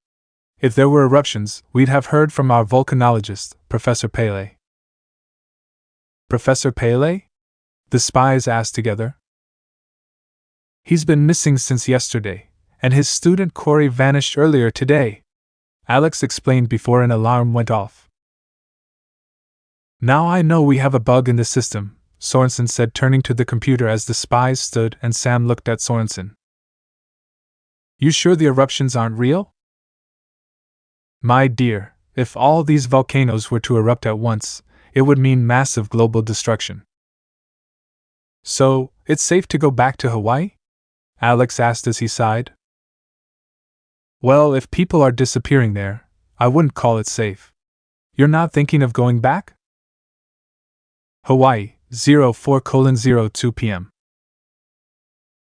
If there were eruptions, we'd have heard from our volcanologist, Professor Pele. Professor Pele? The spies asked together. He's been missing since yesterday, and his student Corey vanished earlier today, Alex explained before an alarm went off. Now I know we have a bug in the system, Sorensen said, turning to the computer as the spies stood and Sam looked at Sorensen. You sure the eruptions aren't real? My dear, if all these volcanoes were to erupt at once, it would mean massive global destruction. So, it's safe to go back to Hawaii? Alex asked as he sighed. Well, if people are disappearing there, I wouldn't call it safe. You're not thinking of going back? Hawaii, 04:02 p.m.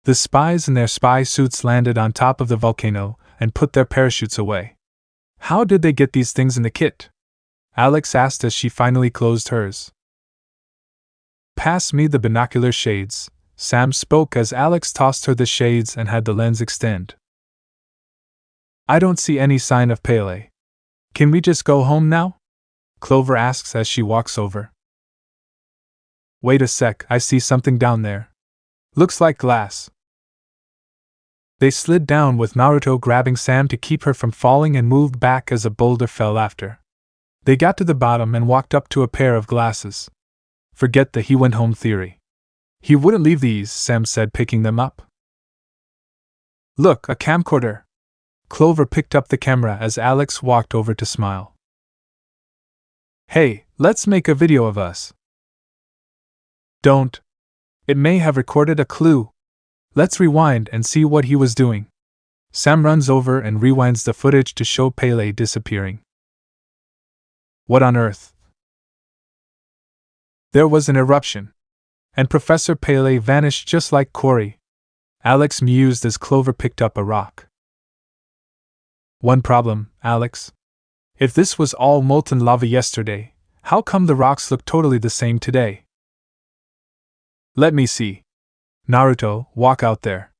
The spies in their spy suits landed on top of the volcano and put their parachutes away. How did they get these things in the kit? Alex asked as she finally closed hers. Pass me the binocular shades, Sam spoke as Alex tossed her the shades and had the lens extend. I don't see any sign of Pele. Can we just go home now? Clover asks as she walks over. Wait a sec, I see something down there. Looks like glass. They slid down with Naruto grabbing Sam to keep her from falling and moved back as a boulder fell after. They got to the bottom and walked up to a pair of glasses. Forget the he went home theory. He wouldn't leave these, Sam said, picking them up. Look, a camcorder. Clover picked up the camera as Alex walked over to smile. Hey, let's make a video of us. Don't. It may have recorded a clue. Let's rewind and see what he was doing. Sam runs over and rewinds the footage to show Pele disappearing. What on earth? There was an eruption. And Professor Pele vanished just like Corey. Alex mused as Clover picked up a rock. One problem, Alex. If this was all molten lava yesterday, how come the rocks look totally the same today? Let me see. Naruto, walk out there.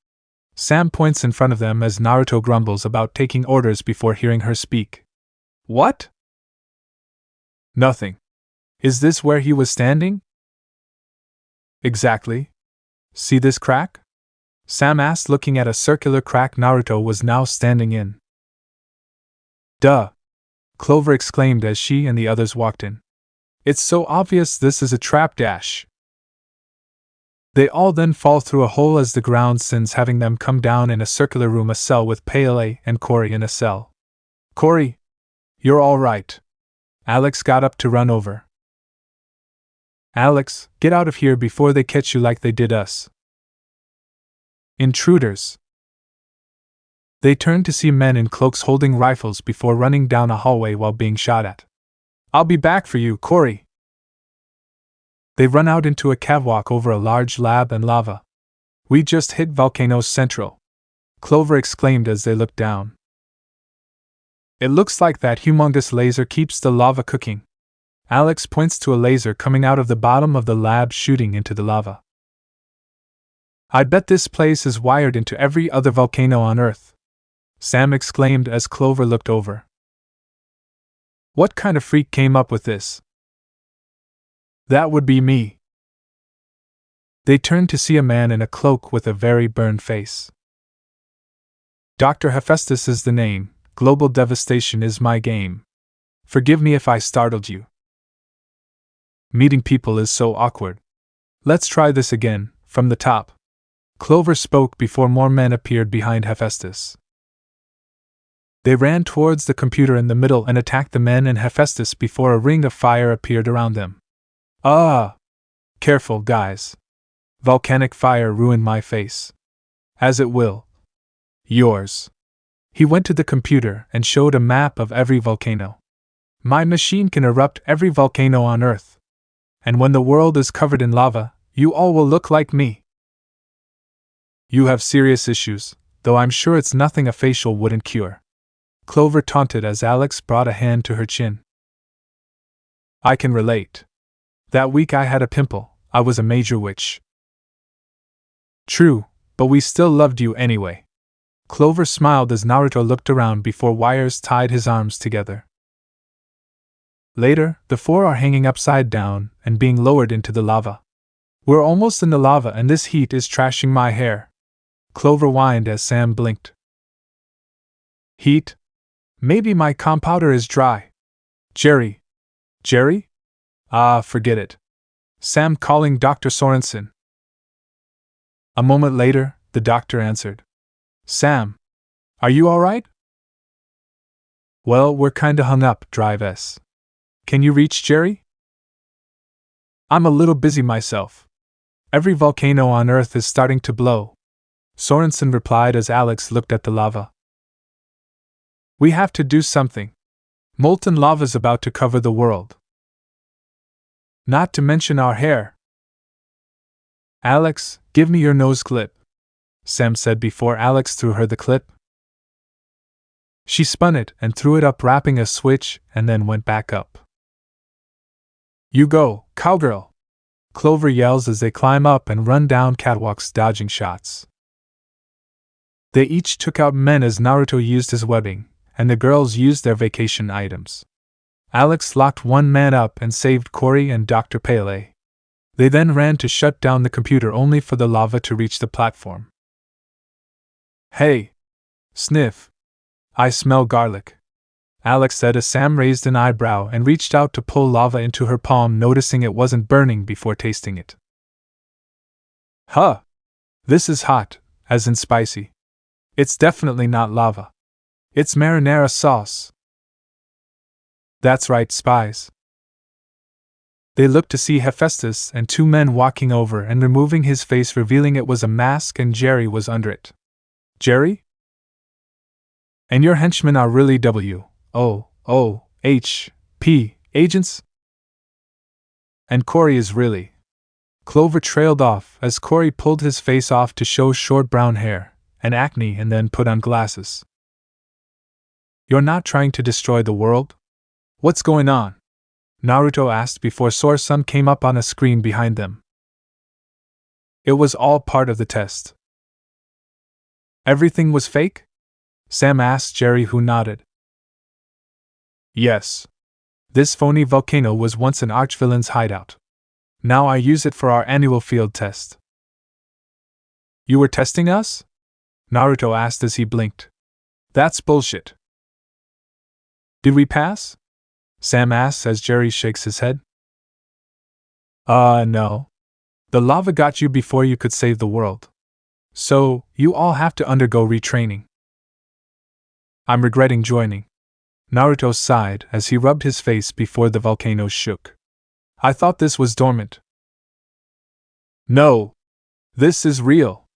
Sam points in front of them as Naruto grumbles about taking orders before hearing her speak. What? Nothing. Is this where he was standing? Exactly. See this crack? Sam asked, looking at a circular crack Naruto was now standing in. Duh! Clover exclaimed as she and the others walked in. It's so obvious this is a trap dash. They all then fall through a hole as the ground sends, having them come down in a circular room, a cell with Pele and Corey in a cell. Corey! You're all right. Alex got up to run over. Alex, get out of here before they catch you like they did us. Intruders. They turned to see men in cloaks holding rifles before running down a hallway while being shot at. I'll be back for you, Corey. They run out into a catwalk over a large lab and lava. We just hit Volcano Central, Clover exclaimed as they looked down. It looks like that humongous laser keeps the lava cooking. Alex points to a laser coming out of the bottom of the lab shooting into the lava. I bet this place is wired into every other volcano on Earth, Sam exclaimed as Clover looked over. What kind of freak came up with this? That would be me. They turned to see a man in a cloak with a very burned face. Dr. Hephaestus is the name. Global devastation is my game. Forgive me if I startled you. Meeting people is so awkward. Let's try this again, from the top. Clover spoke before more men appeared behind Hephaestus. They ran towards the computer in the middle and attacked the men and Hephaestus before a ring of fire appeared around them. Ah! Careful, guys. Volcanic fire ruined my face. As it will. Yours. He went to the computer and showed a map of every volcano. My machine can erupt every volcano on Earth. And when the world is covered in lava, you all will look like me. You have serious issues, though I'm sure it's nothing a facial wouldn't cure. Clover taunted as Alex brought a hand to her chin. I can relate. That week I had a pimple, I was a major witch. True, but we still loved you anyway. Clover smiled as Naruto looked around before wires tied his arms together. Later, the four are hanging upside down and being lowered into the lava. We're almost in the lava and this heat is trashing my hair. Clover whined as Sam blinked. Heat? Maybe my compounder is dry. Jerry? Ah, forget it. Sam calling Dr. Sorensen. A moment later, the doctor answered. Sam, are you alright? Well, we're kinda hung up, Drive S. Can you reach Jerry? I'm a little busy myself. Every volcano on Earth is starting to blow. Sorensen replied as Alex looked at the lava. We have to do something. Molten lava's about to cover the world. Not to mention our hair. Alex, give me your nose clip, Sam said before Alex threw her the clip. She spun it and threw it up, wrapping a switch, and then went back up. You go, cowgirl! Clover yells as they climb up and run down catwalks dodging shots. They each took out men as Naruto used his webbing, and the girls used their vacation items. Alex locked one man up and saved Cory and Dr. Pele. They then ran to shut down the computer only for the lava to reach the platform. Hey! Sniff! I smell garlic, Alex said as Sam raised an eyebrow and reached out to pull lava into her palm, noticing it wasn't burning before tasting it. Huh! This is hot, as in spicy. It's definitely not lava. It's marinara sauce. That's right, Spies. They looked to see Hephaestus and two men walking over and removing his face, revealing it was a mask and Jerry was under it. Jerry? And your henchmen are really WOOHP agents? And Cory is really. Clover trailed off as Cory pulled his face off to show short brown hair and acne and then put on glasses. You're not trying to destroy the world? What's going on? Naruto asked before Sore-sun came up on a screen behind them. It was all part of the test. Everything was fake? Sam asked Jerry, who nodded. Yes. This phony volcano was once an archvillain's hideout. Now I use it for our annual field test. You were testing us? Naruto asked as he blinked. That's bullshit. Did we pass? Sam asks as Jerry shakes his head. No. The lava got you before you could save the world. So, you all have to undergo retraining. I'm regretting joining. Naruto sighed as he rubbed his face before the volcano shook. I thought this was dormant. No. This is real.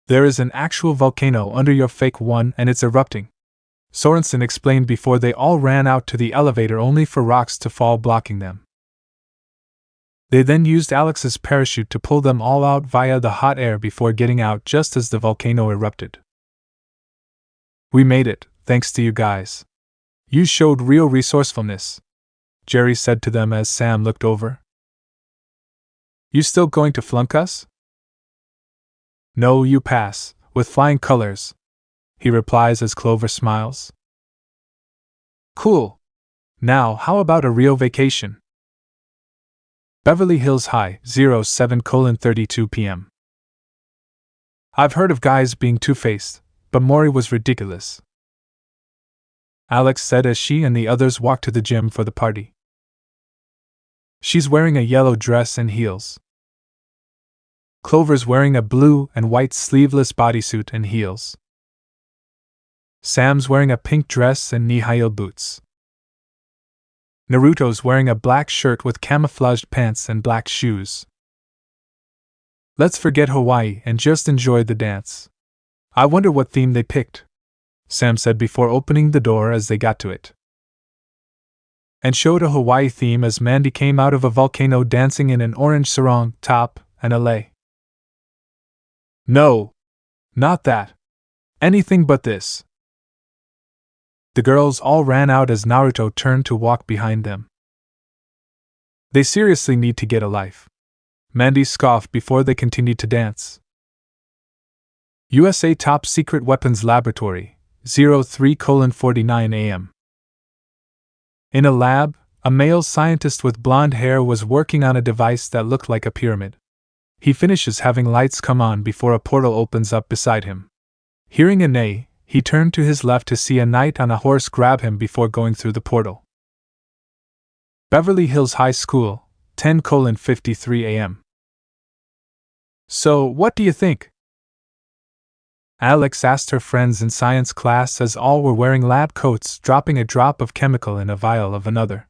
There is an actual volcano under your fake one and it's erupting. Sorensen explained before they all ran out to the elevator only for rocks to fall blocking them. They then used Alex's parachute to pull them all out via the hot air before getting out just as the volcano erupted. We made it, thanks to you guys. You showed real resourcefulness, Jerry said to them as Sam looked over. You still going to flunk us? No, you pass, with flying colors, he replies as Clover smiles. Cool. Now, how about a real vacation? Beverly Hills High, 07:32 p.m. I've heard of guys being two-faced, but Mori was ridiculous, Alex said as she and the others walked to the gym for the party. She's wearing a yellow dress and heels. Clover's wearing a blue and white sleeveless bodysuit and heels. Sam's wearing a pink dress and knee-high boots. Naruto's wearing a black shirt with camouflaged pants and black shoes. Let's forget Hawaii and just enjoy the dance. I wonder what theme they picked, Sam said before opening the door as they got to it. And showed a Hawaii theme as Mandy came out of a volcano dancing in an orange sarong top and a lei. No, not that. Anything but this. The girls all ran out as Naruto turned to walk behind them. They seriously need to get a life, Mandy scoffed before they continued to dance. USA Top Secret Weapons Laboratory, 03:49 a.m. In a lab, a male scientist with blonde hair was working on a device that looked like a pyramid. He finishes having lights come on before a portal opens up beside him. Hearing a neigh, he turned to his left to see a knight on a horse grab him before going through the portal. Beverly Hills High School, 10:53 a.m. So, what do you think? Alex asked her friends in science class as all were wearing lab coats, dropping a drop of chemical in a vial of another.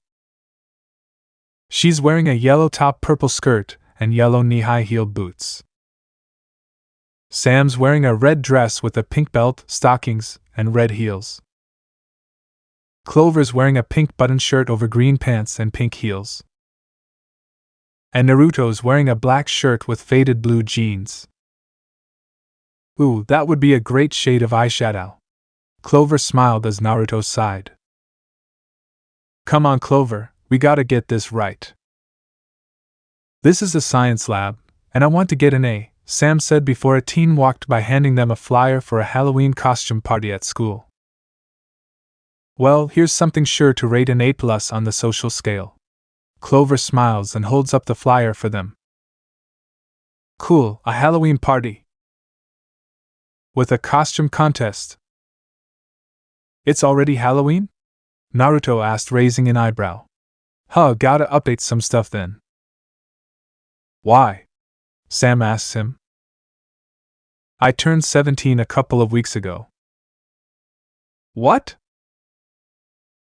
She's wearing a yellow top, purple skirt, and yellow knee-high heel boots. Sam's wearing a red dress with a pink belt, stockings, and red heels. Clover's wearing a pink button shirt over green pants and pink heels. And Naruto's wearing a black shirt with faded blue jeans. Ooh, that would be a great shade of eyeshadow. Clover smiled as Naruto sighed. Come on, Clover, we gotta get this right. This is a science lab, and I want to get an A, Sam said before a teen walked by handing them a flyer for a Halloween costume party at school. Well, here's something sure to rate an A+ on the social scale. Clover smiles and holds up the flyer for them. Cool, a Halloween party. With a costume contest. It's already Halloween? Naruto asked, raising an eyebrow. Huh, gotta update some stuff then. Why? Sam asks him. I turned 17 a couple of weeks ago. What?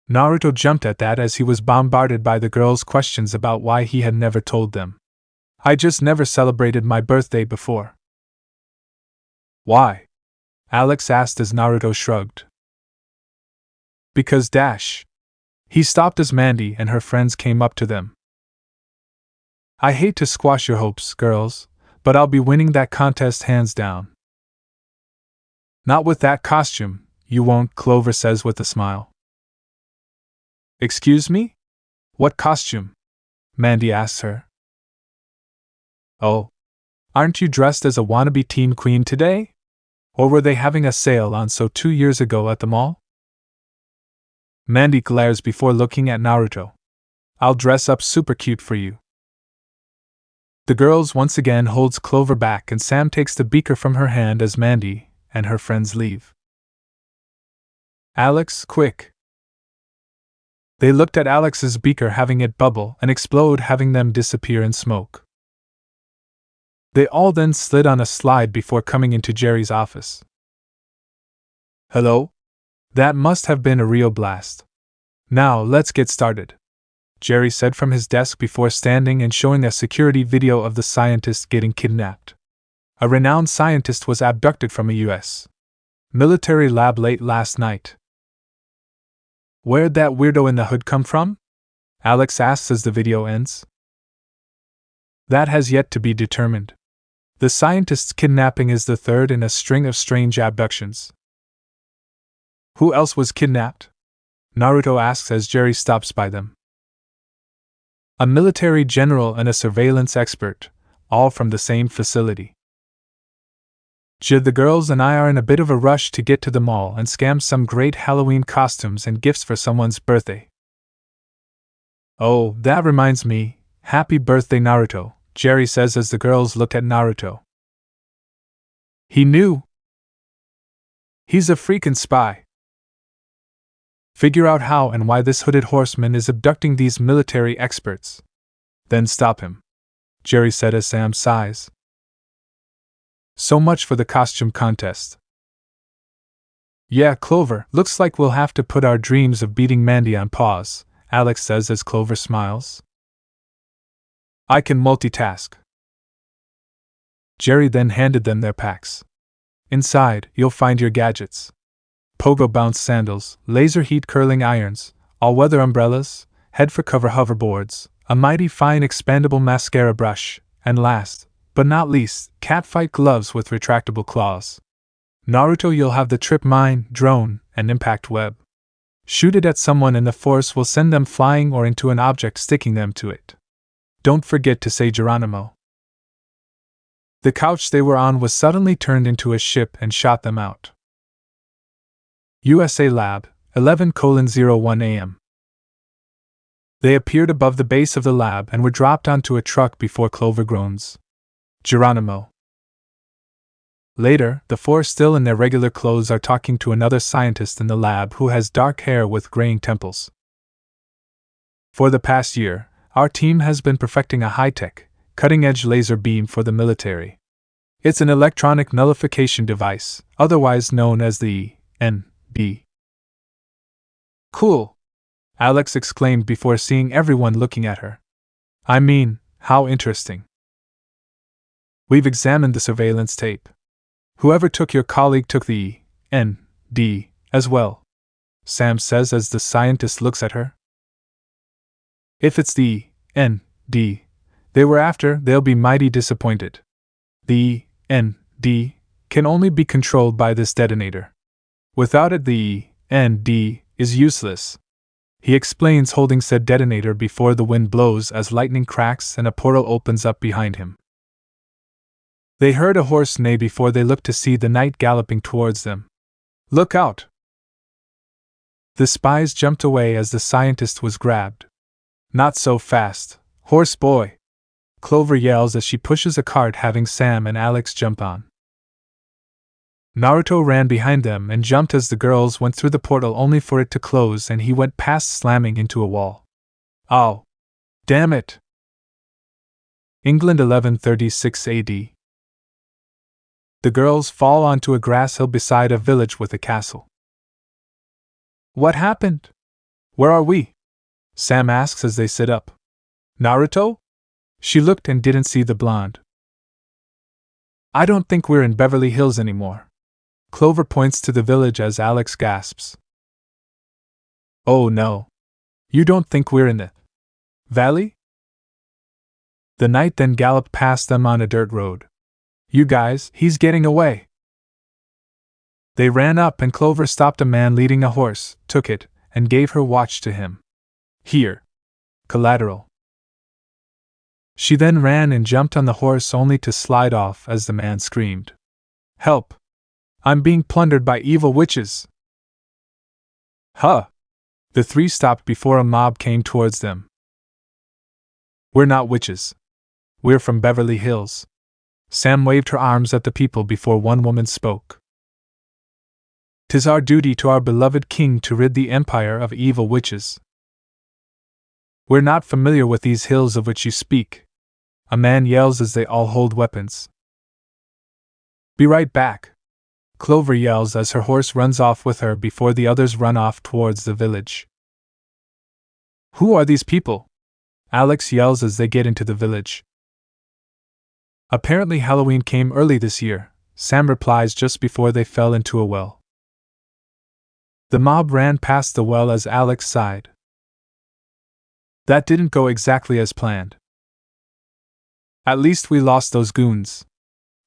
Naruto jumped at that as he was bombarded by the girls' questions about why he had never told them. I just never celebrated my birthday before. Why? Alex asked as Naruto shrugged. Because dash. He stopped as Mandy and her friends came up to them. I hate to squash your hopes, girls, but I'll be winning that contest hands down. Not with that costume, you won't, Clover says with a smile. Excuse me? What costume? Mandy asks her. Oh, aren't you dressed as a wannabe teen queen today? Or were they having a sale on so 2 years ago at the mall? Mandy glares before looking at Naruto. I'll dress up super cute for you. The girls once again holds Clover back and Sam takes the beaker from her hand as Mandy and her friends leave. Alex, quick. They looked at Alex's beaker, having it bubble and explode, having them disappear in smoke. They all then slid on a slide before coming into Jerry's office. Hello? That must have been a real blast. Now let's get started, Jerry said from his desk before standing and showing a security video of the scientist getting kidnapped. A renowned scientist was abducted from a U.S. military lab late last night. Where'd that weirdo in the hood come from? Alex asks as the video ends. That has yet to be determined. The scientist's kidnapping is the third in a string of strange abductions. Who else was kidnapped? Naruto asks as Jerry stops by them. A military general and a surveillance expert, all from the same facility. The girls and I are in a bit of a rush to get to the mall and scam some great Halloween costumes and gifts for someone's birthday. Oh, that reminds me, happy birthday Naruto, Jerry says as the girls look at Naruto. He knew. He's a freaking spy. Figure out how and why this hooded horseman is abducting these military experts. Then stop him, Jerry said as Sam sighs. So much for the costume contest. Yeah, Clover, looks like we'll have to put our dreams of beating Mandy on pause, Alex says as Clover smiles. I can multitask. Jerry then handed them their packs. Inside, you'll find your gadgets. Pogo bounce sandals, laser heat curling irons, all-weather umbrellas, head-for-cover hoverboards, a mighty fine expandable mascara brush, and last, but not least, catfight gloves with retractable claws. Naruto, you'll have the trip mine, drone, and impact web. Shoot it at someone and the force will send them flying or into an object sticking them to it. Don't forget to say Geronimo. The couch they were on was suddenly turned into a ship and shot them out. USA Lab, 11:01 a.m. They appeared above the base of the lab and were dropped onto a truck before Clover groans. Geronimo. Later, the four still in their regular clothes are talking to another scientist in the lab who has dark hair with graying temples. For the past year, our team has been perfecting a high-tech, cutting-edge laser beam for the military. It's an electronic nullification device, otherwise known as the ND. Cool! Alex exclaimed before seeing everyone looking at her. I mean, how interesting. We've examined the surveillance tape. Whoever took your colleague took the ND as well, Sam says as the scientist looks at her. If it's the ND they were after, they'll be mighty disappointed. The ND can only be controlled by this detonator. Without it, the ND is useless. He explains, holding said detonator before the wind blows as lightning cracks and a portal opens up behind him. They heard a horse neigh before they looked to see the knight galloping towards them. Look out! The spies jumped away as the scientist was grabbed. Not so fast, horse boy! Clover yells as she pushes a cart having Sam and Alex jump on. Naruto ran behind them and jumped as the girls went through the portal only for it to close and he went past slamming into a wall. Ow! Damn it! England 1136 AD. The girls fall onto a grass hill beside a village with a castle. What happened? Where are we? Sam asks as they sit up. Naruto? She looked and didn't see the blonde. I don't think we're in Beverly Hills anymore. Clover points to the village as Alex gasps. Oh no. You don't think we're in the valley? The knight then galloped past them on a dirt road. You guys, he's getting away. They ran up and Clover stopped a man leading a horse, took it, and gave her watch to him. Here. Collateral. She then ran and jumped on the horse only to slide off as the man screamed. Help! I'm being plundered by evil witches! Huh! The three stopped before a mob came towards them. We're not witches. We're from Beverly Hills. Sam waved her arms at the people before one woman spoke. 'Tis our duty to our beloved king to rid the empire of evil witches. We're not familiar with these hills of which you speak. A man yells as they all hold weapons. Be right back. Clover yells as her horse runs off with her before the others run off towards the village. Who are these people? Alex yells as they get into the village. Apparently Halloween came early this year, Sam replies just before they fell into a well. The mob ran past the well as Alex sighed. That didn't go exactly as planned. At least we lost those goons.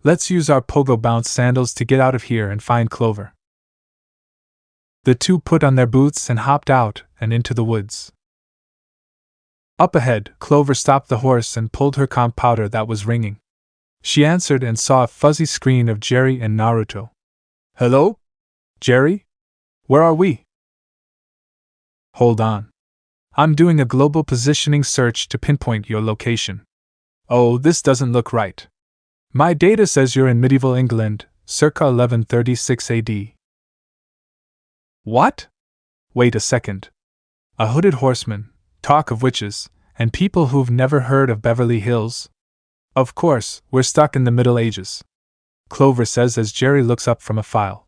Let's use our pogo bounce sandals to get out of here and find Clover. The two put on their boots and hopped out and into the woods. Up ahead, Clover stopped the horse and pulled her comp powder that was ringing. She answered and saw a fuzzy screen of Jerry and Naruto. Hello? Jerry? Where are we? Hold on. I'm doing a global positioning search to pinpoint your location. Oh, this doesn't look right. My data says you're in medieval England, circa 1136 AD. What? Wait a second. A hooded horseman, talk of witches, And people who've never heard of Beverly Hills? Of course, we're stuck in the Middle Ages, Clover says as Jerry looks up from a file.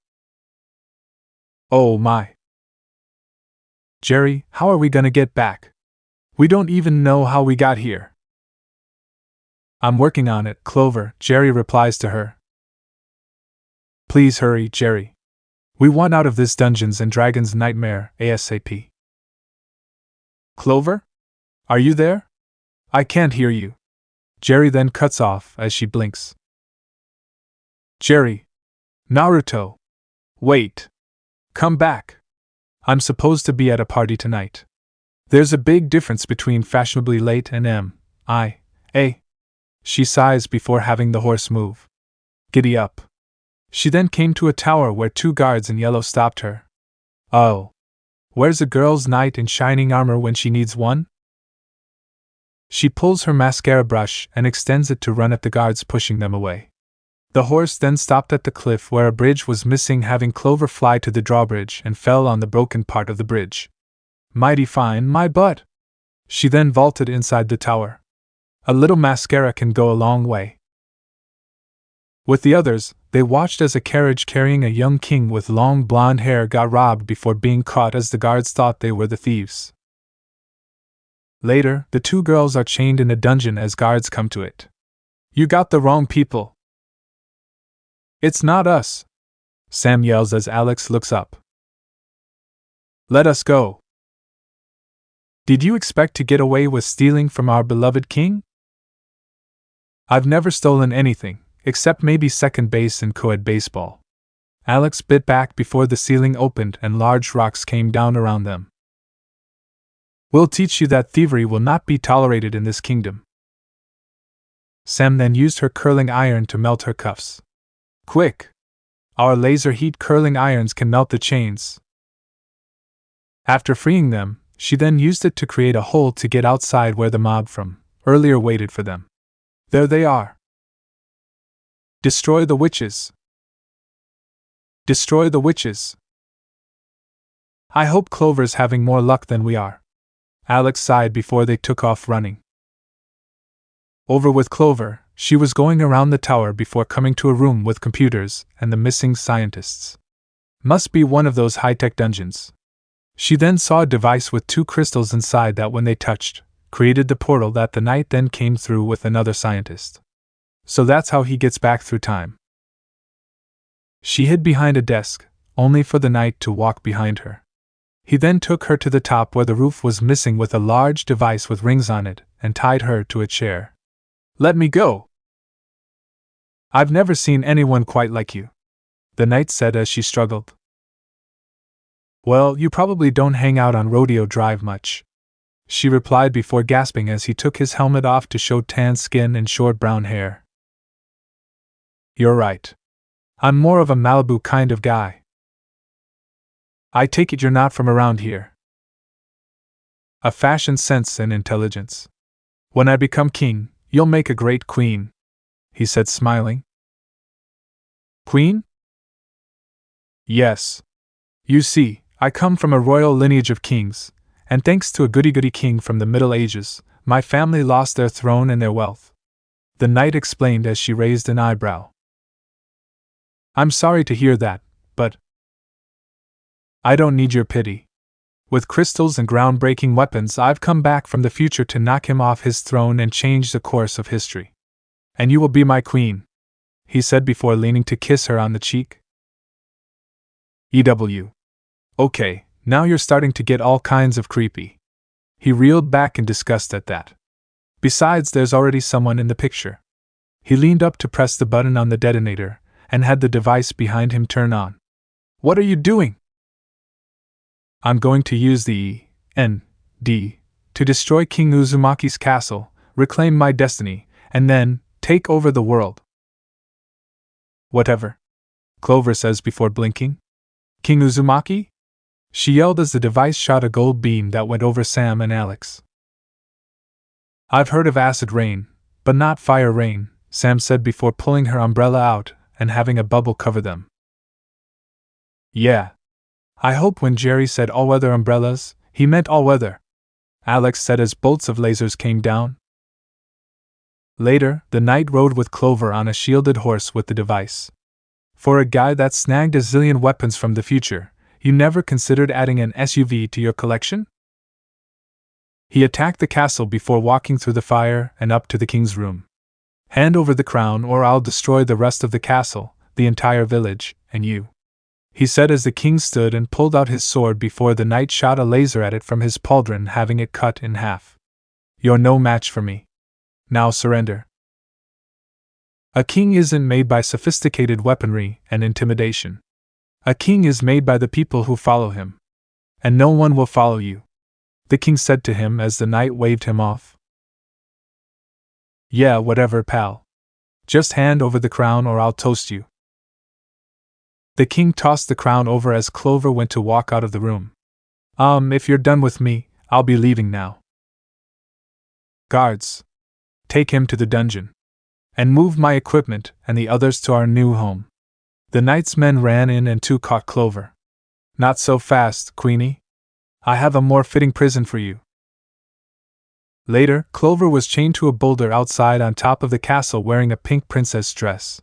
Oh my. Jerry, how are we gonna get back? We don't even know how we got here. I'm working on it, Clover, Jerry replies to her. Please hurry, Jerry. We want out of this Dungeons and Dragons nightmare, ASAP. Clover? Are you there? I can't hear you. Jerry then cuts off as she blinks. Jerry. Naruto. Wait. Come back. I'm supposed to be at a party tonight. There's a big difference between fashionably late and M.I.A. She sighs before having the horse move. Giddy up. She then came to a tower where 2 guards in yellow stopped her. Oh. Where's a girl's knight in shining armor when she needs one? She pulls her mascara brush and extends it to run at the guards, pushing them away. The horse then stopped at the cliff where a bridge was missing, having Clover fly to the drawbridge and fell on the broken part of the bridge. Mighty fine, my butt! She then vaulted inside the tower. A little mascara can go a long way. With the others, they watched as a carriage carrying a young king with long blonde hair got robbed before being caught, as the guards thought they were the thieves. Later, the 2 girls are chained in a dungeon as guards come to it. You got the wrong people. It's not us, Sam yells as Alex looks up. Let us go. Did you expect to get away with stealing from our beloved king? I've never stolen anything, except maybe second base in co-ed baseball. Alex bit back before the ceiling opened and large rocks came down around them. We'll teach you that thievery will not be tolerated in this kingdom. Sam then used her curling iron to melt her cuffs. Quick! Our laser heat curling irons can melt the chains. After freeing them, she then used it to create a hole to get outside where the mob from earlier waited for them. There they are. Destroy the witches. Destroy the witches. I hope Clover's having more luck than we are. Alex sighed before they took off running. Over with Clover, she was going around the tower before coming to a room with computers and the missing scientists. Must be one of those high-tech dungeons. She then saw a device with 2 crystals inside that, when they touched, created the portal that the knight then came through with another scientist. So that's how he gets back through time. She hid behind a desk, only for the knight to walk behind her. He then took her to the top where the roof was missing with a large device with rings on it, and tied her to a chair. Let me go! I've never seen anyone quite like you, the knight said as she struggled. Well, you probably don't hang out on Rodeo Drive much, she replied before gasping as he took his helmet off to show tan skin and short brown hair. You're right. I'm more of a Malibu kind of guy. I take it you're not from around here. A fashion sense and intelligence. When I become king, you'll make a great queen, he said, smiling. Queen? Yes. You see, I come from a royal lineage of kings, and thanks to a goody-goody king from the Middle Ages, my family lost their throne and their wealth, the knight explained as she raised an eyebrow. I'm sorry to hear that, but I don't need your pity. With crystals and groundbreaking weapons, I've come back from the future to knock him off his throne and change the course of history. And you will be my queen, he said before leaning to kiss her on the cheek. EW. Okay, now you're starting to get all kinds of creepy. He reeled back in disgust at that. Besides, there's already someone in the picture. He leaned up to press the button on the detonator, and had the device behind him turn on. What are you doing? I'm going to use the E.N.D. to destroy King Uzumaki's castle, reclaim my destiny, and then take over the world. Whatever, Clover says before blinking. King Uzumaki? She yelled as the device shot a gold beam that went over Sam and Alex. I've heard of acid rain, but not fire rain, Sam said before pulling her umbrella out and having a bubble cover them. Yeah. I hope when Jerry said all-weather umbrellas, he meant all weather, Alex said as bolts of lasers came down. Later, the knight rode with Clover on a shielded horse with the device. For a guy that snagged a zillion weapons from the future, you never considered adding an SUV to your collection? He attacked the castle before walking through the fire and up to the king's room. Hand over the crown or I'll destroy the rest of the castle, the entire village, and you, he said as the king stood and pulled out his sword before the knight shot a laser at it from his pauldron, having it cut in half. You're no match for me. Now surrender. A king isn't made by sophisticated weaponry and intimidation. A king is made by the people who follow him. And no one will follow you, the king said to him as the knight waved him off. Yeah, whatever, pal. Just hand over the crown or I'll toast you. The king tossed the crown over as Clover went to walk out of the room. If you're done with me, I'll be leaving now. Guards, take him to the dungeon. And move my equipment and the others to our new home. The knight's men ran in and two caught Clover. Not so fast, Queenie. I have a more fitting prison for you. Later, Clover was chained to a boulder outside on top of the castle wearing a pink princess dress.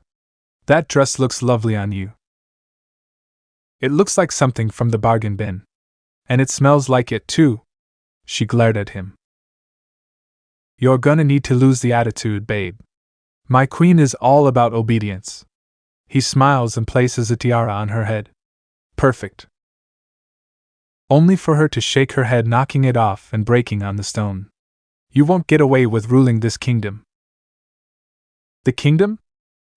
That dress looks lovely on you. It looks like something from the bargain bin. And it smells like it too. She glared at him. You're gonna need to lose the attitude, babe. My queen is all about obedience. He smiles and places a tiara on her head. Perfect. Only for her to shake her head, knocking it off and breaking on the stone. You won't get away with ruling this kingdom. The kingdom?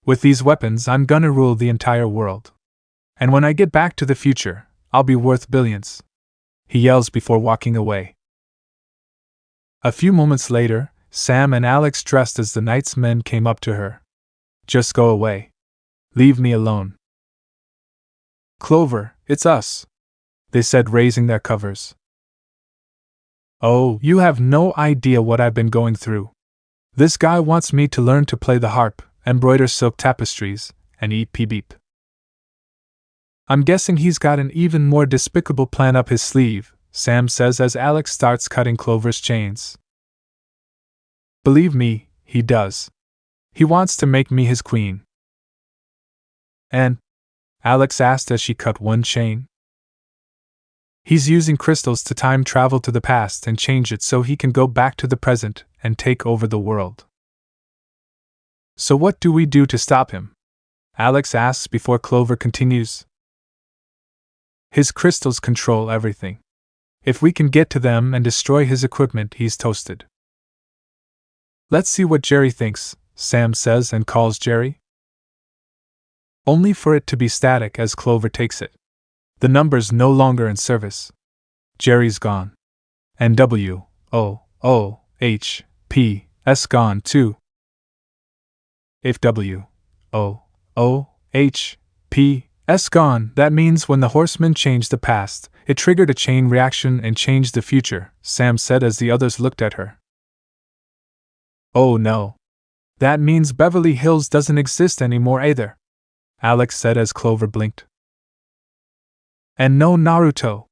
With these weapons, I'm gonna rule the entire world. And when I get back to the future, I'll be worth billions. He yells before walking away. A few moments later, Sam and Alex, dressed as the knight's men, came up to her. Just go away. Leave me alone. Clover, it's us, they said, raising their covers. Oh, you have no idea what I've been going through. This guy wants me to learn to play the harp, embroider silk tapestries, and eat beep. I'm guessing he's got an even more despicable plan up his sleeve, Sam says as Alex starts cutting Clover's chains. Believe me, he does. He wants to make me his queen. And? Alex asked as she cut one chain. He's using crystals to time travel to the past and change it so he can go back to the present and take over the world. So what do we do to stop him? Alex asks before Clover continues. His crystals control everything. If we can get to them and destroy his equipment, he's toasted. Let's see what Jerry thinks, Sam says and calls Jerry. Only for it to be static as Clover takes it. The number's no longer in service. Jerry's gone. And WOOHP's gone too. If WOOHP's gone, that means when the horsemen changed the past, it triggered a chain reaction and changed the future, Sam said as the others looked at her. Oh no. That means Beverly Hills doesn't exist anymore either, Alex said as Clover blinked. And no Naruto,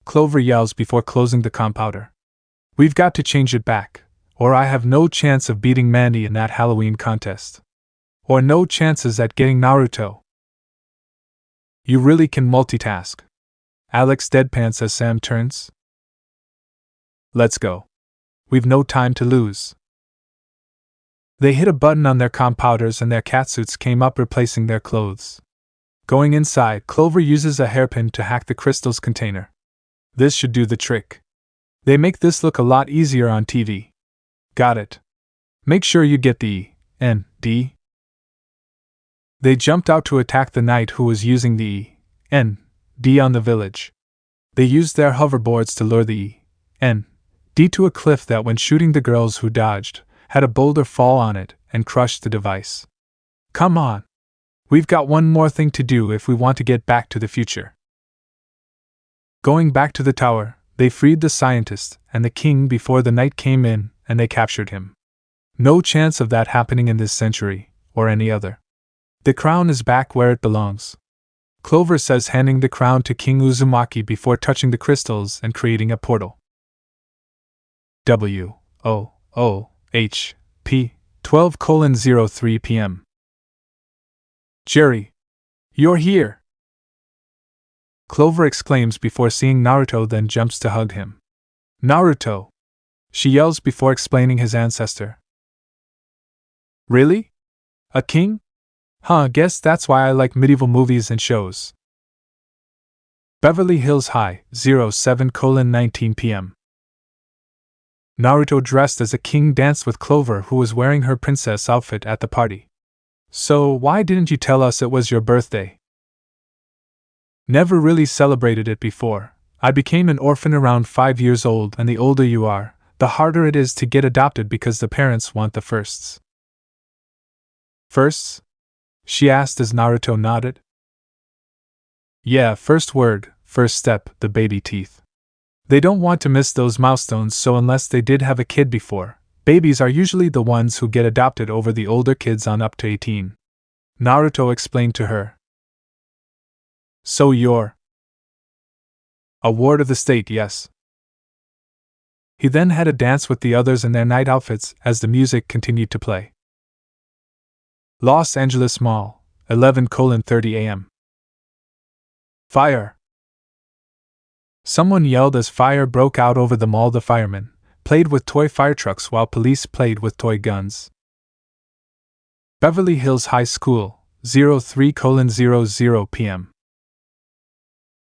Clover yells before closing the compounder. We've got to change it back, or I have no chance of beating Mandy in that Halloween contest. Or no chances at getting Naruto. You really can multitask, Alex deadpans as Sam turns. Let's go. We've no time to lose. They hit a button on their compounders and their catsuits came up, replacing their clothes. Going inside, Clover uses a hairpin to hack the crystal's container. This should do the trick. They make this look a lot easier on TV. Got it. Make sure you get the E.N.D. They jumped out to attack the knight who was using the E.N.D. on the village. They used their hoverboards to lure the E.N.D. to a cliff that, when shooting the girls who dodged, had a boulder fall on it and crush the device. Come on. We've got one more thing to do if we want to get back to the future. Going back to the tower, they freed the scientist and the king before the knight came in and they captured him. No chance of that happening in this century, or any other. The crown is back where it belongs, Clover says, handing the crown to King Uzumaki before touching the crystals and creating a portal. WOOHP 12:03 p.m. Jerry! You're here! Clover exclaims before seeing Naruto, then jumps to hug him. Naruto! She yells before explaining his ancestor. Really? A king? Huh, guess that's why I like medieval movies and shows. Beverly Hills High, 07:19 p.m. Naruto dressed as a king danced with Clover, who was wearing her princess outfit at the party. So why didn't you tell us it was your birthday? Never really celebrated it before. I became an orphan around 5 years old, and the older you are, the harder it is to get adopted because the parents want the firsts. Firsts? She asked as Naruto nodded. Yeah, first word, first step, the baby teeth. They don't want to miss those milestones, so unless they did have a kid before, babies are usually the ones who get adopted over the older kids on up to 18. Naruto explained to her. So you're a ward of the state, yes. He then had a dance with the others in their night outfits as the music continued to play. Los Angeles Mall, 11:30 a.m. Fire! Someone yelled as fire broke out over the mall. The firemen played with toy fire trucks while police played with toy guns. Beverly Hills High School, 03:00 p.m.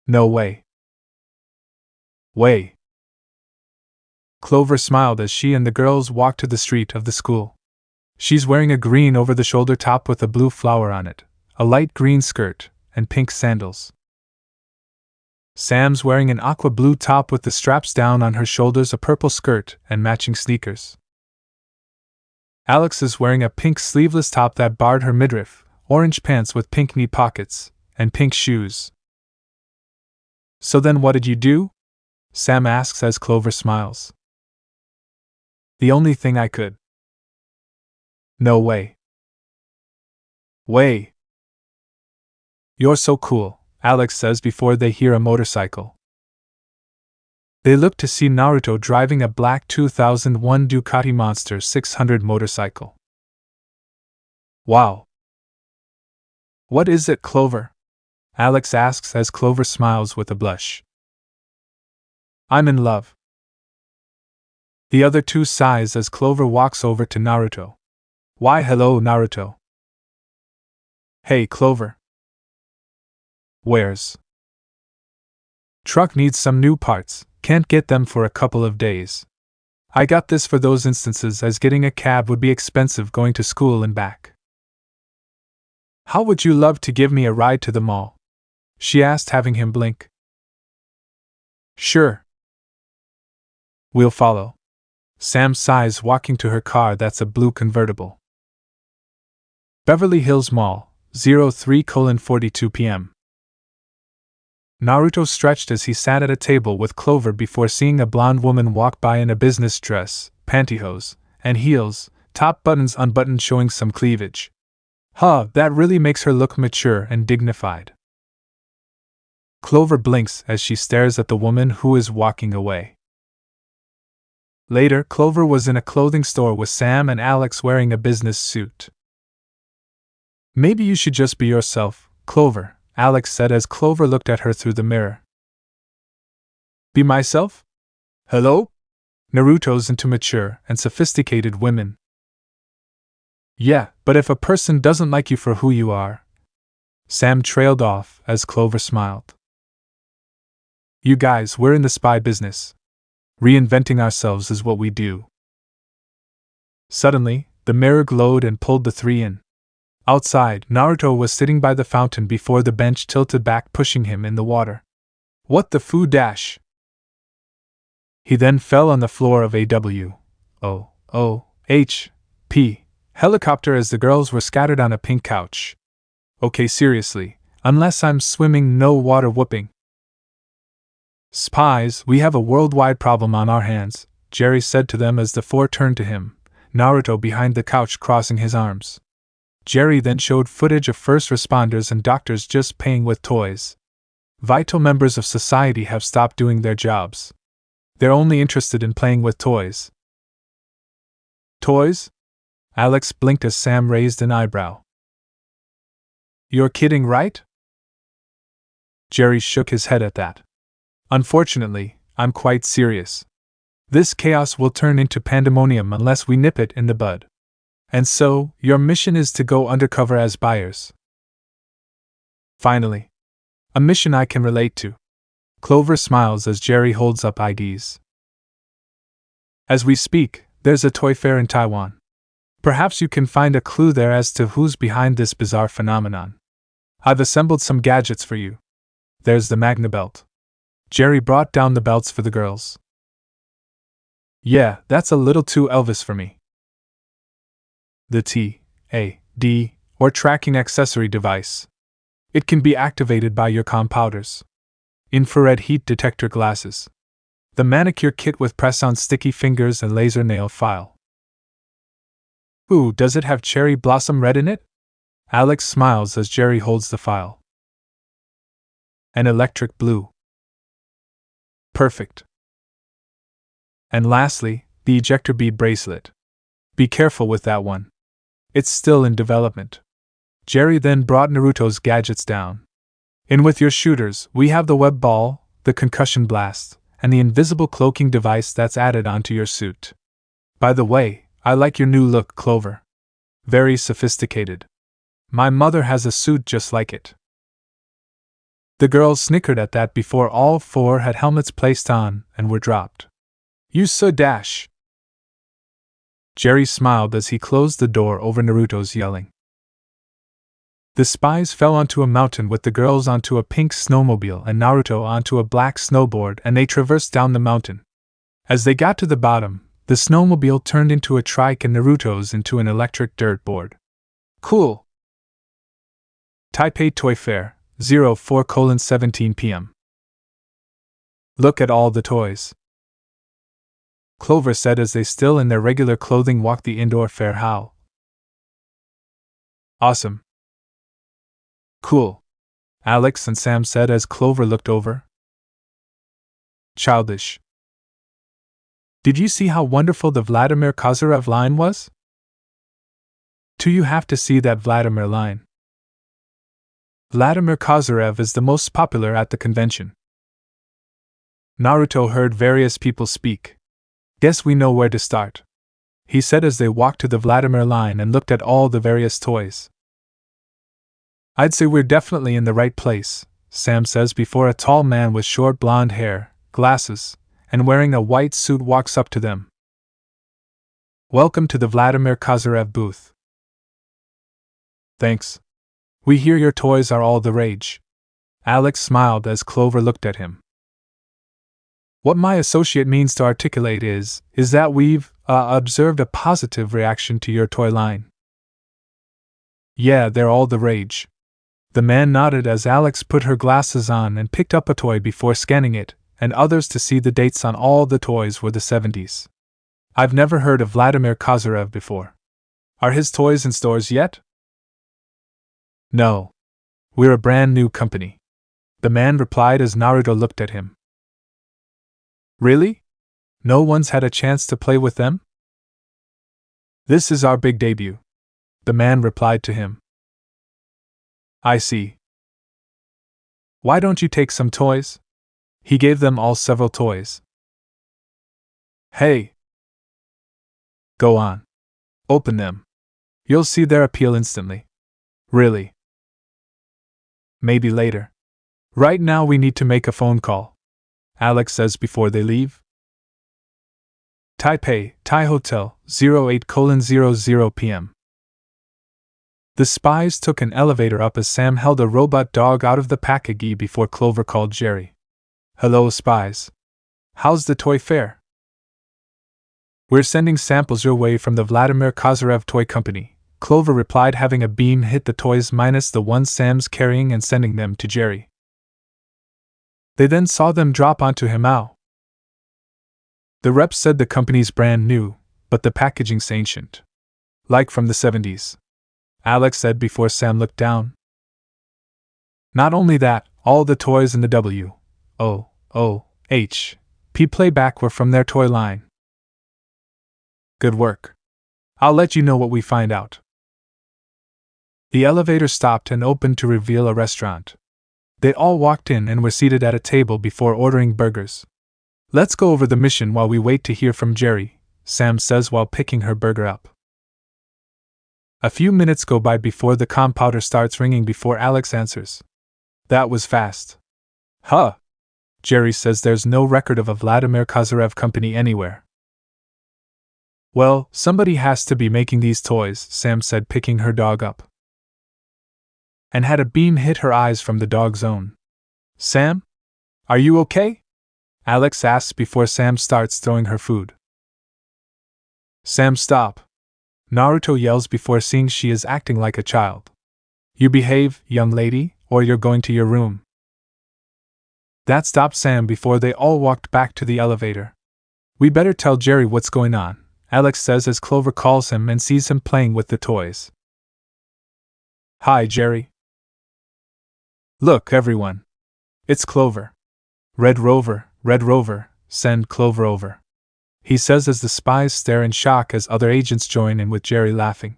No way. Way. Clover smiled as she and the girls walked to the street of the school. She's wearing a green over-the-shoulder top with a blue flower on it, a light green skirt, and pink sandals. Sam's wearing an aqua blue top with the straps down on her shoulders, a purple skirt, and matching sneakers. Alex is wearing a pink sleeveless top that barred her midriff, orange pants with pink knee pockets, and pink shoes. So then what did you do? Sam asks as Clover smiles. The only thing I could. No way. Way. You're so cool, Alex says before they hear a motorcycle. They look to see Naruto driving a black 2001 Ducati Monster 600 motorcycle. Wow. What is it, Clover? Alex asks as Clover smiles with a blush. I'm in love. The other two sighs as Clover walks over to Naruto. Why hello, Naruto. Hey, Clover. Where's? Truck needs some new parts, can't get them for a couple of days. I got this for those instances as getting a cab would be expensive going to school and back. How would you love to give me a ride to the mall? She asked, having him blink. Sure. We'll follow. Sam sighs, walking to her car that's a blue convertible. Beverly Hills Mall, 03:42 p.m. Naruto stretched as he sat at a table with Clover before seeing a blonde woman walk by in a business dress, pantyhose, and heels, top buttons unbuttoned showing some cleavage. Huh, that really makes her look mature and dignified. Clover blinks as she stares at the woman who is walking away. Later, Clover was in a clothing store with Sam and Alex wearing a business suit. Maybe you should just be yourself, Clover, Alex said as Clover looked at her through the mirror. Be myself? Hello? Naruto's into mature and sophisticated women. Yeah, but if a person doesn't like you for who you are. Sam trailed off as Clover smiled. You guys, we're in the spy business. Reinventing ourselves is what we do. Suddenly, the mirror glowed and pulled the three in. Outside, Naruto was sitting by the fountain before the bench tilted back, pushing him in the water. What the foo dash? He then fell on the floor of a WOOHP helicopter as the girls were scattered on a pink couch. Okay, seriously, unless I'm swimming, no water whooping. Spies, we have a worldwide problem on our hands, Jerry said to them as the four turned to him, Naruto behind the couch crossing his arms. Jerry then showed footage of first responders and doctors just playing with toys. Vital members of society have stopped doing their jobs. They're only interested in playing with toys. Toys? Alex blinked as Sam raised an eyebrow. You're kidding, right? Jerry shook his head at that. Unfortunately, I'm quite serious. This chaos will turn into pandemonium unless we nip it in the bud. And so, your mission is to go undercover as buyers. Finally. A mission I can relate to. Clover smiles as Jerry holds up IDs. As we speak, there's a toy fair in Taiwan. Perhaps you can find a clue there as to who's behind this bizarre phenomenon. I've assembled some gadgets for you. There's the Magna Belt. Jerry brought down the belts for the girls. Yeah, that's a little too Elvis for me. The T.A.D. or tracking accessory device. It can be activated by your compowders. Infrared heat detector glasses. The manicure kit with press-on sticky fingers and laser nail file. Ooh, does it have cherry blossom red in it? Alex smiles as Jerry holds the file. An electric blue. Perfect. And lastly, the ejector bead bracelet. Be careful with that one. It's still in development. Jerry then brought Naruto's gadgets down. In with your shooters, we have the web ball, the concussion blast, and the invisible cloaking device that's added onto your suit. By the way, I like your new look, Clover. Very sophisticated. My mother has a suit just like it. The girls snickered at that before all four had helmets placed on and were dropped. You so dash! Jerry smiled as he closed the door over Naruto's yelling. The spies fell onto a mountain with the girls onto a pink snowmobile and Naruto onto a black snowboard, and they traversed down the mountain. As they got to the bottom, the snowmobile turned into a trike and Naruto's into an electric dirt board. Cool! Taipei Toy Fair, 04:17 p.m. Look at all the toys. Clover said as they still in their regular clothing walked the indoor fair. How awesome! Cool, Alex and Sam said as Clover looked over. Childish. Did you see how wonderful the Vladimir Kozyrev line was? Do you have to see that Vladimir line? Vladimir Kozyrev is the most popular at the convention. Naruto heard various people speak. Guess we know where to start, he said as they walked to the Vladimir line and looked at all the various toys. I'd say we're definitely in the right place, Sam says before a tall man with short blonde hair, glasses, and wearing a white suit walks up to them. Welcome to the Vladimir Kozyrev booth. Thanks. We hear your toys are all the rage. Alex smiled as Clover looked at him. What my associate means to articulate is that we've observed a positive reaction to your toy line. Yeah, they're all the rage. The man nodded as Alex put her glasses on and picked up a toy before scanning it, and others to see the dates on all the toys were the 70s. I've never heard of Vladimir Kozyrev before. Are his toys in stores yet? No. We're a brand new company. The man replied as Naruto looked at him. Really? No one's had a chance to play with them? This is our big debut. The man replied to him. I see. Why don't you take some toys? He gave them all several toys. Hey! Go on. Open them. You'll see their appeal instantly. Really? Maybe later. Right now we need to make a phone call, Alex says before they leave. Taipei, Thai Hotel, 08:00 p.m. The spies took an elevator up as Sam held a robot dog out of the package before Clover called Jerry. Hello, spies. How's the toy fair? We're sending samples your way from the Vladimir Kozyrev Toy Company, Clover replied, having a beam hit the toys minus the ones Sam's carrying and sending them to Jerry. They then saw them drop onto him. Ow. The rep said the company's brand new, but the packaging's ancient. Like from the 70s. Alex said before Sam looked down. Not only that, all the toys in the WOOHP playback were from their toy line. Good work. I'll let you know what we find out. The elevator stopped and opened to reveal a restaurant. They all walked in and were seated at a table before ordering burgers. Let's go over the mission while we wait to hear from Jerry, Sam says while picking her burger up. A few minutes go by before the compounder starts ringing before Alex answers. That was fast. Huh. Jerry says there's no record of a Vladimir Kozyrev company anywhere. Well, somebody has to be making these toys, Sam said, picking her dog up. And had a beam hit her eyes from the dog's own. Sam? Are you okay? Alex asks before Sam starts throwing her food. Sam, stop. Naruto yells before seeing she is acting like a child. You behave, young lady, or you're going to your room. That stopped Sam before they all walked back to the elevator. We better tell Jerry what's going on, Alex says as Clover calls him and sees him playing with the toys. Hi, Jerry. Look, everyone. It's Clover. Red Rover, send Clover over. He says as the spies stare in shock as other agents join in with Jerry laughing.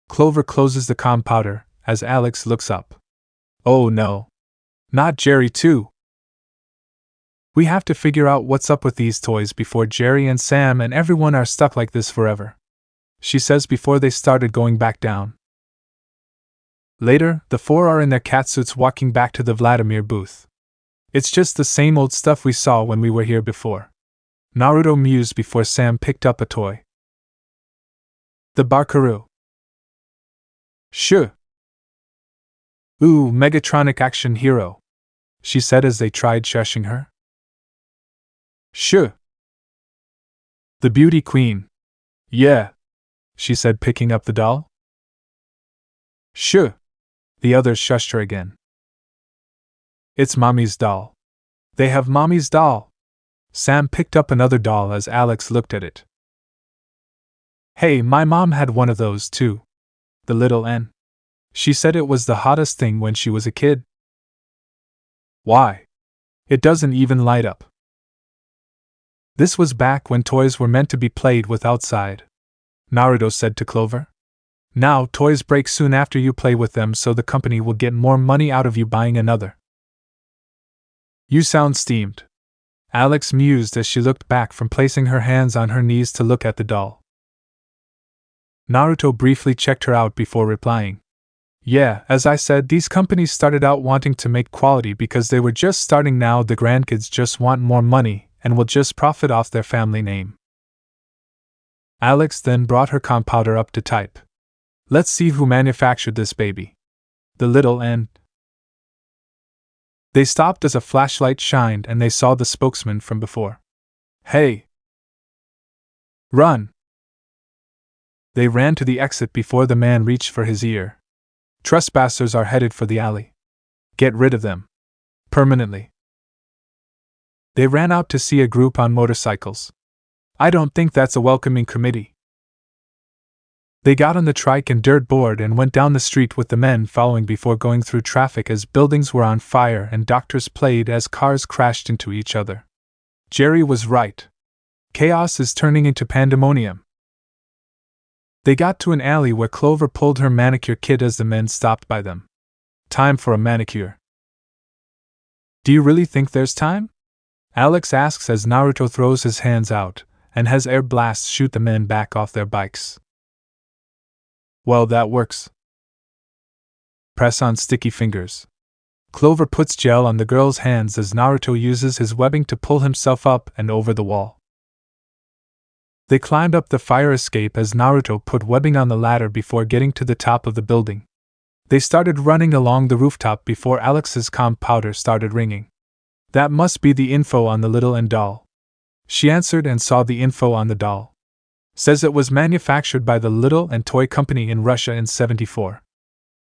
Clover closes the compounder as Alex looks up. Oh no. Not Jerry too. We have to figure out what's up with these toys before Jerry and Sam and everyone are stuck like this forever, she says before they started going back down. Later, the four are in their catsuits walking back to the Vladimir booth. It's just the same old stuff we saw when we were here before. Naruto mused before Sam picked up a toy. The Bakaru. Sure. Ooh, Megatronic action hero, she said as they tried shushing her. Sure. The beauty queen. Yeah, she said picking up the doll. Sure. The others shushed her again. It's Mommy's doll. They have Mommy's doll. Sam picked up another doll as Alex looked at it. Hey, my mom had one of those too. The little N. She said it was the hottest thing when she was a kid. Why? It doesn't even light up. This was back when toys were meant to be played with outside, Naruto said to Clover. Now toys break soon after you play with them, so the company will get more money out of you buying another. You sound steamed, Alex mused as she looked back from placing her hands on her knees to look at the doll. Naruto briefly checked her out before replying. Yeah, as I said, these companies started out wanting to make quality because they were just starting. Now the grandkids just want more money and will just profit off their family name. Alex then brought her compounder up to type. Let's see who manufactured this baby. The little N. They stopped as a flashlight shined and they saw the spokesman from before. Hey! Run! They ran to the exit before the man reached for his ear. Trespassers are headed for the alley. Get rid of them. Permanently. They ran out to see a group on motorcycles. I don't think that's a welcoming committee. They got on the trike and dirt board and went down the street with the men following before going through traffic as buildings were on fire and doctors played as cars crashed into each other. Jerry was right. Chaos is turning into pandemonium. They got to an alley where Clover pulled her manicure kit as the men stopped by them. Time for a manicure. Do you really think there's time? Alex asks as Naruto throws his hands out and has air blasts shoot the men back off their bikes. Well, that works. Press on sticky fingers. Clover puts gel on the girl's hands as Naruto uses his webbing to pull himself up and over the wall. They climbed up the fire escape as Naruto put webbing on the ladder before getting to the top of the building. They started running along the rooftop before Alex's compounder started ringing. That must be the info on the little N doll. She answered and saw the info on the doll. Says it was manufactured by the Little and Toy Company in Russia in '74.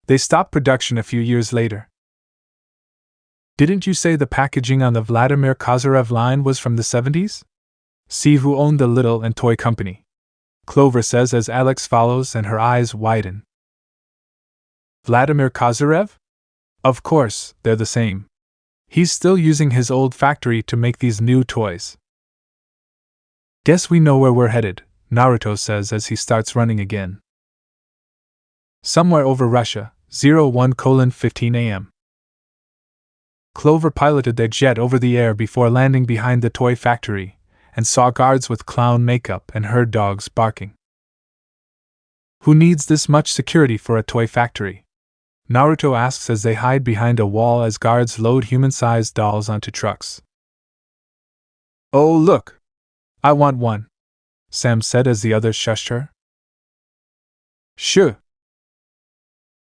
They stopped production a few years later. Didn't you say the packaging on the Vladimir Kozyrev line was from the '70s? See who owned the Little and Toy Company. Clover says as Alex follows and her eyes widen. Vladimir Kozyrev? Of course, they're the same. He's still using his old factory to make these new toys. Guess we know where we're headed, Naruto says as he starts running again. Somewhere over Russia, 01:15 a.m. Clover piloted their jet over the air before landing behind the toy factory, and saw guards with clown makeup and heard dogs barking. Who needs this much security for a toy factory? Naruto asks as they hide behind a wall as guards load human-sized dolls onto trucks. Oh look! I want one, Sam said as the others shushed her. Shoo!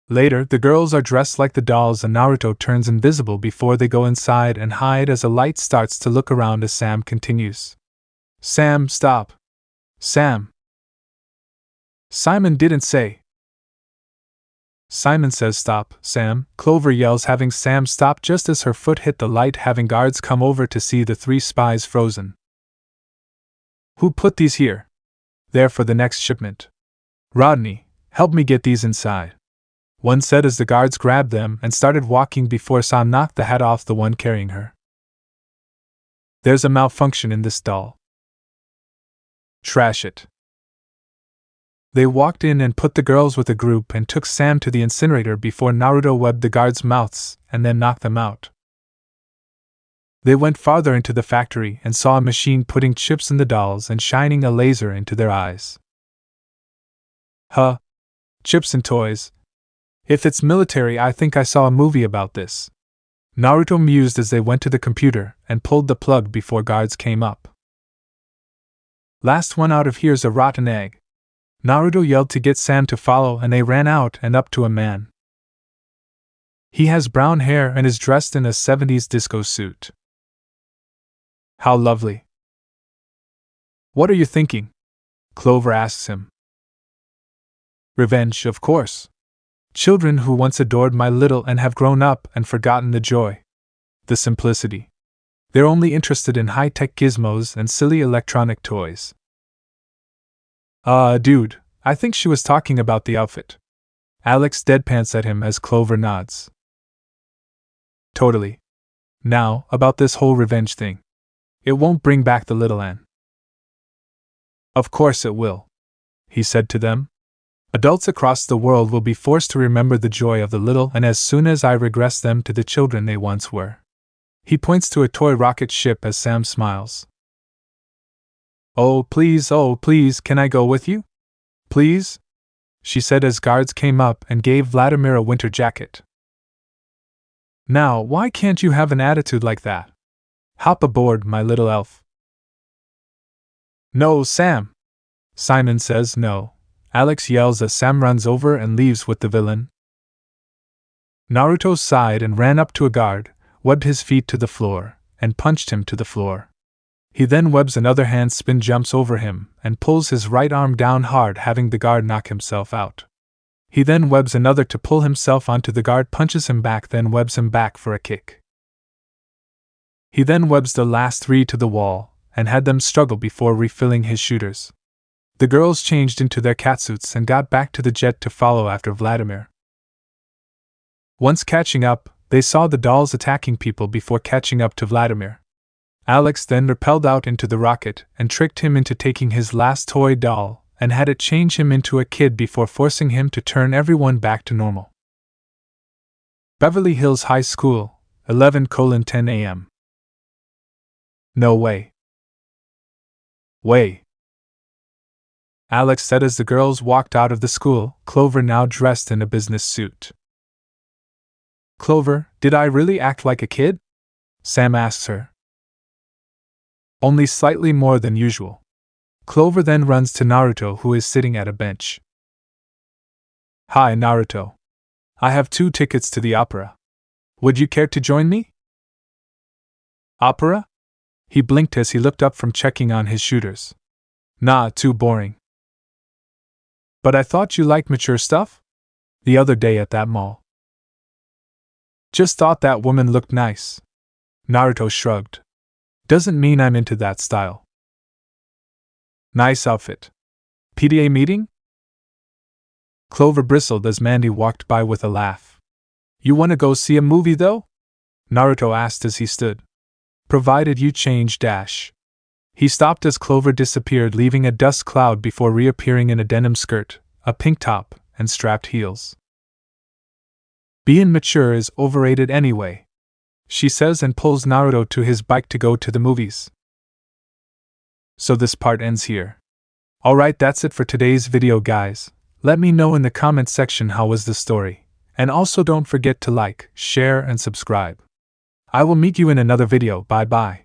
Later, the girls are dressed like the dolls and Naruto turns invisible before they go inside and hide as a light starts to look around as Sam continues. Sam, stop! Sam! Simon didn't say. Simon says stop, Sam, Clover yells having Sam stop just as her foot hit the light having guards come over to see the 3 spies frozen. Who put these here? There for the next shipment. Rodney, help me get these inside. One said as the guards grabbed them and started walking before Sam knocked the hat off the one carrying her. There's a malfunction in this doll. Trash it. They walked in and put the girls with a group and took Sam to the incinerator before Naruto webbed the guards' mouths and then knocked them out. They went farther into the factory and saw a machine putting chips in the dolls and shining a laser into their eyes. Huh. Chips and toys. If it's military, I think I saw a movie about this. Naruto mused as they went to the computer and pulled the plug before guards came up. Last one out of here's a rotten egg. Naruto yelled to get Sam to follow and they ran out and up to a man. He has brown hair and is dressed in a 70s disco suit. How lovely. What are you thinking? Clover asks him. Revenge, of course. Children who once adored my little and have grown up and forgotten the joy. The simplicity. They're only interested in high-tech gizmos and silly electronic toys. Dude, I think she was talking about the outfit. Alex deadpans at him as Clover nods. Totally. Now, about this whole revenge thing. It won't bring back the little Anne. Of course it will, he said to them. Adults across the world will be forced to remember the joy of the little and as soon as I regress them to the children they once were. He points to a toy rocket ship as Sam smiles. Oh please, can I go with you? Please? She said as guards came up and gave Vladimir a winter jacket. Now, why can't you have an attitude like that? Hop aboard, my little elf. No, Sam. Simon says no. Alex yells as Sam runs over and leaves with the villain. Naruto sighed and ran up to a guard, webbed his feet to the floor, and punched him to the floor. He then webs another hand spin jumps over him, and pulls his right arm down hard having the guard knock himself out. He then webs another to pull himself onto the guard punches him back then webs him back for a kick. He then webs the last 3 to the wall, and had them struggle before refilling his shooters. The girls changed into their catsuits and got back to the jet to follow after Vladimir. Once catching up, they saw the dolls attacking people before catching up to Vladimir. Alex then rappelled out into the rocket and tricked him into taking his last toy doll and had it change him into a kid before forcing him to turn everyone back to normal. Beverly Hills High School, 11:10 a.m. No way. Way. Alex said as the girls walked out of the school, Clover now dressed in a business suit. Clover, did I really act like a kid? Sam asks her. Only slightly more than usual. Clover then runs to Naruto who is sitting at a bench. Hi Naruto. I have 2 tickets to the opera. Would you care to join me? Opera? He blinked as he looked up from checking on his shooters. Nah, too boring. But I thought you liked mature stuff? The other day at that mall. Just thought that woman looked nice. Naruto shrugged. Doesn't mean I'm into that style. Nice outfit. PTA meeting? Clover bristled as Mandy walked by with a laugh. You want to go see a movie though? Naruto asked as he stood. Provided you change dash. He stopped as Clover disappeared, leaving a dust cloud before reappearing in a denim skirt, a pink top, and strapped heels. Being mature is overrated anyway, she says and pulls Naruto to his bike to go to the movies. So this part ends here. Alright, that's it for today's video, guys. Let me know in the comment section how was the story, and also don't forget to like, share, and subscribe. I will meet you in another video. Bye bye.